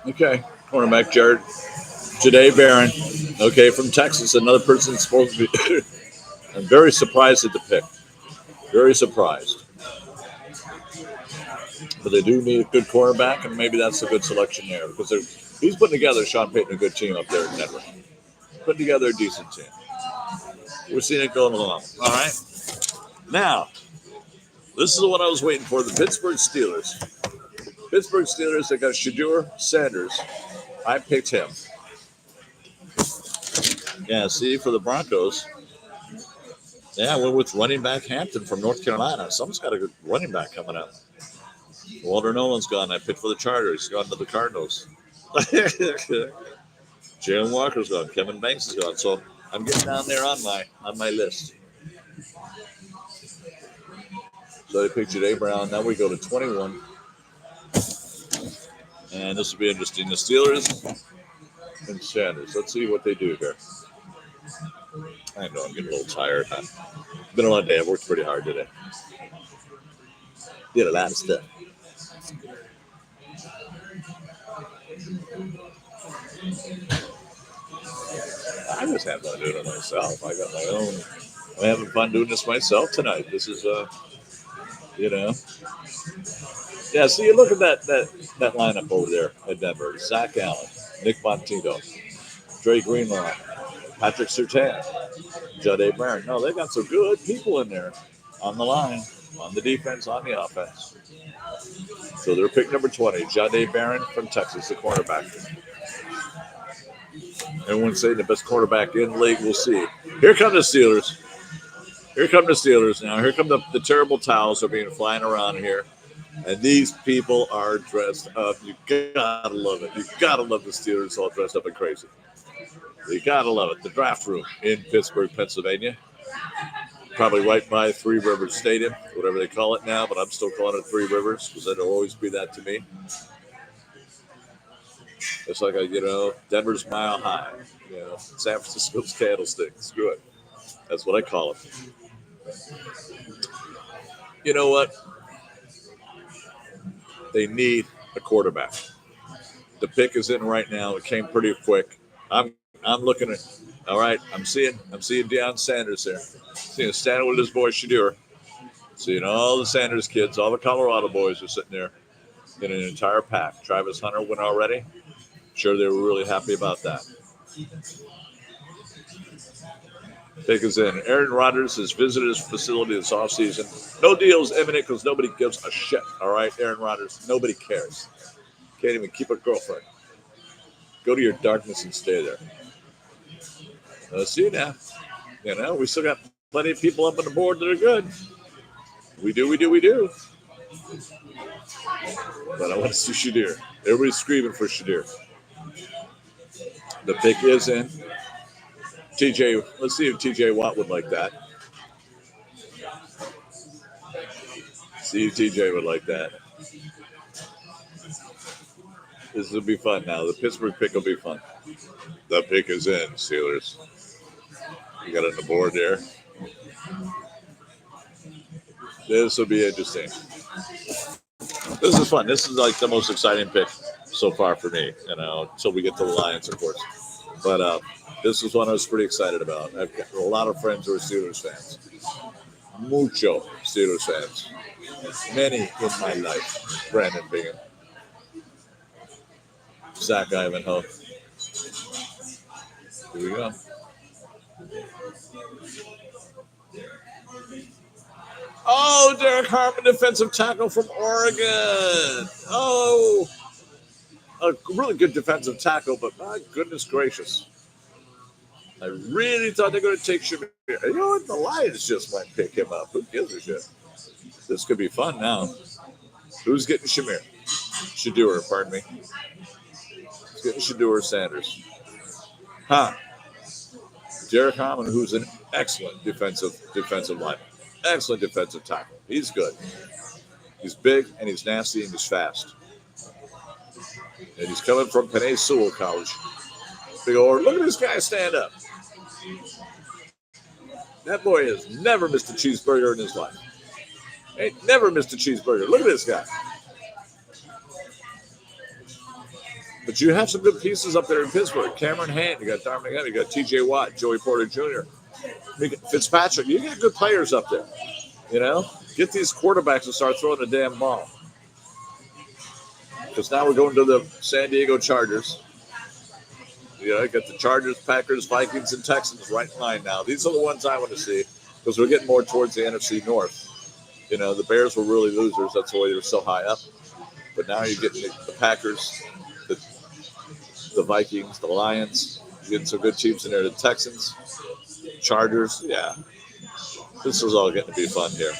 Okay, cornerback Jared. Jade Barron. Okay, from Texas. Another person supposed to be. I'm very surprised at the pick. Very surprised. But they do need a good cornerback, and maybe that's a good selection there because he's putting together, Sean Payton, a good team up there in Denver. Putting together a decent team. We're seeing it going along. All right. Now, this is what I was waiting for. The Pittsburgh Steelers. Pittsburgh Steelers, they got Shadur Sanders. I picked him. Yeah, see, for the Broncos. Yeah, I went with running back Hampton from North Carolina. Someone's got a good running back coming up. Walter Nolan's gone. I picked for the Chargers. He's gone to the Cardinals. Jalen Walker's gone. Kevin Banks is gone. So I'm getting down there on my list. So they picked Jade Brown. Now we go to 21. And this will be interesting. The Steelers and Sanders. Let's see what they do here. I know I'm getting a little tired. It's been a long day. I've worked pretty hard today. Did a lot of stuff. I just have fun doing it myself. I got my own. I'm having fun doing this myself tonight. This is, you know. Yeah, see, you look at that lineup over there at Denver. Zach Allen, Nick Montino, Dre Greenlaw, Patrick Surtain, Jade Barron. No, they got some good people in there on the line, on the defense, on the offense. So they're pick number 20, Jade Barron from Texas, the cornerback. Everyone's saying the best quarterback in the league. We'll see. Here come the Steelers. Here come the Steelers now. Here come the terrible towels are being flying around here. And these people are dressed up. You gotta love it. You gotta love the Steelers all dressed up and crazy. You gotta love it. The draft room in Pittsburgh, Pennsylvania. Probably right by Three Rivers Stadium, whatever they call it now, but I'm still calling it Three Rivers because it'll always be that to me. It's like Denver's Mile High. San Francisco's Candlestick. Screw it. That's what I call it. You know what? They need a quarterback. The pick is in right now. It came pretty quick. I'm looking at. All right, I'm seeing Deion Sanders there. Seeing standing with his boy Shadur. Seeing all the Sanders kids, all the Colorado boys are sitting there in an entire pack. Travis Hunter went already. Sure, they were really happy about that. Pick is in. Aaron Rodgers has visited his facility this offseason. No deals imminent because nobody gives a shit. All right, Aaron Rodgers. Nobody cares. Can't even keep a girlfriend. Go to your darkness and stay there. See now. We still got plenty of people up on the board that are good. We do. But I want to see Shadur. Everybody's screaming for Shadur. The pick is in. TJ, let's see if TJ Watt would like that. See if TJ would like that. This will be fun now. The Pittsburgh pick will be fun. The pick is in, Steelers. You got it on the board there. This will be interesting. This is fun. This is like the most exciting pick so far for me, until we get to the Lions, of course. But this is one I was pretty excited about. I've got a lot of friends who are Steelers fans. Mucho Steelers fans. Many in my life. Brandon Bingham. Zach Ivanhoe. Here we go. Oh, Derek Harmon, defensive tackle from Oregon. Oh, a really good defensive tackle, but my goodness gracious. I really thought they were going to take Shamir. You know what? The Lions just might pick him up. Who gives a shit? This could be fun now. Who's getting Shamir? Shadeur, pardon me. Who's getting Shadeur Sanders? Huh. Derek Harmon, who's an excellent defensive lineman. Excellent defensive tackle. He's good. He's big and he's nasty and he's fast. And he's coming from Panay Sewell College. Big old, look at this guy stand up. That boy has never missed a cheeseburger in his life. Ain't never missed a cheeseburger. Look at this guy. But you have some good pieces up there in Pittsburgh. Cameron Hand, you got Darman Hunt, you got T.J. Watt, Joey Porter Jr., Fitzpatrick. You got good players up there. You know, get these quarterbacks to start throwing the damn ball. Because now we're going to the San Diego Chargers. You know, got the Chargers, Packers, Vikings, and Texans right in line now. These are the ones I want to see because we're getting more towards the NFC North. You know, the Bears were really losers. That's why they were so high up. But now you're getting the Packers, the Vikings, the Lions. You're getting some good teams in there. The Texans, Chargers. Yeah. This is all getting to be fun here.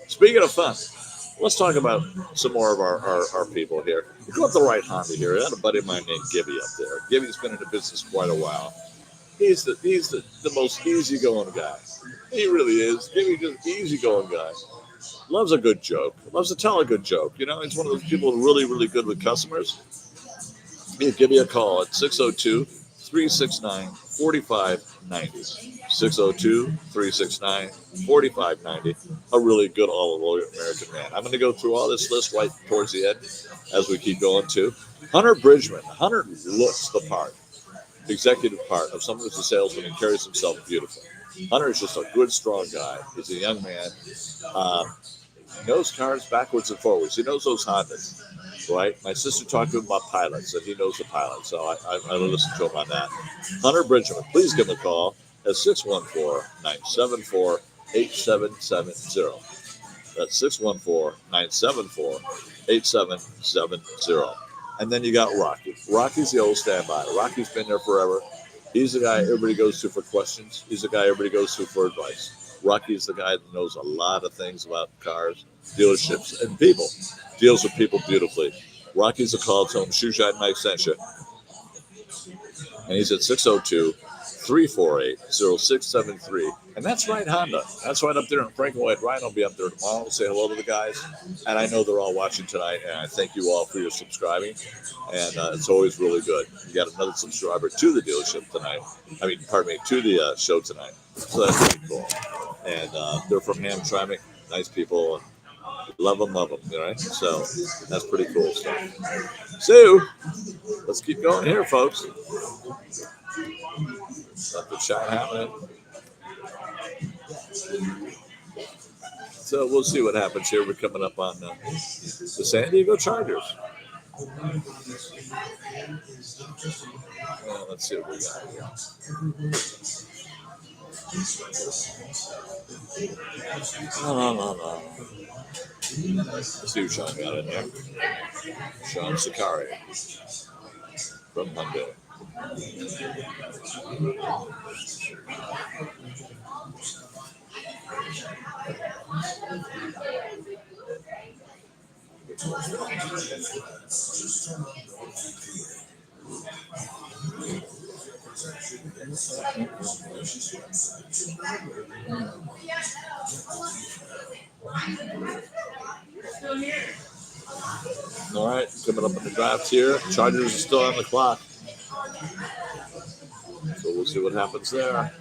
Speaking of fun, let's talk about some more of our people here. You go up the right Honda here. I had a buddy of mine named Gibby up there. Gibby's been in the business quite a while. He's the most easygoing guy. He really is. Gibby just easygoing guy. Loves a good joke. Loves to tell a good joke. You know, he's one of those people really, really good with customers. Give me a call at 602-369-4590. 602-369-4590. A really good all-American man. I'm going to go through all this list right towards the end as we keep going too. Hunter Bridgman. Hunter looks the part, executive part of someone who's a salesman and carries himself beautifully. Hunter is just a good, strong guy. He's a young man. He knows cars backwards and forwards. He knows those Hondas, right? My sister talked to him about pilots, and he knows the pilot, so I listened to him on that. Hunter Bridgman, please give him a call at 614-974-8770. That's 614-974-8770. And then you got Rocky. Rocky's the old standby. Rocky's been there forever. He's the guy everybody goes to for questions. He's the guy everybody goes to for advice. Rocky's the guy that knows a lot of things about cars, dealerships, and people. Deals with people beautifully. Rocky's a call. Tell him Shoe Shine Mike sent you. And he's at 602-348-0673. And that's right, Honda. That's right up there in Frankenway. Ryan will be up there tomorrow. We'll say hello to the guys. And I know they're all watching tonight. And I thank you all for your subscribing. And it's always really good. You got another subscriber to the dealership tonight. To the show tonight. So that's pretty cool. And they're from Hamtramck. Nice people. Love them, right? So that's pretty cool stuff. So let's keep going here, folks. Let the chat happening. So we'll see what happens here. We're coming up on the San Diego Chargers. Let's see what we got here. No. Let's see who Sean got in there. Sean Sakari from Monday. All right, coming up in the draft here. Chargers are still on the clock. So we'll see what happens there.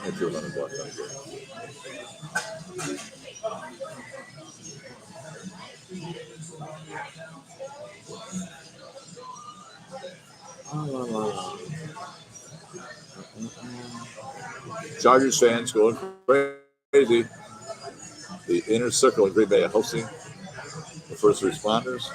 If you're running black on here. Chargers fans going crazy. The inner circle in Green Bay hosting the first responders.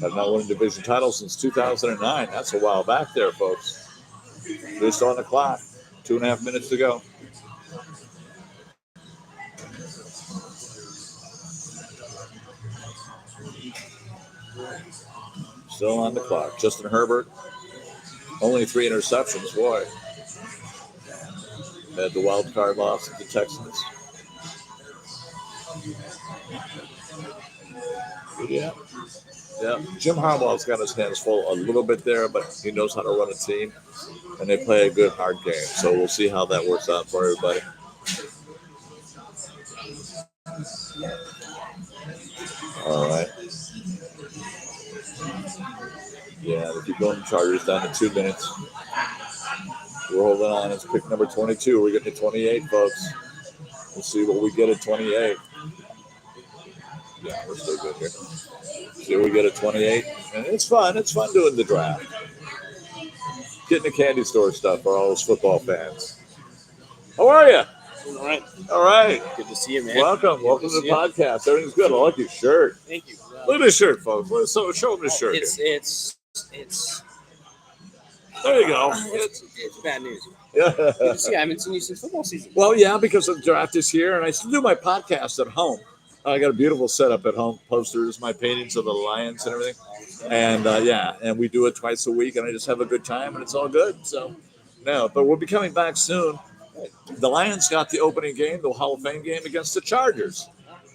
Have not won a division title since 2009. That's a while back there, folks. Just on the clock. 2.5 minutes to go. Still on the clock. Justin Herbert, only 3 interceptions. Boy. Had the wild card loss to the Texans. Yeah. Yeah. Jim Harbaugh's got his hands full a little bit there, but he knows how to run a team, and they play a good, hard game. So we'll see how that works out for everybody. All right. Yeah, they keep going. Chargers down to 2 minutes. We're holding on. It's pick number 22. We're getting to 28, folks. We'll see what we get at 28. Yeah, we're still good here. See what we get at 28. And it's fun. It's fun doing the draft. Getting the candy store stuff for all those football fans. How are you? All right. All right. Good to see you, man. Welcome. Welcome to the podcast. Everything's good. I like your shirt. Thank you. Look at this shirt, folks. Show them the shirt. It's There you go. it's bad news. Yeah. Good to see you. I haven't seen you since football season. Well, yeah, because the draft is here, and I still do my podcast at home. I got a beautiful setup at home, posters, my paintings of the Lions and everything. And and we do it twice a week, and I just have a good time, and it's all good. So, no, but we'll be coming back soon. The Lions got the opening game, the Hall of Fame game against the Chargers.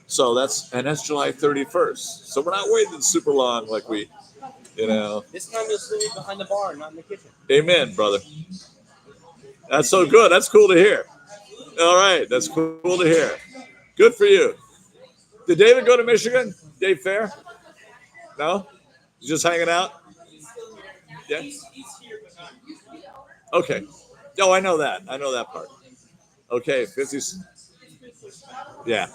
So that's July 31st. So we're not waiting super long like we, This time you'll still be behind the bar, not in the kitchen. Amen, brother. That's so good. That's cool to hear. All right, that's cool to hear. Good for you. Did David go to Michigan? Dave Fair? No? He's just hanging out? Yeah? Okay. Oh, I know that. I know that part. Okay, 50. Yeah.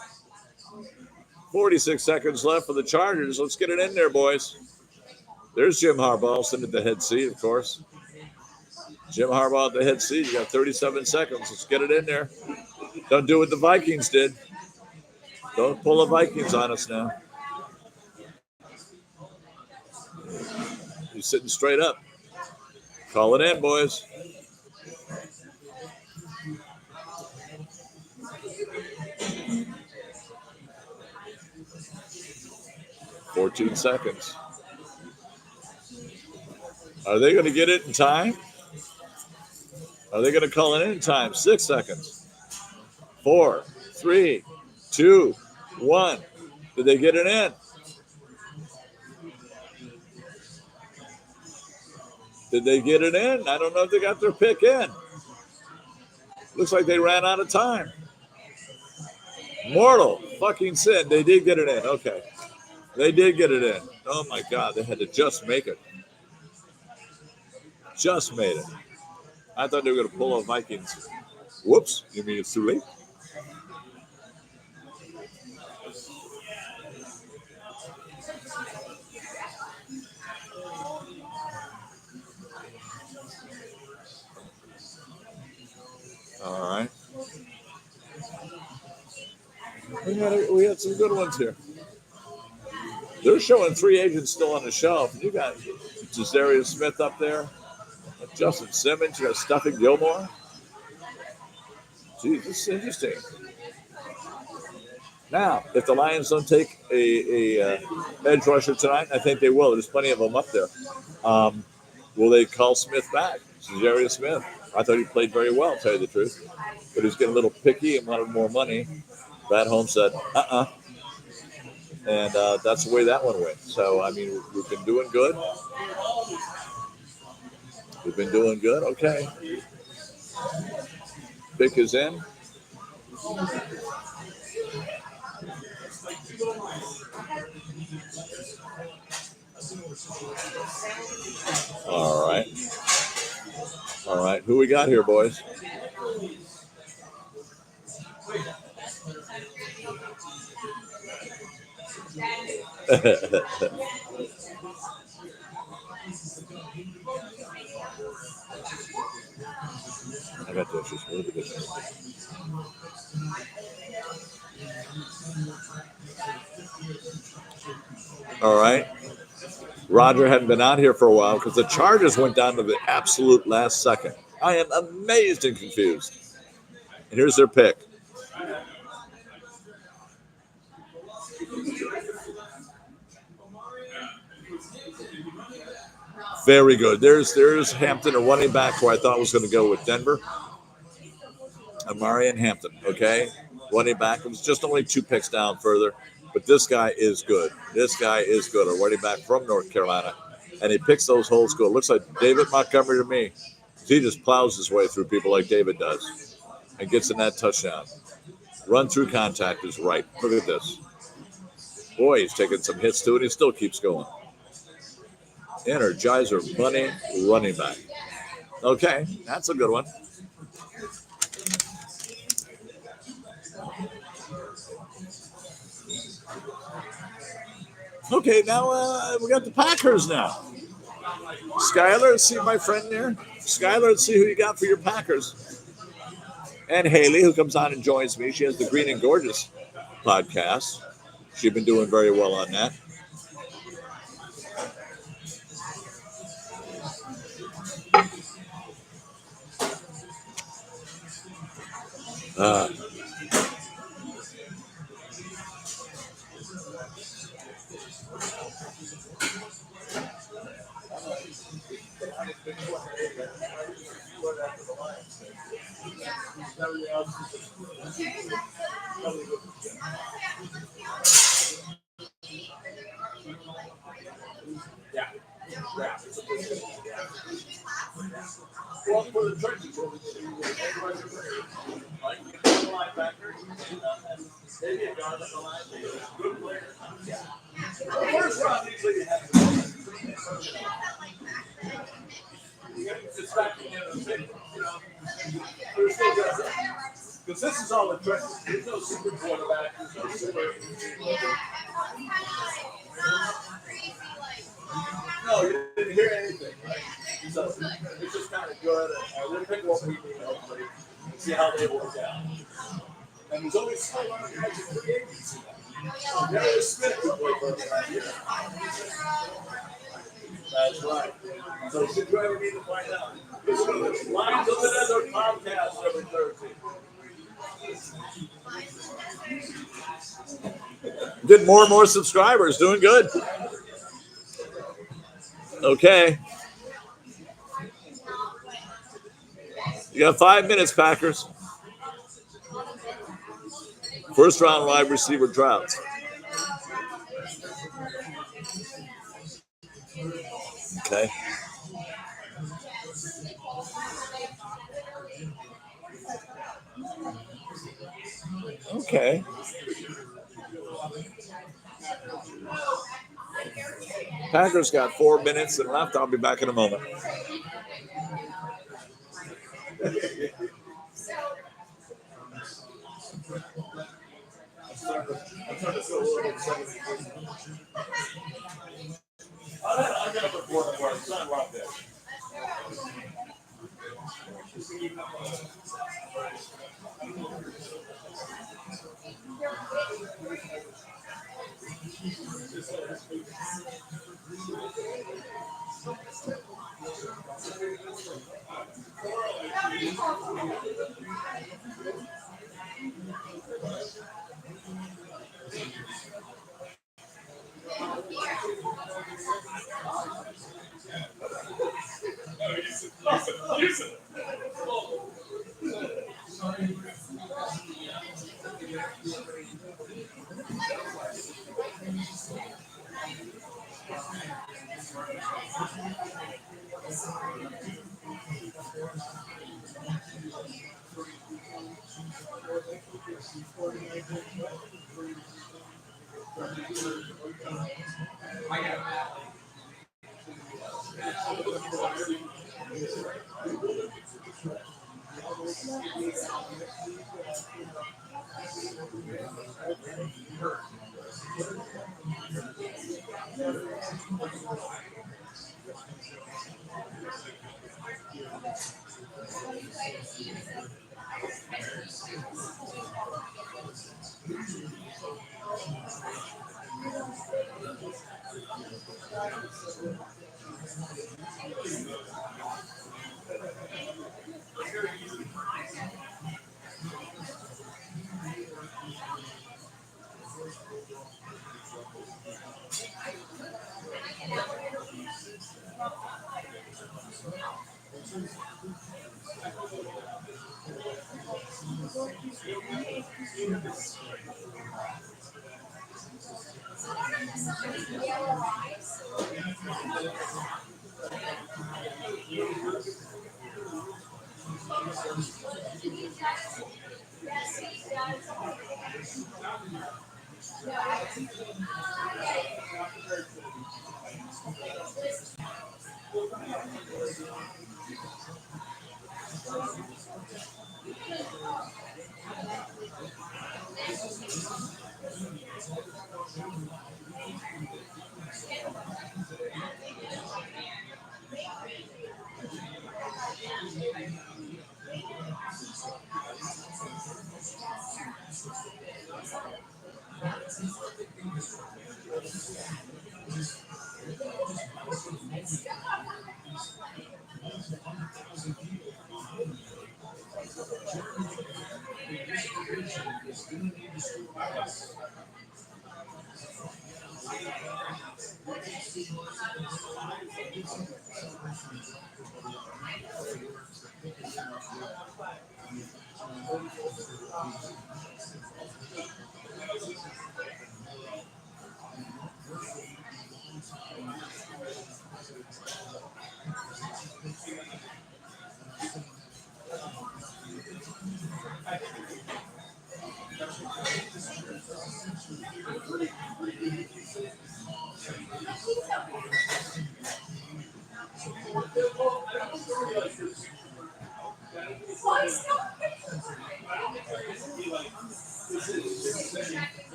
46 seconds left for the Chargers. Let's get it in there, boys. There's Jim Harbaugh sitting at the head seat, of course. Jim Harbaugh at the head seat. You got 37 seconds. Let's get it in there. Don't do what the Vikings did. Don't pull the Vikings on us now. He's sitting straight up. Call it in, boys. $14 seconds. Are they going to get it in time? Are they going to call it in time? 6 seconds. 4, 3, 2, 1. Did they get it in? Did they get it in? I don't know if they got their pick in. Looks like they ran out of time. Mortal fucking sin. They did get it in. Okay. They did get it in. Oh my God. They had to just make it. Just made it. I thought they were going to pull a Vikings. Whoops. You mean it's too late? All right. We had some good ones here. They're showing 3 agents still on the shelf. You got Jazarius Smith up there, Justin Simmons, you got Stuffy Gilmore. Geez, this is interesting. Now, if the Lions don't take a edge rusher tonight, I think they will. There's plenty of them up there. Will they call Smith back? Jazarius Smith. I thought he played very well, to tell you the truth. But he's getting a little picky and wanted more money. Brad Holmes said, And that's the way that one went. So, I mean, we've been doing good. We've been doing good. Okay. Pick is in. All right. All right. Who we got here, boys? I got this. Just a little bit. All right. Roger hadn't been out here for a while because the Chargers went down to the absolute last second. I am amazed and confused. And here's their pick. Very good. There's Hampton, a running back who I thought was going to go with Denver. Amari and Hampton, okay? Running back. It was just only 2 picks down further. But this guy is good. This guy is good. A running back from North Carolina. And he picks those holes good. Looks like David Montgomery to me. He just plows his way through people like David does and gets in that touchdown. Run through contact is right. Look at this. Boy, he's taking some hits too, and he still keeps going. Energizer Bunny running back. Okay, that's a good one. Okay, now we got the Packers now. Skylar, see my friend there? Skylar, let's see who you got for your Packers. And Haley, who comes on and joins me. She has the Green and Gorgeous podcast. She's been doing very well on that. Because this is all the trenches. There's no super quarterback. There's no super. No, you didn't hear anything. Right? So it's just kind of good. We'll pick what we need, hopefully, and see how they work out. And there's only 400 guys in the game. Darius Smith will play for us right here. That's right. So she's ready to find out. Listen to this. Lines of another podcast every Thursday. Get more and more subscribers. Doing good. Okay. You got 5 minutes, Packers. First round wide receiver drought. Okay. Okay. Packers got 4 minutes and left. I'll be back in a moment. I got a report for it. Son right there.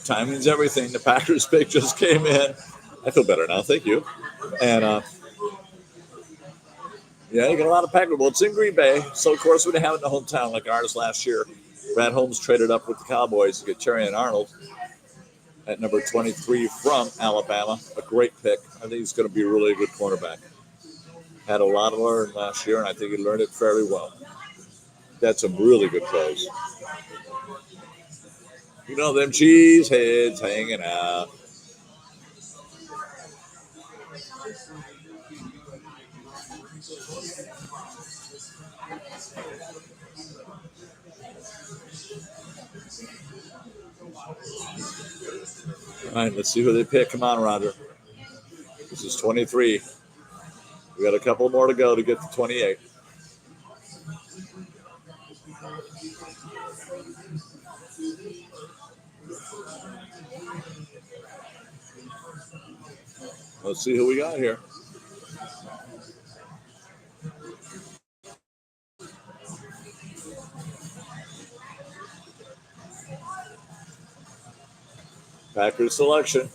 Timing's everything. The Packers pick just came in. I feel better now. Thank you. And yeah, you get a lot of Packer. Well, it's in Green Bay, so of course we didn't have it in the hometown like ours last year. Brad Holmes traded up with the Cowboys to get Terry and Arnold at number 23 from Alabama. A great pick. I think he's going to be a really good cornerback. Had a lot to learn last year, and I think he learned it fairly well. That's some really good clothes. You know, them cheese heads hanging out. All right, let's see who they pick. Come on, Roger. This is 23. We got a couple more to go to get to 28. Let's see who we got here. Packers selection.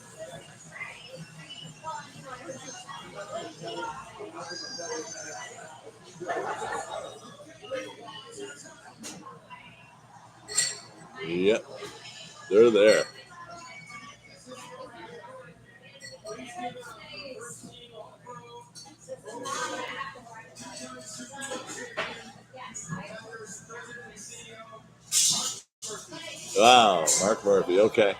Yep, they're there. Wow, Mark Murphy. Okay.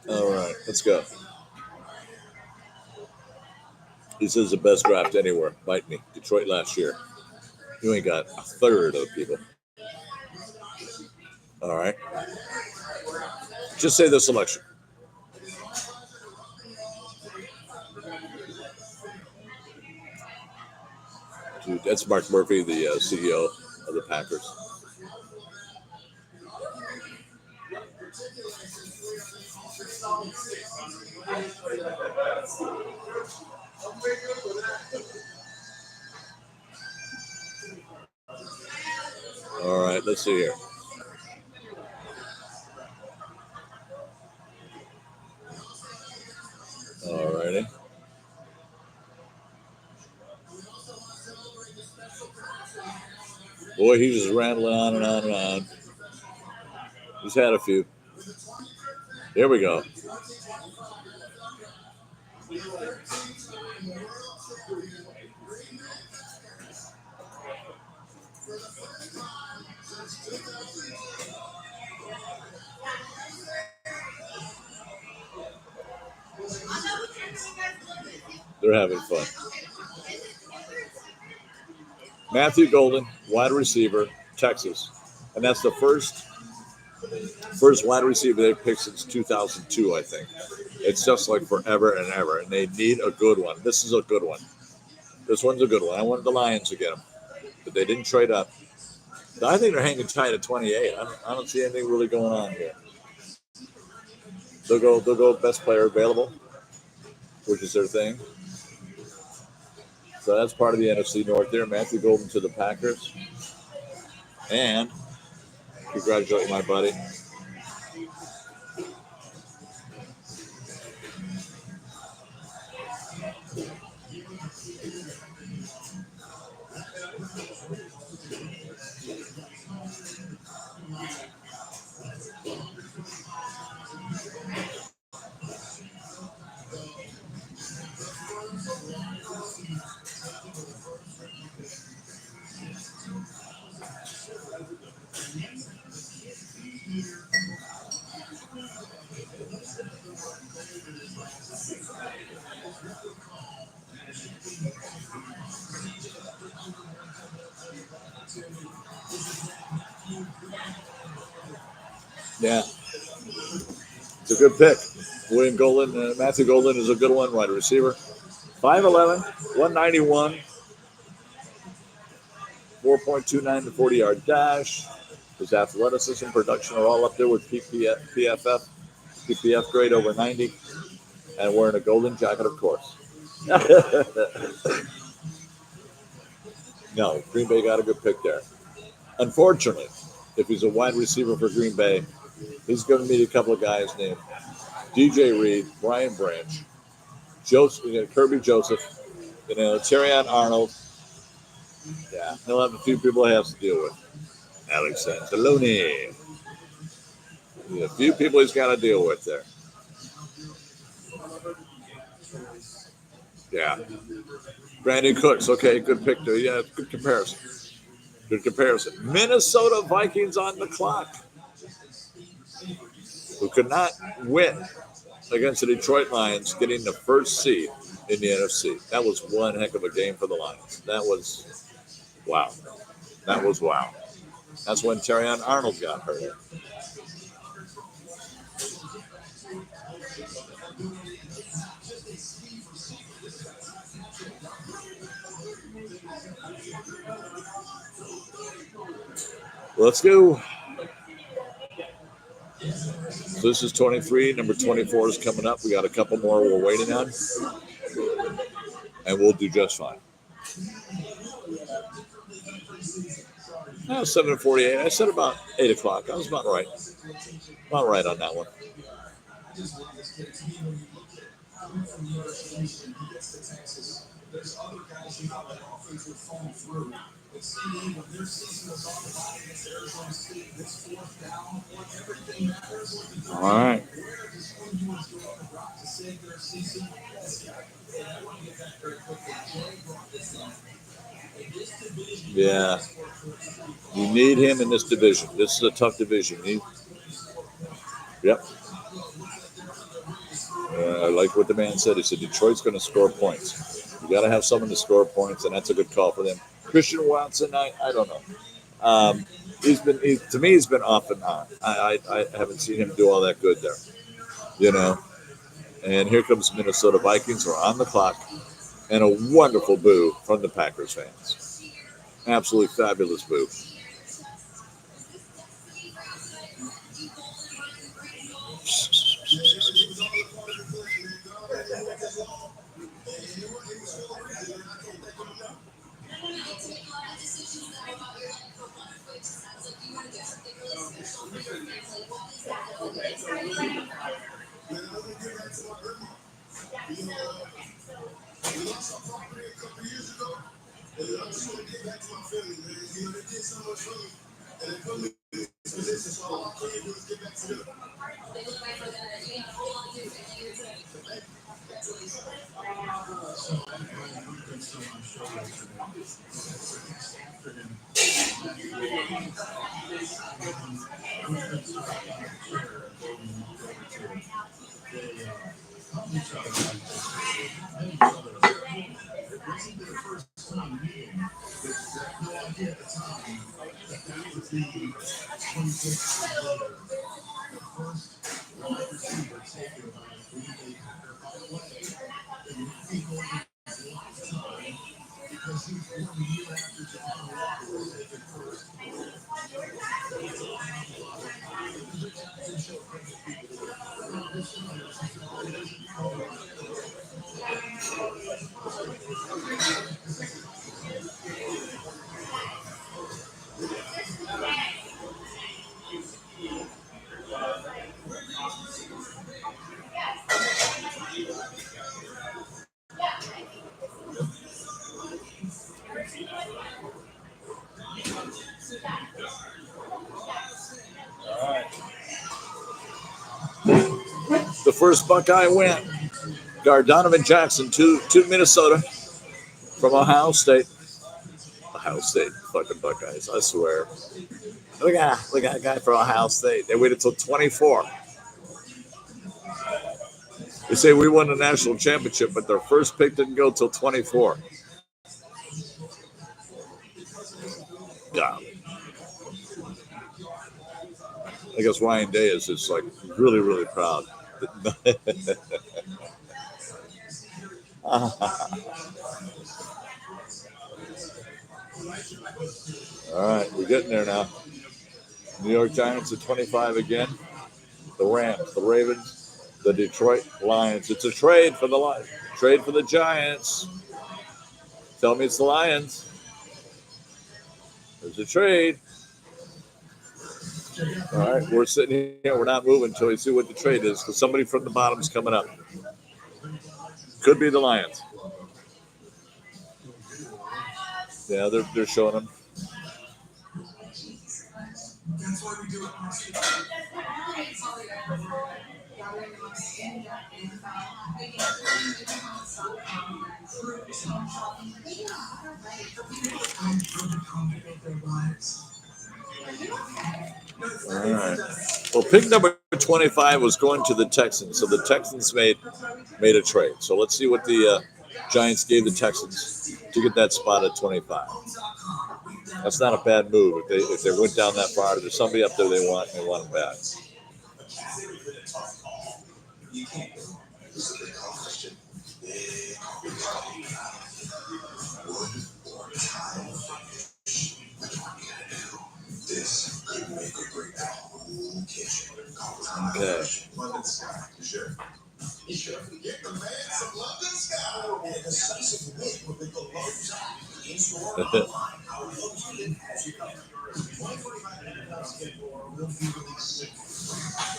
All right, let's go. He says the best draft anywhere. Bite me. Detroit last year. You ain't got a third of the people. All right. Just say the selection. Dude, that's Mark Murphy, the CEO of the Packers. All right, let's see here. Boy, he's just rambling on and on and on. He's had a few. Here we go. They're having fun. Matthew Golden, wide receiver, Texas, and that's the first wide receiver they've picked since 2002, I think. It's just like forever and ever, and they need a good one. This is a good one. This one's a good one. I wanted the Lions to get him, but they didn't trade up. I think they're hanging tight at 28. I don't see anything really going on here. They'll go best player available, which is their thing. So that's part of the NFC North there. Matthew Golden to the Packers. And congratulate my buddy. Yeah, it's a good pick. William Golden, Matthew Golden is a good one, wide receiver. 5'11", 191, 4.29 to 40-yard dash. His athleticism, production are all up there with PPF grade over 90, and wearing a golden jacket, of course. No, Green Bay got a good pick there. Unfortunately, if he's a wide receiver for Green Bay, he's going to meet a couple of guys named DJ Reed, Brian Branch, Kirby Joseph, Terrion Arnold. Yeah, he'll have a few people he has to deal with. Alex Anzalone. A few people he's got to deal with there. Yeah. Brandon Cooks. Okay, good pick there. Yeah, good comparison. Good comparison. Minnesota Vikings on the clock, who could not win against the Detroit Lions, getting the first seed in the NFC. That was one heck of a game for the Lions. That was wow. That was wow. That's when Terrion Arnold got hurt. Let's go. So this is 23. Number 24 is coming up. We got a couple more we're waiting on, and we'll do just fine. 7:48. I said about 8 o'clock. I was about right. About right on that one. There's other guys who thought that offense would fall through. But CD, when their season was on the line against Arizona State, this fourth down, when everything matters, All right. where does when you was going to rock to save their season? This guy. And I want to get back very quickly. Jay brought this in. In this division, Yeah. You need him in this division. This is a tough division. Yep. I like what the man said. He said Detroit's going to score points. You got to have someone to score points, and that's a good call for them. Christian Watson, I don't know. He's been off and on. I haven't seen him do all that good there, And here comes Minnesota Vikings, who are on the clock, and a wonderful boo from the Packers fans. Absolutely fabulous boo. And I just want to get back to my family, man. You know, they did so much for me, and they put me in this position. So all I can do is get back to them. So I'm going to my show The first Buckeye win. Donovan Jackson to Minnesota from Ohio State. Ohio State, fucking Buckeyes, I swear. Look at that guy from Ohio State. They waited till 24. They say we won the national championship, but their first pick didn't go till 24. Yeah. I guess Ryan Day is just like really, really proud. All right, we're getting there now. New York Giants at 25 again. The Rams, the Ravens, the Detroit Lions. It's a trade for the Lions. Trade for the Giants. Tell me it's the Lions. There's a trade. All right, we're sitting here. We're not moving until we see what the trade is because somebody from the bottom is coming up. Could be the Lions. Yeah, they're showing them. That's why we do it. All right. Well, pick number 25 was going to the Texans, so the Texans made a trade. So let's see what the Giants gave the Texans to get that spot at 25. That's not a bad move. If they went down that far, there's somebody up there they want them back. Okay.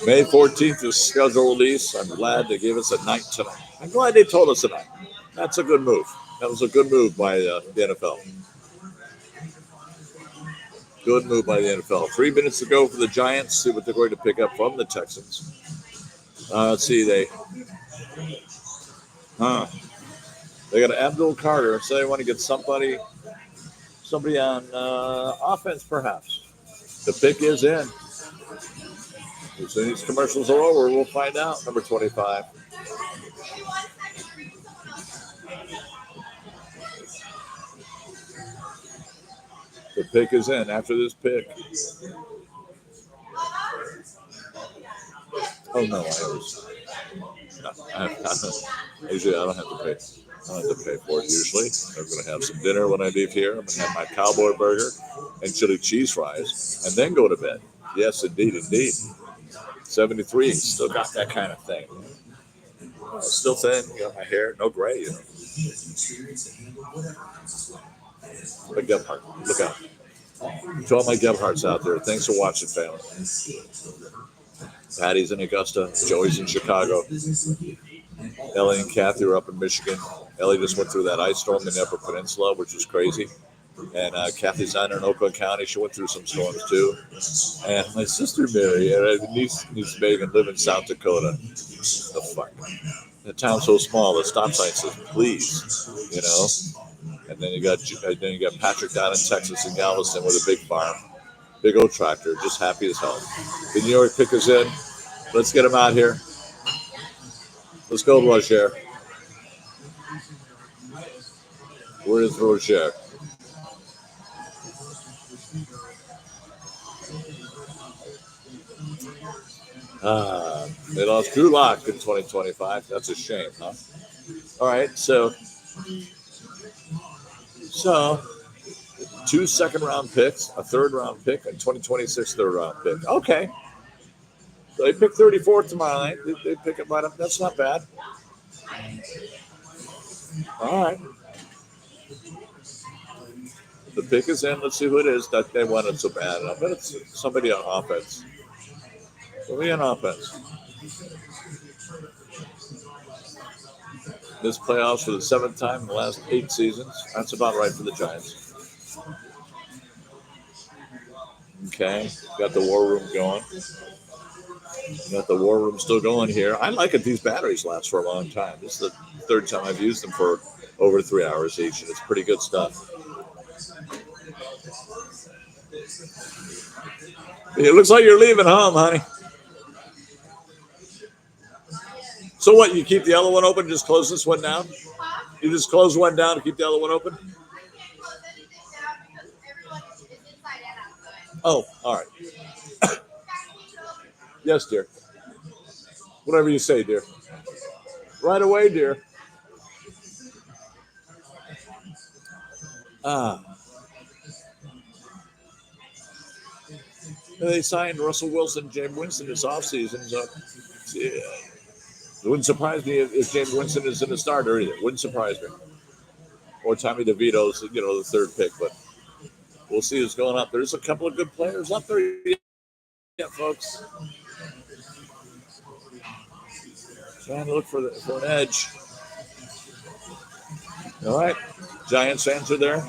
May 14th is schedule release. I'm glad they gave us a night tonight. I'm glad they told us tonight. That's a good move. That was a good move by the NFL. Good move by the NFL. 3 minutes to go for the Giants. See what they're going to pick up from the Texans. Let's see. They got Abdul Carter. So they want to get somebody on offense, perhaps. The pick is in. As soon as these commercials are over, we'll find out. Number 25. The pick is in after this pick. Oh no, usually I don't have to pay. I don't have to pay for it usually. I'm going to have some dinner when I leave here. I'm going to have my cowboy burger and chili cheese fries and then go to bed. Yes, indeed. 73, still got that kind of thing. Still thin, my hair, no gray, But Gebhardt, look out. To all my Gebhardts out there, thanks for watching, family. Patty's in Augusta, Joey's in Chicago, Ellie and Kathy are up in Michigan. Ellie just went through that ice storm in the Upper Peninsula, which was crazy. And Kathy's down there in Oakland County. She went through some storms too. And my sister Mary and my niece Megan live in South Dakota. The fuck? The town's so small. The stop sign says "please," you know. And then you got Patrick down in Texas in Galveston with a big farm, big old tractor, just happy as hell. The New York pick us in. Let's get him out here. Let's go, Roger. Where is Roger? They lost Drew Lock in 2025. That's a shame, huh? All right, so 2 second-round picks, a third-round pick, and 2026 third-round pick. Okay, so they pick 34th tomorrow night. They pick it right up. That's not bad. All right, the pick is in. Let's see who it is that they wanted so bad. I bet it's somebody on offense. Somebody on offense. This playoffs for the 7th time in the last 8 seasons. That's about right for the Giants. Okay, got the war room going. Got the war room still going here. I like it. These batteries last for a long time. This is the 3rd time I've used them for over 3 hours each, and it's pretty good stuff. It looks like you're leaving home, honey. So what? You keep the other one open? Just close this one down? You just close one down to keep the other one open? Oh, all right. Yes, dear. Whatever you say, dear. Right away, dear. They signed Russell Wilson, James Winston this offseason. So, yeah. It wouldn't surprise me if James Winston isn't a starter either. Wouldn't surprise me. Or Tommy DeVito's, the 3rd pick. But we'll see who's going up. There's a couple of good players up there yet, folks. Trying to look for an edge. All right. Giants fans are there.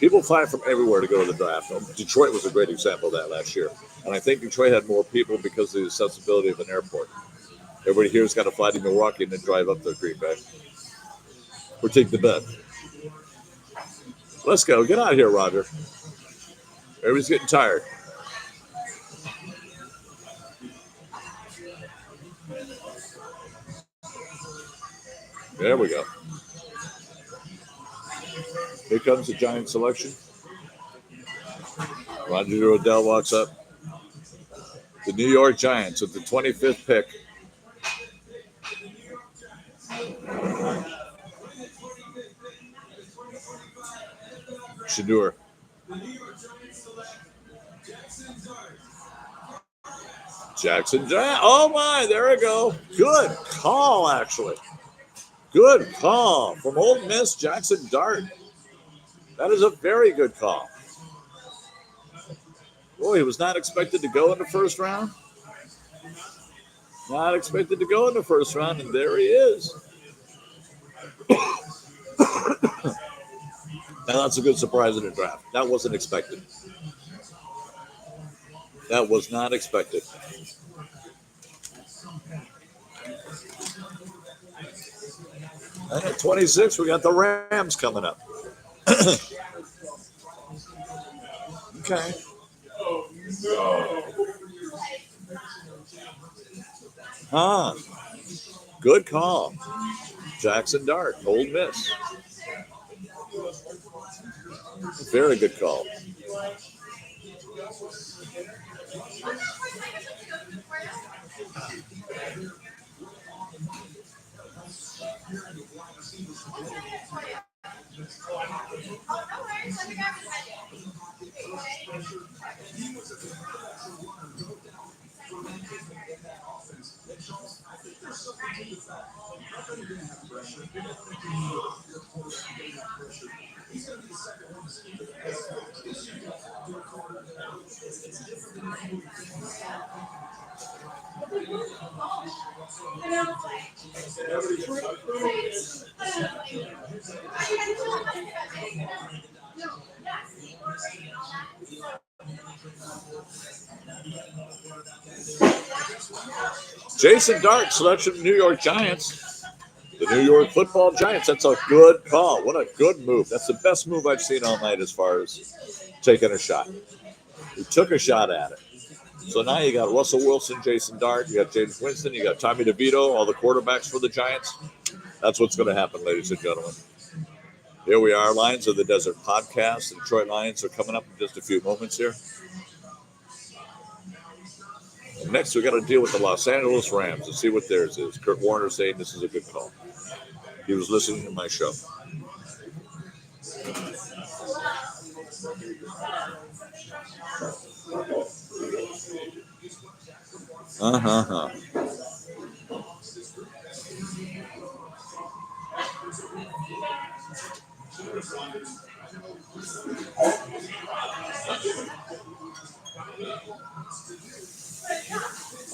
People fly from everywhere to go to the draft. Detroit was a great example of that last year. And I think Detroit had more people because of the accessibility of an airport. Everybody here's got to fly to Milwaukee and then drive up to Green Bay. Or take the bet. Let's go. Get out of here, Roger. Everybody's getting tired. There we go. Here comes the Giant selection. Roger Odell walks up. The New York Giants with the 25th pick. Shadur. Jackson Dart. Oh my, there we go. Good call, actually. Good call from Ole Miss, Jackson Dart. That is a very good call. Boy, he was not expected to go in the first round. Not expected to go in the first round, and there he is. And that's a good surprise in the draft. That wasn't expected. That was not expected. And at 26, we got the Rams coming up. Okay. Good call. Jackson Dart, Ole Miss. Very good call. Jason Dart, selection of New York Giants. The New York Football Giants. That's a good call. What a good move. That's the best move I've seen all night as far as taking a shot. He took a shot at it. So now you got Russell Wilson, Jason Dart, you got James Winston, you got Tommy DeVito, all the quarterbacks for the Giants. That's what's going to happen, ladies and gentlemen. Here we are, Lions of the Desert podcast. The Detroit Lions are coming up in just a few moments here. And next, we got to deal with the Los Angeles Rams and see what theirs is. Kurt Warner saying this is a good call. He was listening to my show.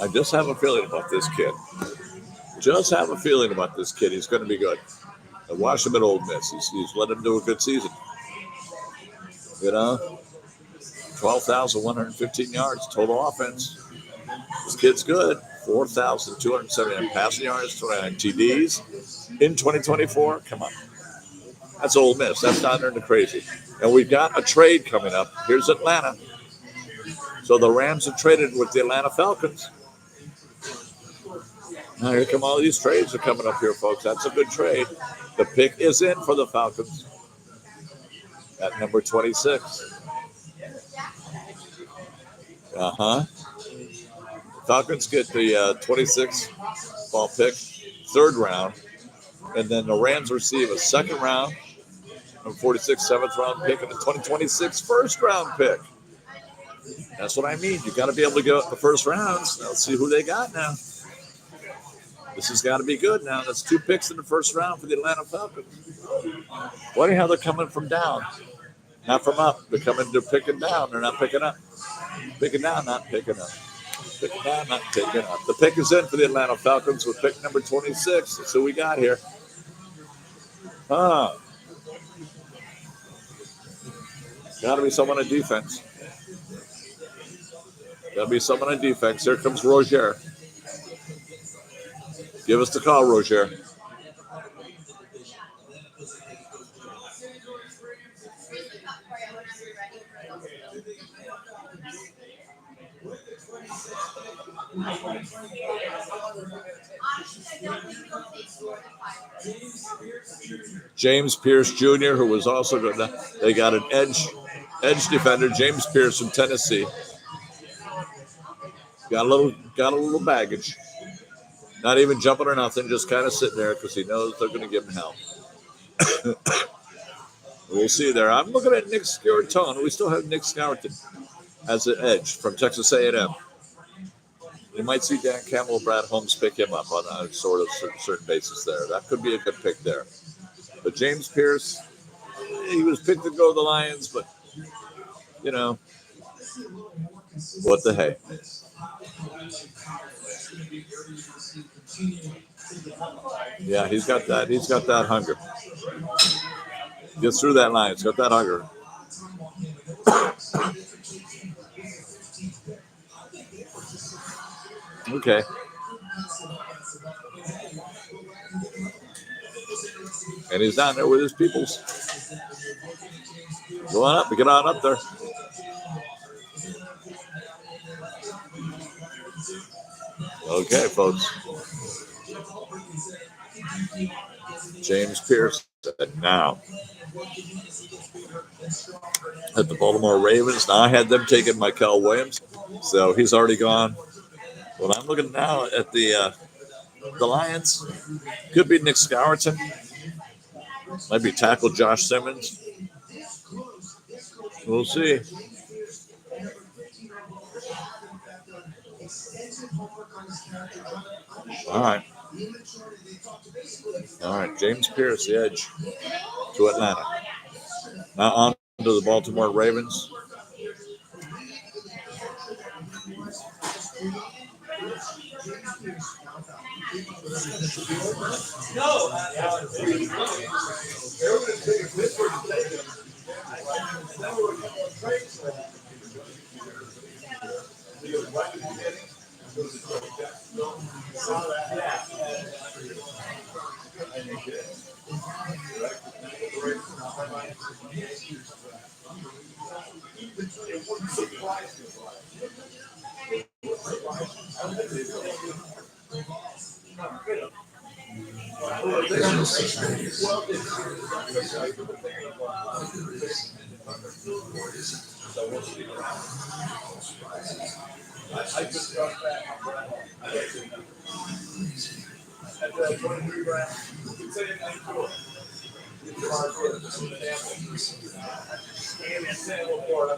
I just have a feeling about this kid. Just have a feeling about this kid. He's going to be good. I watched him at Ole Miss. He's let him do a good season. You know, 12,115 yards total offense. This kid's good. 4,279 passing yards, 29 TDs in 2024. Come on. That's Ole Miss. That's not into crazy. And we've got a trade coming up. Here's Atlanta. So the Rams have traded with the Atlanta Falcons. Now here come all these trades are coming up here, folks. That's a good trade. The pick is in for the Falcons at number 26. Falcons get the 26th ball pick, third round, and then the Rams receive a second round, number 46, seventh round pick, and a 2026 first round pick. That's what I mean. You got to be able to go up the first rounds. Now let's see who they got now. This has got to be good now. That's 2 picks in the first round for the Atlanta Falcons. Funny how they're coming from down, not from up. They're picking down. They're not picking up. Picking down, not picking up. Picking down, not picking up. The pick is in for the Atlanta Falcons with pick number 26. That's who we got here. Got to be someone on defense. Got to be someone on defense. Here comes Rozier. Give us the call, Rozier. James Pierce Jr., who was also good. They got an edge defender, James Pierce from Tennessee. Got a little baggage. Not even jumping or nothing, just kind of sitting there because he knows they're going to give him help. We'll see there. I'm looking at Nick Scaritone. We still have Nick Scaritone as an edge from Texas A&M. You might see Dan Campbell or Brad Holmes pick him up on a sort of certain basis there. That could be a good pick there. But James Pierce, he was picked to go to the Lions, but, you know, what the heck. Yeah, he's got that. He's got that hunger. Gets through that line. He's got that hunger. Okay. And he's down there with his peoples. Go on up. Get on up there. Okay, folks. James Pierce now at the Baltimore Ravens. Now I had them taking Michael Williams, so he's already gone. But I'm looking now at the Lions. Could be Nick Scaritone. Might be tackle Josh Simmons. We'll see. All right. James Pierce, the edge to Atlanta. Now on to the Baltimore Ravens. No. They were just taking Pittsburgh to take him. Then we were coming on trades for him. He was right at the beginning. It was Jacksonville. Saw that. And he did. It wouldn't surprise me. I just got back. At that point, we were at, we said it like four. And in Central Florida.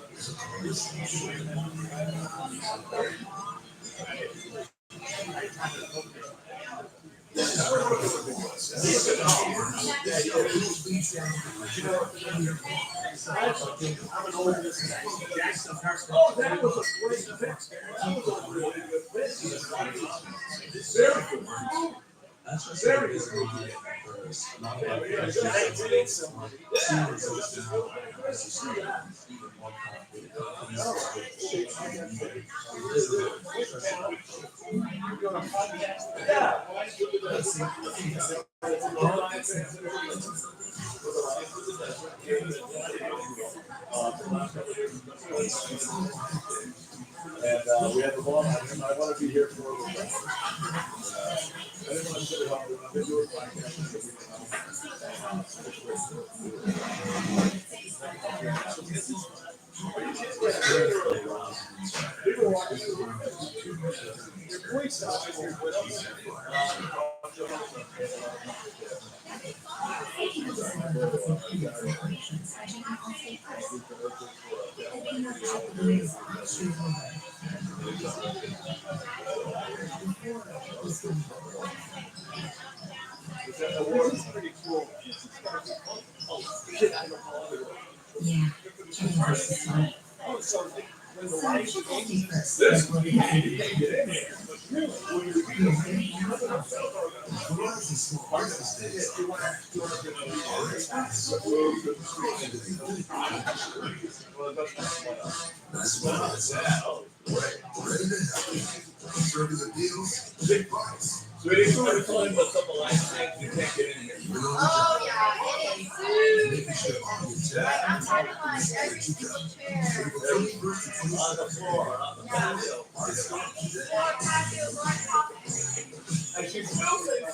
Oh, that was a great pick. That was a really good pick. Very good. Very good. And we had the ball. I want to be here for a little bit. I didn't want to sit at home. I've been doing people watching. Your point stop is your pretty cool. Yeah. Oh, so when the lights are on, This you can't get in here. So it's only fun, but some of the lights things you can't get in here. Oh, yeah, it is. I'm talking like every single chair. On the floor, on the patio. Floor, patio, one top. And she still says,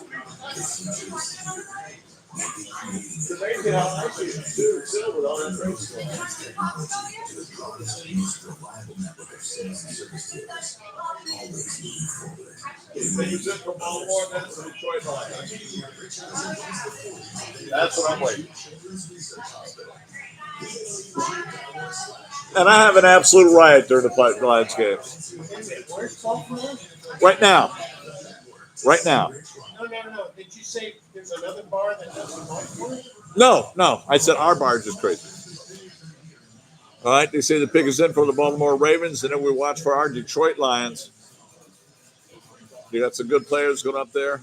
it's amazing how nice she is, too, still with all that great stuff. They use it from Baltimore, then it's a Detroit Lions. That's what I'm waiting. And I have an absolute riot during the Lions game. Where's Baltimore? Right now. Right now. No. Did you say there's another bar that does the Baltimore? No. I said our bar's just crazy. All right. They say the pick is in for the Baltimore Ravens, and then we watch for our Detroit Lions. You got some good players going up there.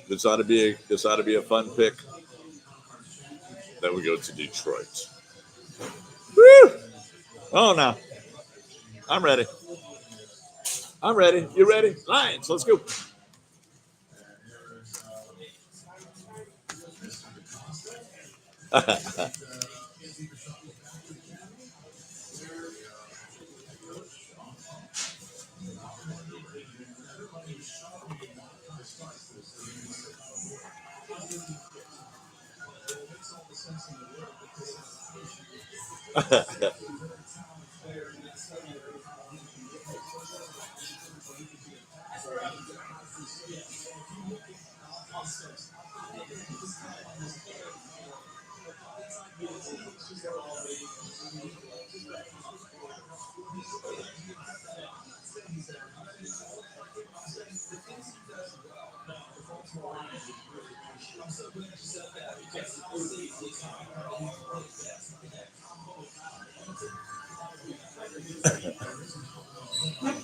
This ought to be a fun pick. Then we go to Detroit. Woo! Oh, no. I'm ready. You ready? Lions, let's go.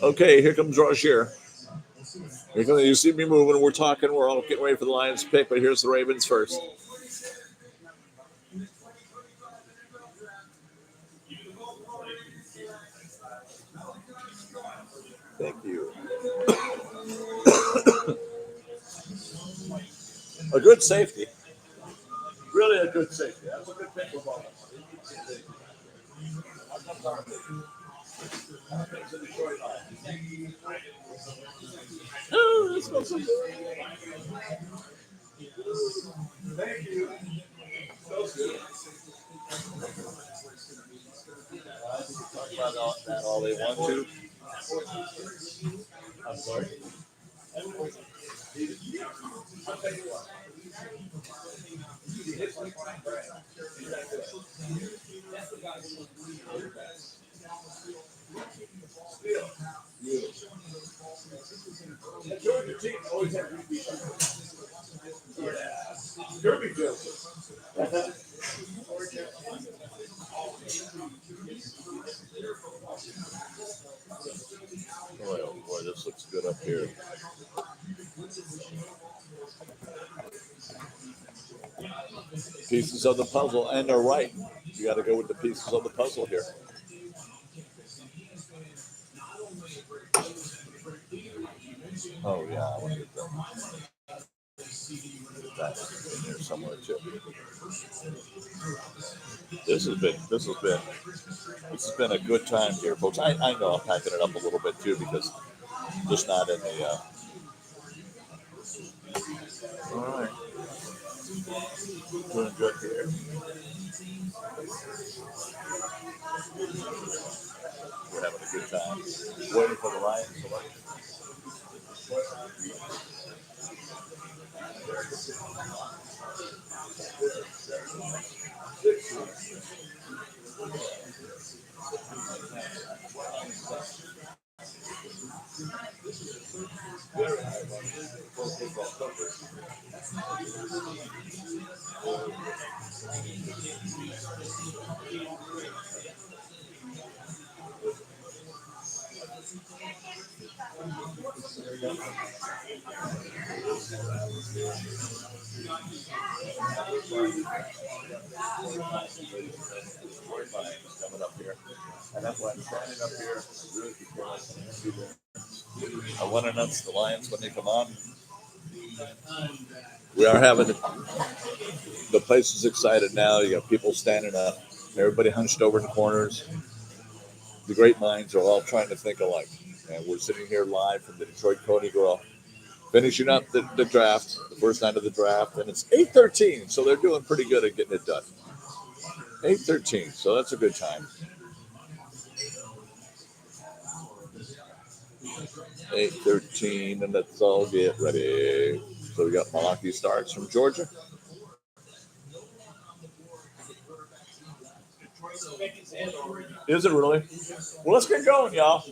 Okay, here comes Rozier. You see me moving. We're talking. We're all getting ready for the Lions pick, but here's the Ravens first. Thank you. A good safety. Really a good safety. That's a good pick of all. Oh, that smells so good. Thank you. Talk about that all they want to. I'm sorry. Oh boy, this looks good up here. Pieces of the puzzle, and they're right. You got to go with the pieces of the puzzle here. Oh yeah, I want to get that in there somewhere too. This has been a good time here, folks. I know I'm packing it up a little bit too because just not in the. All right, doing good here. We're having a good time. Waiting for the Lions to like. Coming up here, and that's why I'm standing up here. Really I want to announce the Lions when they come on. We are having the place is excited now. You got people standing up, everybody hunched over in the corners. The great minds are all trying to think alike. And we're sitting here live from the Detroit Coney Grill, finishing up the draft, the first night of the draft, and it's 8:13, so they're doing pretty good at getting it done. 8:13, so that's a good time. 8:13, and let's all get ready. So we got Malaki Starks from Georgia. Is it really? Well, let's get going, y'all.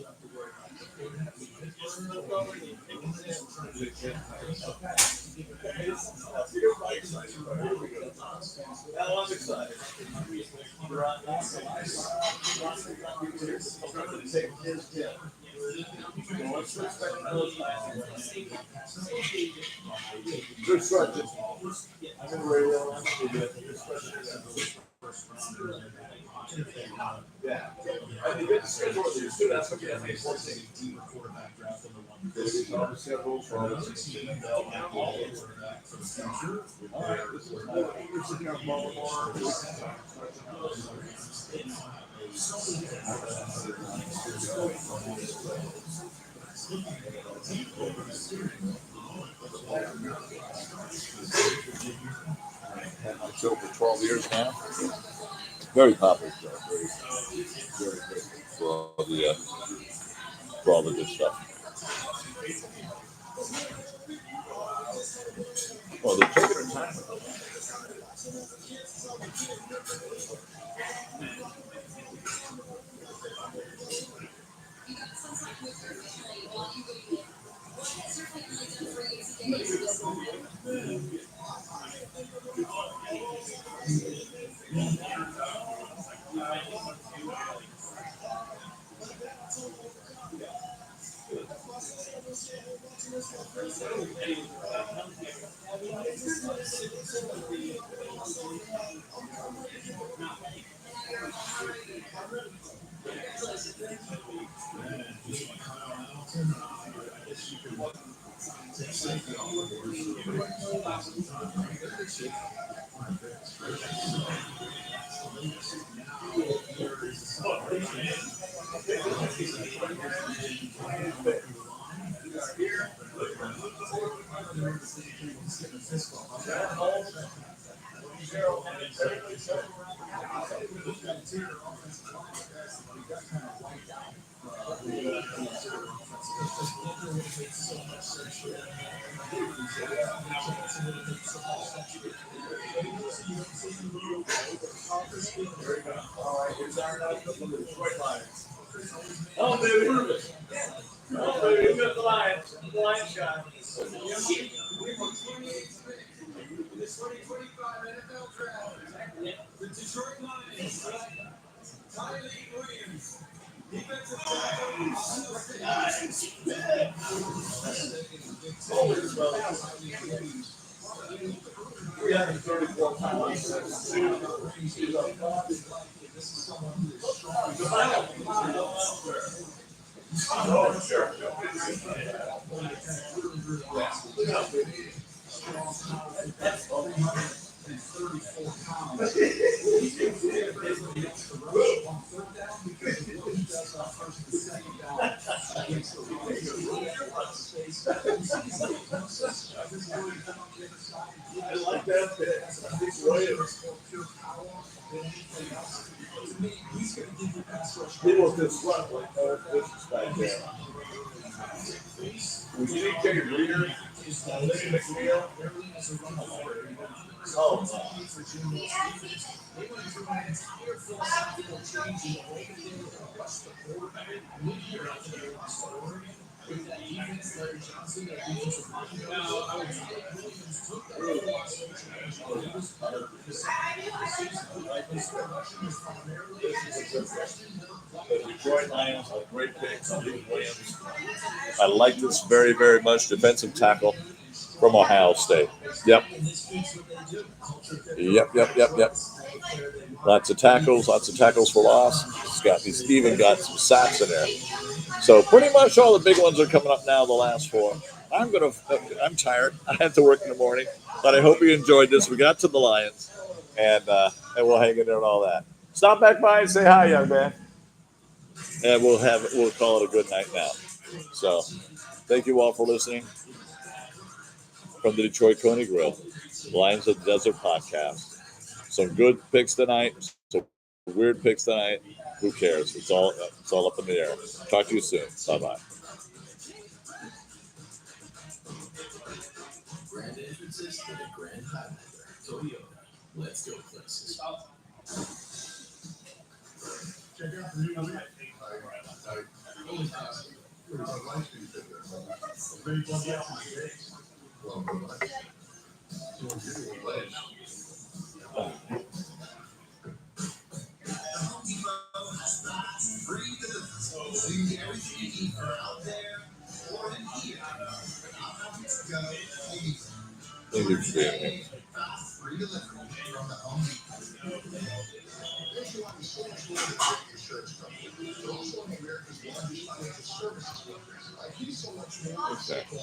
I'm excited. Good question. I'm in the radio. Yeah. I think it's scheduled too. That's what you have to show for 12 years now. Very popular show. Very good for all the good stuff. Well, they're taking their time. Oh, baby. Oh, baby, we got the Lions. The Lions shot. This 2025 NFL draft, the Detroit Lions select Tylee Williams, defensive tackle. 334 pounds. Oh, sure. I like that bit. People just run like no disrespect there. We need Jacob Reader, Lincoln McNeil. Oh, the Detroit Lions are great picks. Steve Williams. I like this very, very much. Defensive tackle from Ohio State. Yep. Yep. Lots of tackles for loss. He's even got some sacks in there. So pretty much all the big ones are coming up now. The last four. I'm tired. I have to work in the morning, but I hope you enjoyed this. We got to the Lions, and we'll hang in there and all that. Stop back by and say hi, young man. And we'll call it a good night now. So thank you all for listening from the Detroit Coney Grill, Lions of the Desert podcast. Some good picks tonight, some weird picks tonight. Who cares? It's all up in the air. Talk to you soon. Bye-bye. Grand entrances to the Grand Highlander. Toyota. Let's go places. Check out the new link. Thank you for being here. Okay.